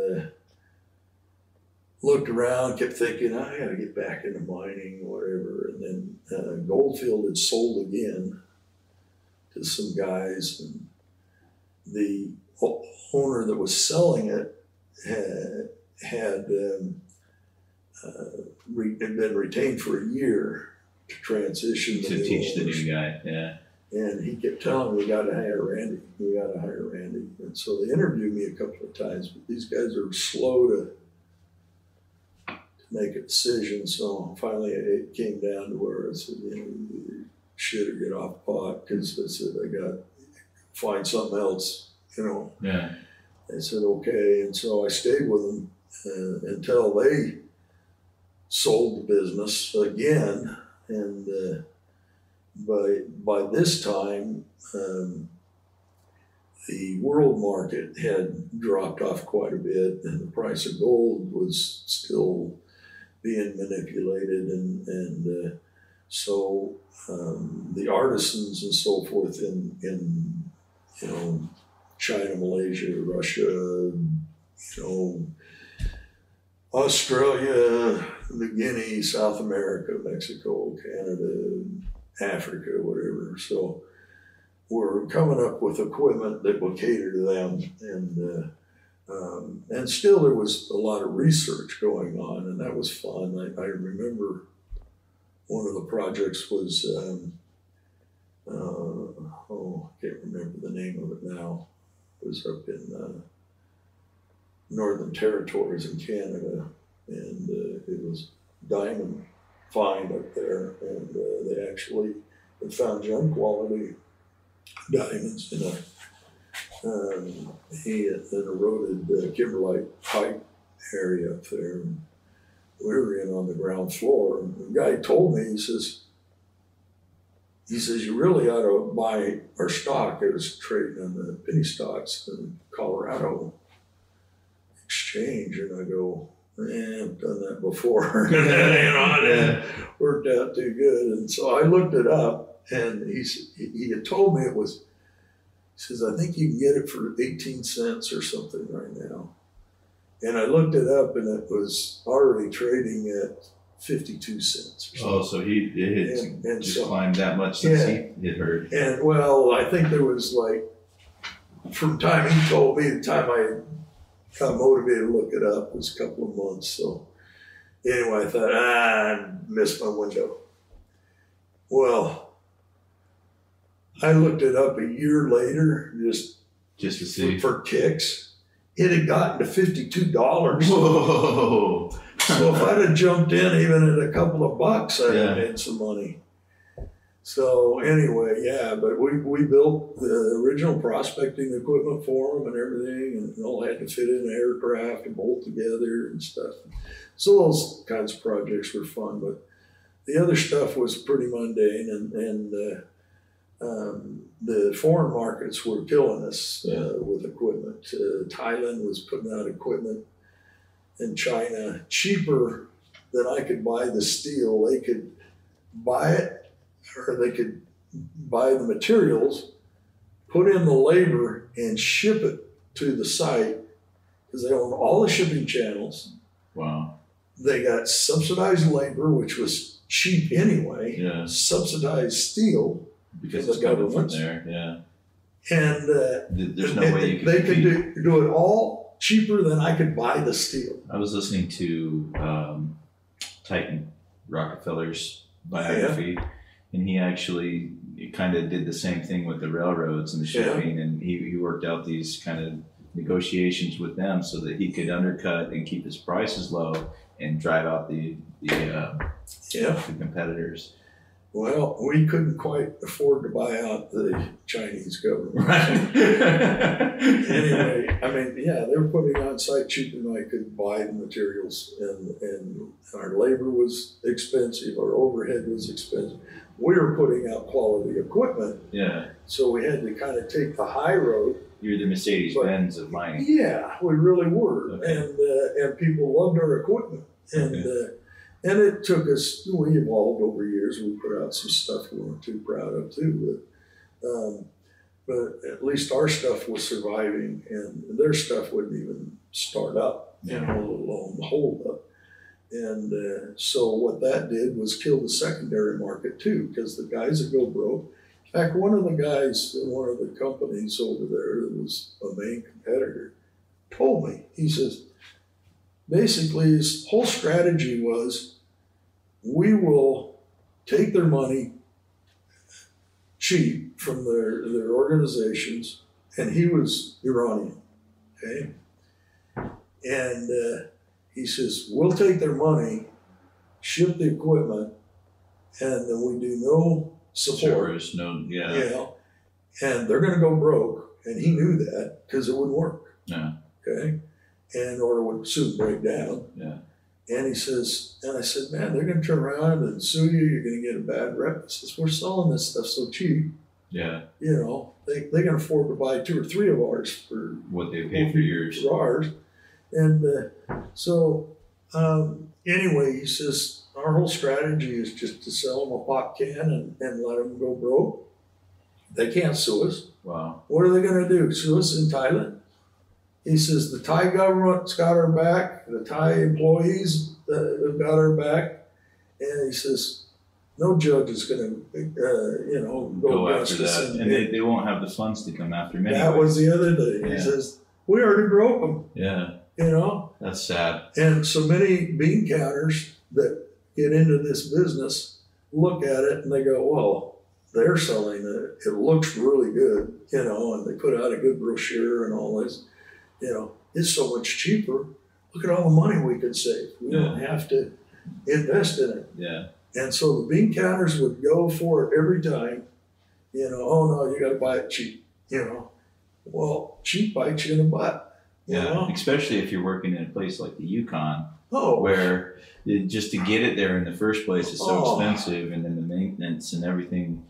looked around, kept thinking, I got to get back into mining or whatever. And then Goldfield had sold again to some guys, and the owner that was selling it had been retained for a year to transition to teach the new guy. Yeah. And he kept telling me, we got to hire Randy. And so they interviewed me a couple of times, but these guys are slow to make a decision. So finally it came down to where I said, you should or get off pot, because I said, I got to find something else, Yeah. They said, okay. And so I stayed with them until they sold the business again. And by this time, the world market had dropped off quite a bit, and the price of gold was still being manipulated, and so the artisans and so forth in China, Malaysia, Russia, Australia, New Guinea, South America, Mexico, Canada, Africa, whatever. So we're coming up with equipment that will cater to them, and still there was a lot of research going on, and that was fun. I remember one of the projects was, I can't remember the name of it now. It was up in Northern Territories in Canada, and it was diamond find up there, and they actually found gem quality diamonds in an eroded kimberlite pipe area up there. And we were in on the ground floor, and the guy told me, he says, you really ought to buy our stock. It was trading on the penny stocks in Colorado Exchange. And I go, I've done that before. It worked out too good. And so I looked it up, and he had told me it was, he says, I think you can get it for 18 cents or something right now. And I looked it up, and it was already trading at 52 cents. Or something. Oh, so it had just climbed that much since he had heard. And well, I think there was from the time he told me, the time I got motivated to look it up, was a couple of months. So anyway, I thought, I missed my window. Well, I looked it up a year later, just to see for kicks. It had gotten to $52. Whoa! So if I'd have jumped in even at a couple of bucks, I'd have made some money. So anyway, yeah, but we built the original prospecting equipment for them and everything, and it all had to fit in an aircraft and bolt together and stuff. So those kinds of projects were fun, but the other stuff was pretty mundane, and the foreign markets were killing us with equipment. Thailand was putting out equipment in China cheaper than I could buy the steel. They could buy it, or they could buy the materials, put in the labor, and ship it to the site, because they own all the shipping channels. Wow. They got subsidized labor, which was cheap anyway, subsidized steel. Because it's coming from there, And there's no way you can they could do it all cheaper than I could buy the steel. I was listening to Titan Rockefeller's biography, and he actually kind of did the same thing with the railroads and the shipping, and he worked out these kind of negotiations with them so that he could undercut and keep his prices low and drive out the competitors. Well, we couldn't quite afford to buy out the Chinese government. Anyway, I mean, they were putting on site cheaper than I could buy the materials, and our labor was expensive, our overhead was expensive. We were putting out quality equipment. Yeah. So we had to kind of take the high road. You're the Mercedes-Benz of mining. Yeah, we really were. Okay. And people loved our equipment. And it took us, we evolved over years. We put out some stuff we weren't too proud of too, but at least our stuff was surviving, and their stuff wouldn't even start up, let alone hold up. And so what that did was kill the secondary market too, because the guys that go broke, in fact, one of the guys in one of the companies over there that was a main competitor told me, he says, basically his whole strategy was, we will take their money cheap from their organizations, and he was Iranian, okay? And he says, we'll take their money, ship the equipment, and then we do no support. Service, and they're gonna go broke, and he knew that because it wouldn't work. Yeah. Okay? Or it would soon break down. Yeah. And he says, and I said, man, they're going to turn around and sue you. You're going to get a bad rep. He says, we're selling this stuff so cheap. Yeah. They can afford to buy 2 or 3 of ours for what they paid for yours. For ours. And anyway, he says, our whole strategy is just to sell them a pop can and let them go broke. They can't sue us. Wow. What are they going to do? Sue us in Thailand? He says, the Thai government's got our back, the Thai employees have got our back, and he says, no judge is going to, go after that. And they won't have the funds to come after me. That was the other thing. Yeah. He says, we already broke them. Yeah. That's sad. And so many bean counters that get into this business look at it and they go, well, they're selling it. It looks really good, and they put out a good brochure and all this. It's so much cheaper. Look at all the money we could save. We don't have to invest in it. Yeah. And so the bean counters would go for it every time. Oh no, you got to buy it cheap. Well, cheap bites you in the butt. Especially if you're working in a place like the Yukon, Oh. where just to get it there in the first place is so expensive, and then the maintenance and everything.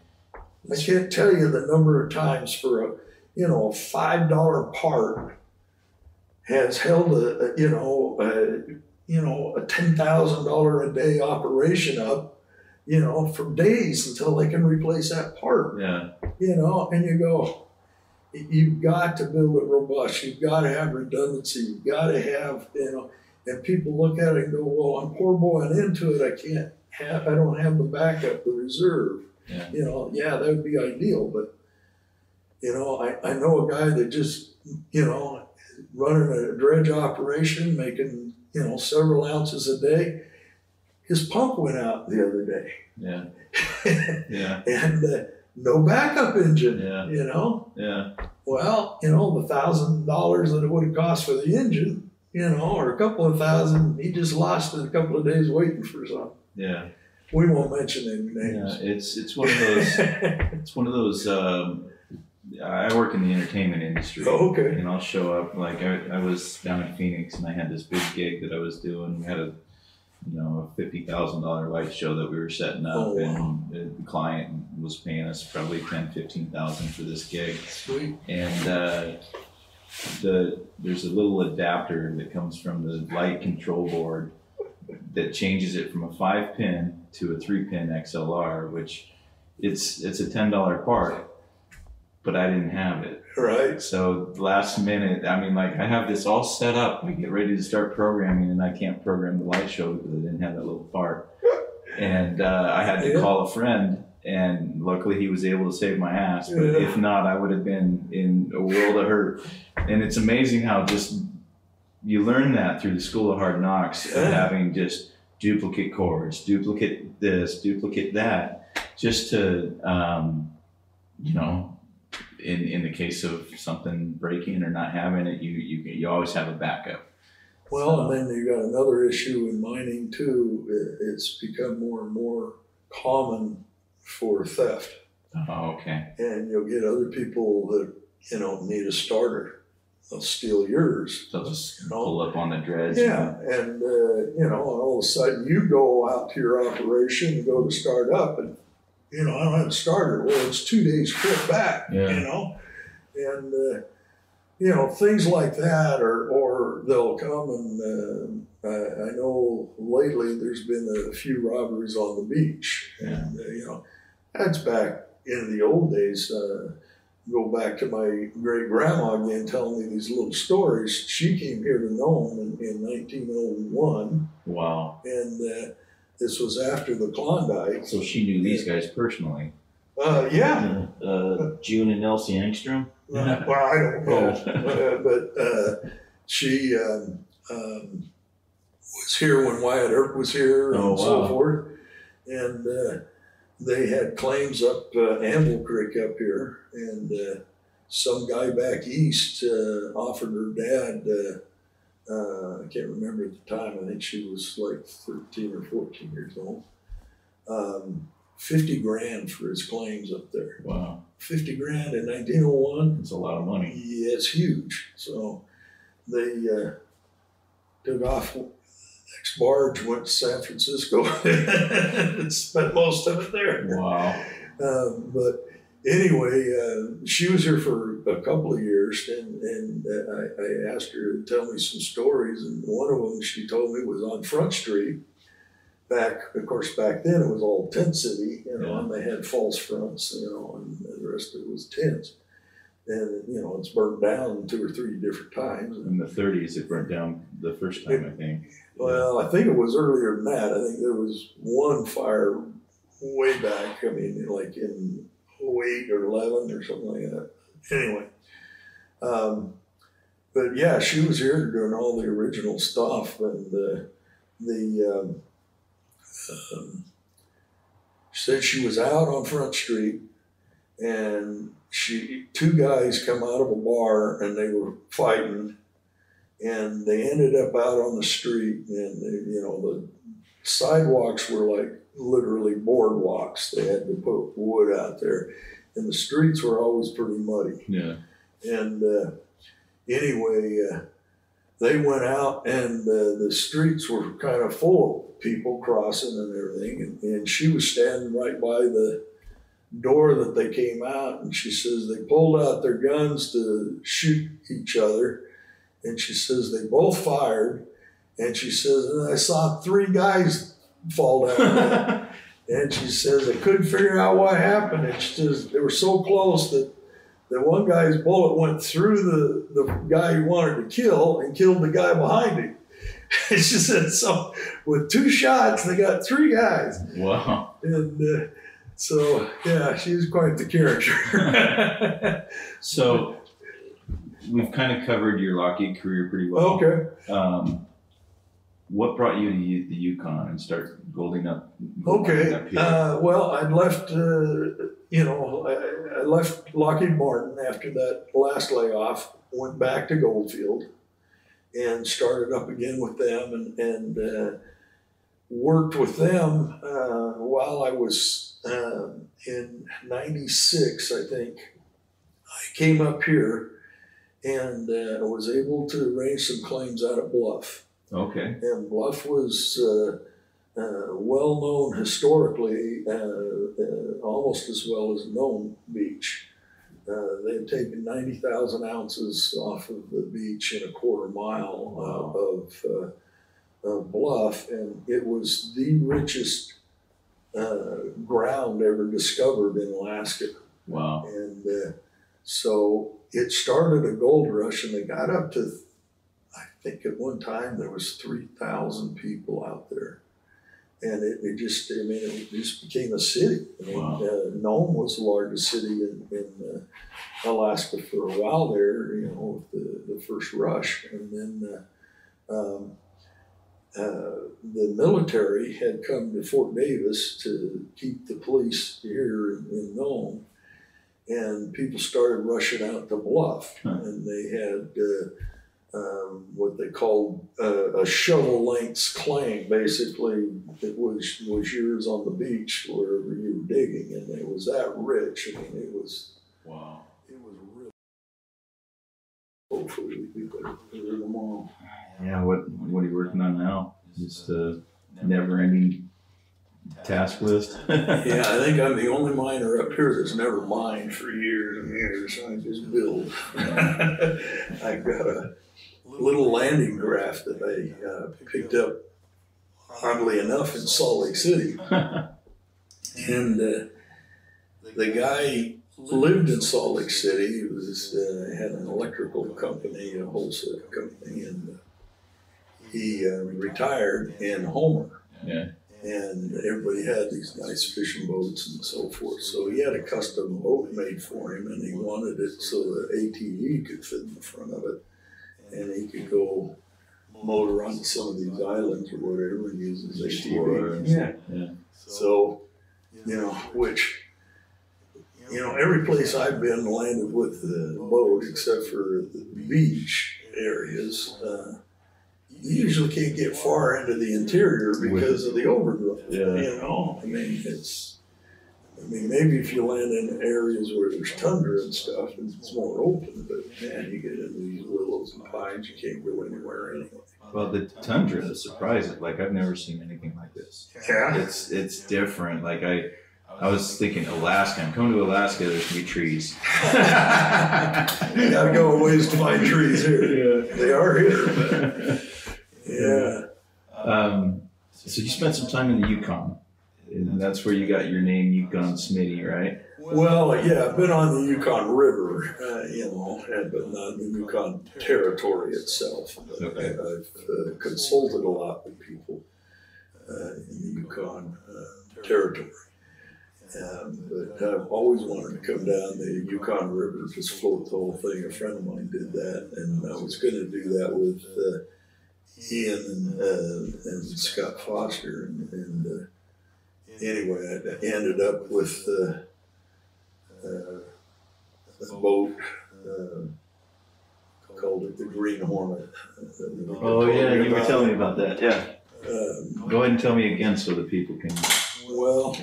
I can't tell you the number of times for a $5 part has held a $10,000 a day operation up, for days until they can replace that part. Yeah. And you go, you've got to build it robust. You've got to have redundancy. You've got to have, and people look at it and go, well, I'm poor boying into it. I don't have the backup, the reserve. Yeah. That would be ideal. But, I know a guy that just, running a dredge operation, making, several ounces a day. His pump went out the other day. Yeah. Yeah. And no backup engine, Yeah. Yeah. Well, the $1,000 that it would have cost for the engine, or a couple of thousand, he just lost it a couple of days waiting for something. Yeah. We won't mention any names. Yeah, it's one of those. It's one of those. I work in the entertainment industry. Oh, okay. And I'll show up. Like I was down in Phoenix, and I had this big gig that I was doing. We had a $50,000 light show that we were setting up, Oh, wow. and the client was paying us probably $10,000-15,000 for this gig. Sweet. And there's a little adapter that comes from the light control board that changes it from a 5-pin to a 3-pin XLR, which it's a $10 part, but I didn't have it. Right. So last minute, I mean, like I have this all set up. We get ready to start programming, and I can't program the light show because I didn't have that little part. And I had to call a friend, and luckily he was able to save my ass. But if not, I would have been in a world of hurt. And it's amazing how just you learn that through the School of Hard Knocks of having just duplicate cords, duplicate this, duplicate that, just to, in the case of something breaking or not having it, you always have a backup. Well, and then you got another issue in mining too. It's become more and more common for theft. Oh, okay. And you'll get other people that, need a starter. They'll steal yours. They'll just pull up on the dredge. Yeah, and all of a sudden you go out to your operation, you go to start up, and I don't have a starter. Well, it's 2 days trip back. Yeah. And things like that, or they'll come and I know lately there's been a few robberies on the beach, and that's back in the old days. Go back to my great grandma again, telling me these little stories. She came here to Nome in 1901. Wow. And this was after the Klondike. So she knew these guys personally. Yeah. June and Elsie Engstrom? Well, I don't know. But she was here when Wyatt Earp was here and so forth. And they had claims up Amble Creek up here, and some guy back east offered her dad, I can't remember at the time, I think she was like 13 or 14 years old, $50,000 for his claims up there. Wow. $50,000 in 1901. It's a lot of money. Yeah, it's huge. So they took off. Next barge went to San Francisco and spent most of it there. Wow. But anyway, she was here for a couple of years, and I asked her to tell me some stories, and one of them she told me was on Front Street. Back then it was all tent city, and they had false fronts, and the rest of it was tents. And, it's burned down 2 or 3 different times. In the 30s, it burnt down the first time, I think. Well, I think it was earlier than that. I think there was one fire way back, like in 08 or 11 or something like that. Anyway. But yeah, she was here doing all the original stuff. And she said she was out on Front Street, and 2 guys come out of a bar and they were fighting, and they ended up out on the street, and the sidewalks were like literally boardwalks. They had to put wood out there, and the streets were always pretty muddy. Yeah. And anyway, they went out, and the streets were kind of full of people crossing and everything, and she was standing right by the door that they came out, and she says they pulled out their guns to shoot each other, and she says they both fired, and she says, and I saw 3 guys fall down. And she says I couldn't figure out what happened, and she says they were so close that the one guy's bullet went through the guy he wanted to kill and killed the guy behind him. And she said, so with 2 shots they got 3 guys. Wow. And so, yeah, she's quite the character. So we've kind of covered your Lockheed career pretty well. Okay. What brought you to the Yukon and start golding up? Okay. Up here? Well, I'd left, I left Lockheed Martin after that last layoff, went back to Goldfield, and started up again with them. And worked with them while I was in '96, I think. I came up here and was able to arrange some claims out at Bluff. Okay. And Bluff was well known historically, almost as well as Nome Beach. They had taken 90,000 ounces off of the beach in a quarter mile of Bluff, and it was the richest ground ever discovered in Alaska. Wow. And so it started a gold rush, and they got up to, I think at one time there was 3,000 people out there. And it just became a city. I mean, Wow. Nome was the largest city in Alaska for a while there, with the first rush. And then the military had come to Fort Davis to keep the police here in Nome. And people started rushing out to Bluff. And they had what they called a shovel-length claim. Basically, it was yours on the beach wherever you were digging, and it was that rich. I mean, it was. Wow. It was really. Hopefully, we could clear them all. Yeah. What are you working on now? Just a never-ending task list. Yeah, I think I'm the only miner up here that's never mined for years and years. I just build. I've got a little landing craft that I picked up, oddly enough, in Salt Lake City. And the guy lived in Salt Lake City. He was had an electrical company, a wholesale company, and he retired in Homer. Yeah. And everybody had these nice fishing boats and so forth. So he had a custom boat made for him, and he wanted it so the ATV could fit in the front of it. And he could go motor onto some of these islands or whatever and use his ATV. Yeah. So, which, every place I've been landed with the boat except for the beach areas, you usually can't get far into the interior because of the overgrowth. I mean, maybe if you land in areas where there's tundra and stuff, it's more open, but man, you get into these willows and pines, you can't go anywhere anyway. Well, the tundra is surprising. Like, I've never seen anything like this. Yeah. It's different. Like, I was thinking Alaska. I'm coming to Alaska, there's gonna be trees. You gotta go a ways to find trees here. Yeah. They are here, but yeah. So you spent some time in the Yukon, and that's where you got your name, Yukon Smitty, right? Well, yeah, I've been on the Yukon River, but not in the Yukon territory itself. Okay. I've consulted a lot with people in the Yukon territory. But I've always wanted to come down the Yukon River, just float the whole thing. A friend of mine did that, and I was going to do that with Ian and Scott Foster. And anyway, I ended up with a boat, called it the Green Hornet. Oh yeah, you were telling me about that. Yeah. Go ahead and tell me again so that people can. Well,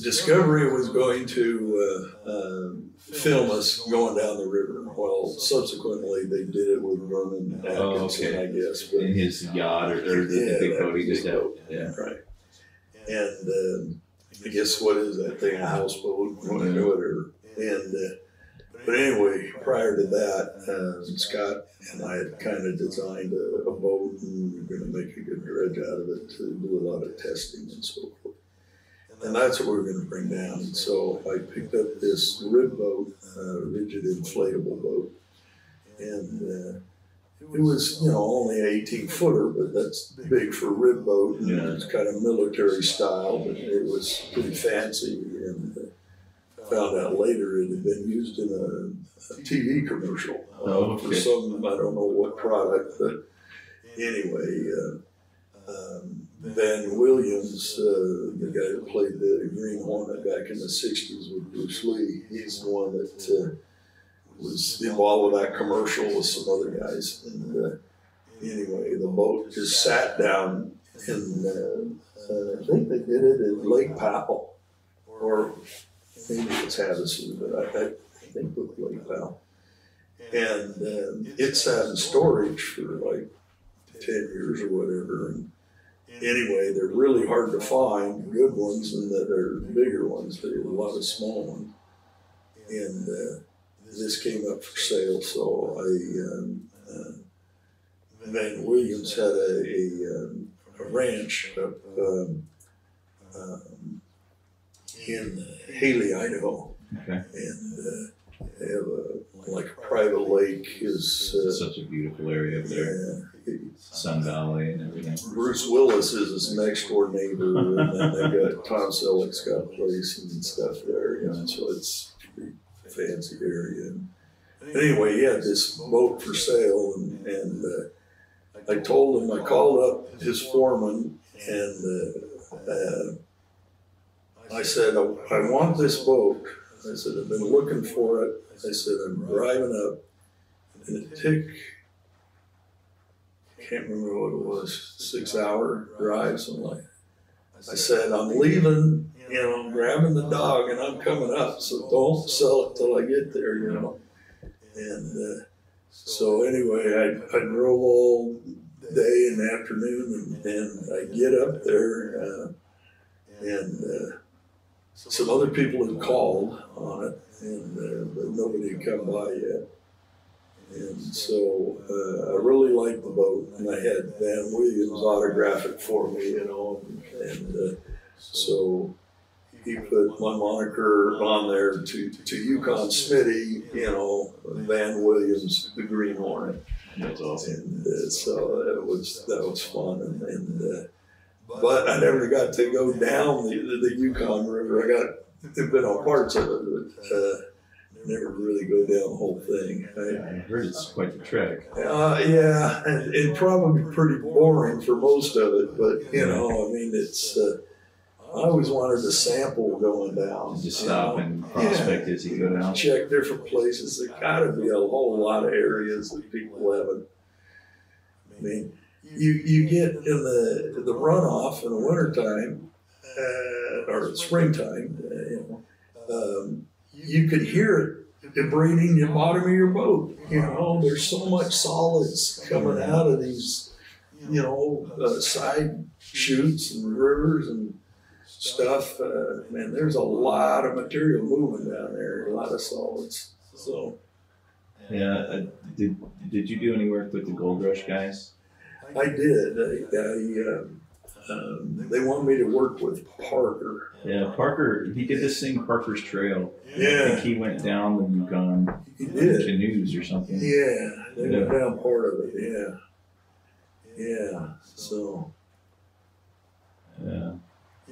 Discovery was going to film us going down the river. Well, subsequently they did it with Vernon Atkinson, I guess. But, in his yacht or the big boat he just had. Yeah. Right. And I guess what is that thing? A houseboat, whatever. And but anyway, prior to that, Scott and I had kind of designed a boat, and we were going to make a good dredge out of it to do a lot of testing and so forth. And that's what we were going to bring down. And so I picked up this rib boat, rigid inflatable boat, and it was, only an 18-footer, but that's big for a rib boat. And it was kind of military style, but it was pretty fancy. And found out later it had been used in a TV commercial for some, I don't know what product, but anyway, Ben Williams, the guy that played the Green Hornet back in the 60s with Bruce Lee, he's the one that was involved with that commercial with some other guys. And anyway, the boat just sat down in, I think they did it at Lake Powell, or maybe it's Havasu, but I think it was Lake Powell. And it sat in storage for like 10 years or whatever. And anyway, they're really hard to find, good ones, and that are bigger ones. There's a lot of small ones. And this came up for sale, so Van Williams had a ranch up in Haley, Idaho. Okay. And they have like a private lake. It's such a beautiful area up there. Sun Valley and everything. Bruce Willis is his next door neighbor, and then they got Tom Selleck's got a place and stuff there, you know, so it's a pretty fancy area. And anyway, he had this boat for sale, and I told him, I called up his foreman, and I said, I want this boat. I said, I've been looking for it. I said, I'm driving up, and it took, I can't remember what it was, 6-hour drive, something like that. I said, I'm leaving, you know, I'm grabbing the dog, and I'm coming up, so don't sell it till I get there, you know. And so anyway, I drove all day and afternoon, and I get up there, and some other people had called on it, and but nobody had come by yet. And so I really liked the boat, and I had Van Williams autograph it for me, you know, and so he put my moniker on there to Yukon Smitty, you know, Van Williams, the Green Hornet. That's awesome. And so that was fun, and but I never got to go down the Yukon River. I've been on parts of it, but never really go down the whole thing. I heard it's quite the trek. Yeah, and probably pretty boring for most of it, but you know, I mean, it's. I always wanted to sample going down. Just stop and prospect as you go down. Check different places. There's got to be a whole lot of areas that people haven't. I mean, you get in the runoff in the wintertime or springtime, you could hear it vibrating the bottom of your boat. You know, there's so much solids coming out of these, you know, side chutes and rivers and stuff. Man, there's a lot of material moving down there, a lot of solids. So, yeah, did you do any work with the Gold Rush guys? I did. They wanted me to work with Parker. Yeah, Parker. He did this thing, Parker's Trail. Yeah, I think he went down the Yukon he did. canoes or something. Yeah, they went down part of it. Yeah. So.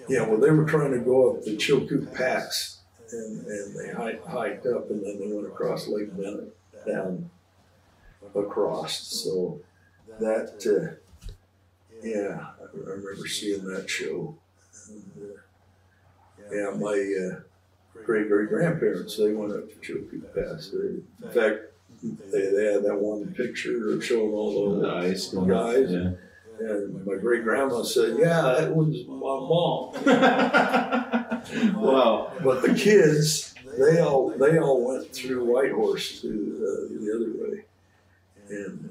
Yeah, well, they were trying to go up the Chilkoot Pass, and they hiked up, and then they went across Lake Bennett down across. So that, yeah, I remember seeing that show. And, yeah, my great-great-grandparents, they went up to Chilkoot Pass. In fact, they had that one picture of showing all the ice guys. Yeah. And my great-grandma said, yeah, that was my mom. Wow. But the kids, they all went through Whitehorse to the other way. And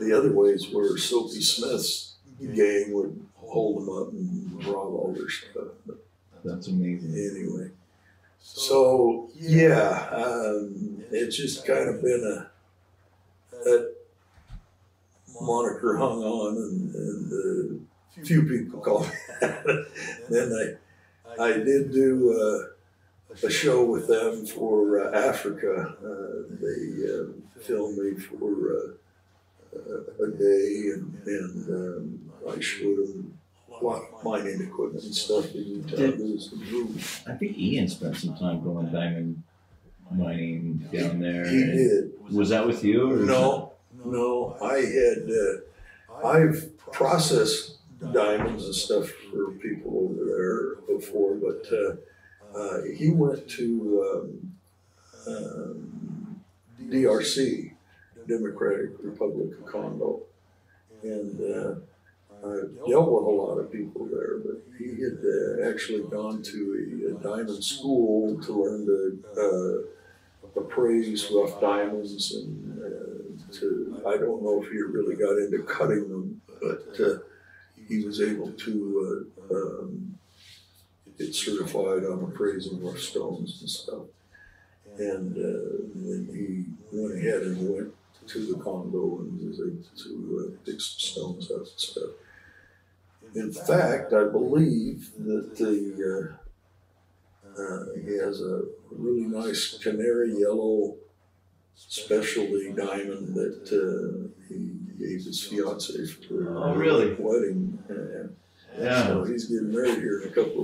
the other ways where Soapy Smith's gang would hold them up and rob all their stuff. But that's amazing. anyway, so yeah, it's just kind of been that moniker hung on, and a few people called me that. Then I did do a show with them for Africa. They filmed me for a day, and I showed them a lot of mining equipment and stuff that you move. I think Ian spent some time going diamond mining down there. He did. Was that with you? Or No, I've processed diamonds and stuff for people over there before, but he went to DRC Democratic Republic of Congo. And I dealt with a lot of people there, but he had actually gone to a diamond school to learn to appraise rough diamonds, and I don't know if he really got into cutting them, but he was able to get certified on appraising rough stones and stuff. And then he went ahead and went to the Congo and was able to pick some stones up and stuff. In fact, I believe that he has a really nice canary yellow specialty diamond that he gave his fiance for their wedding. Yeah. So he's getting married here in a couple of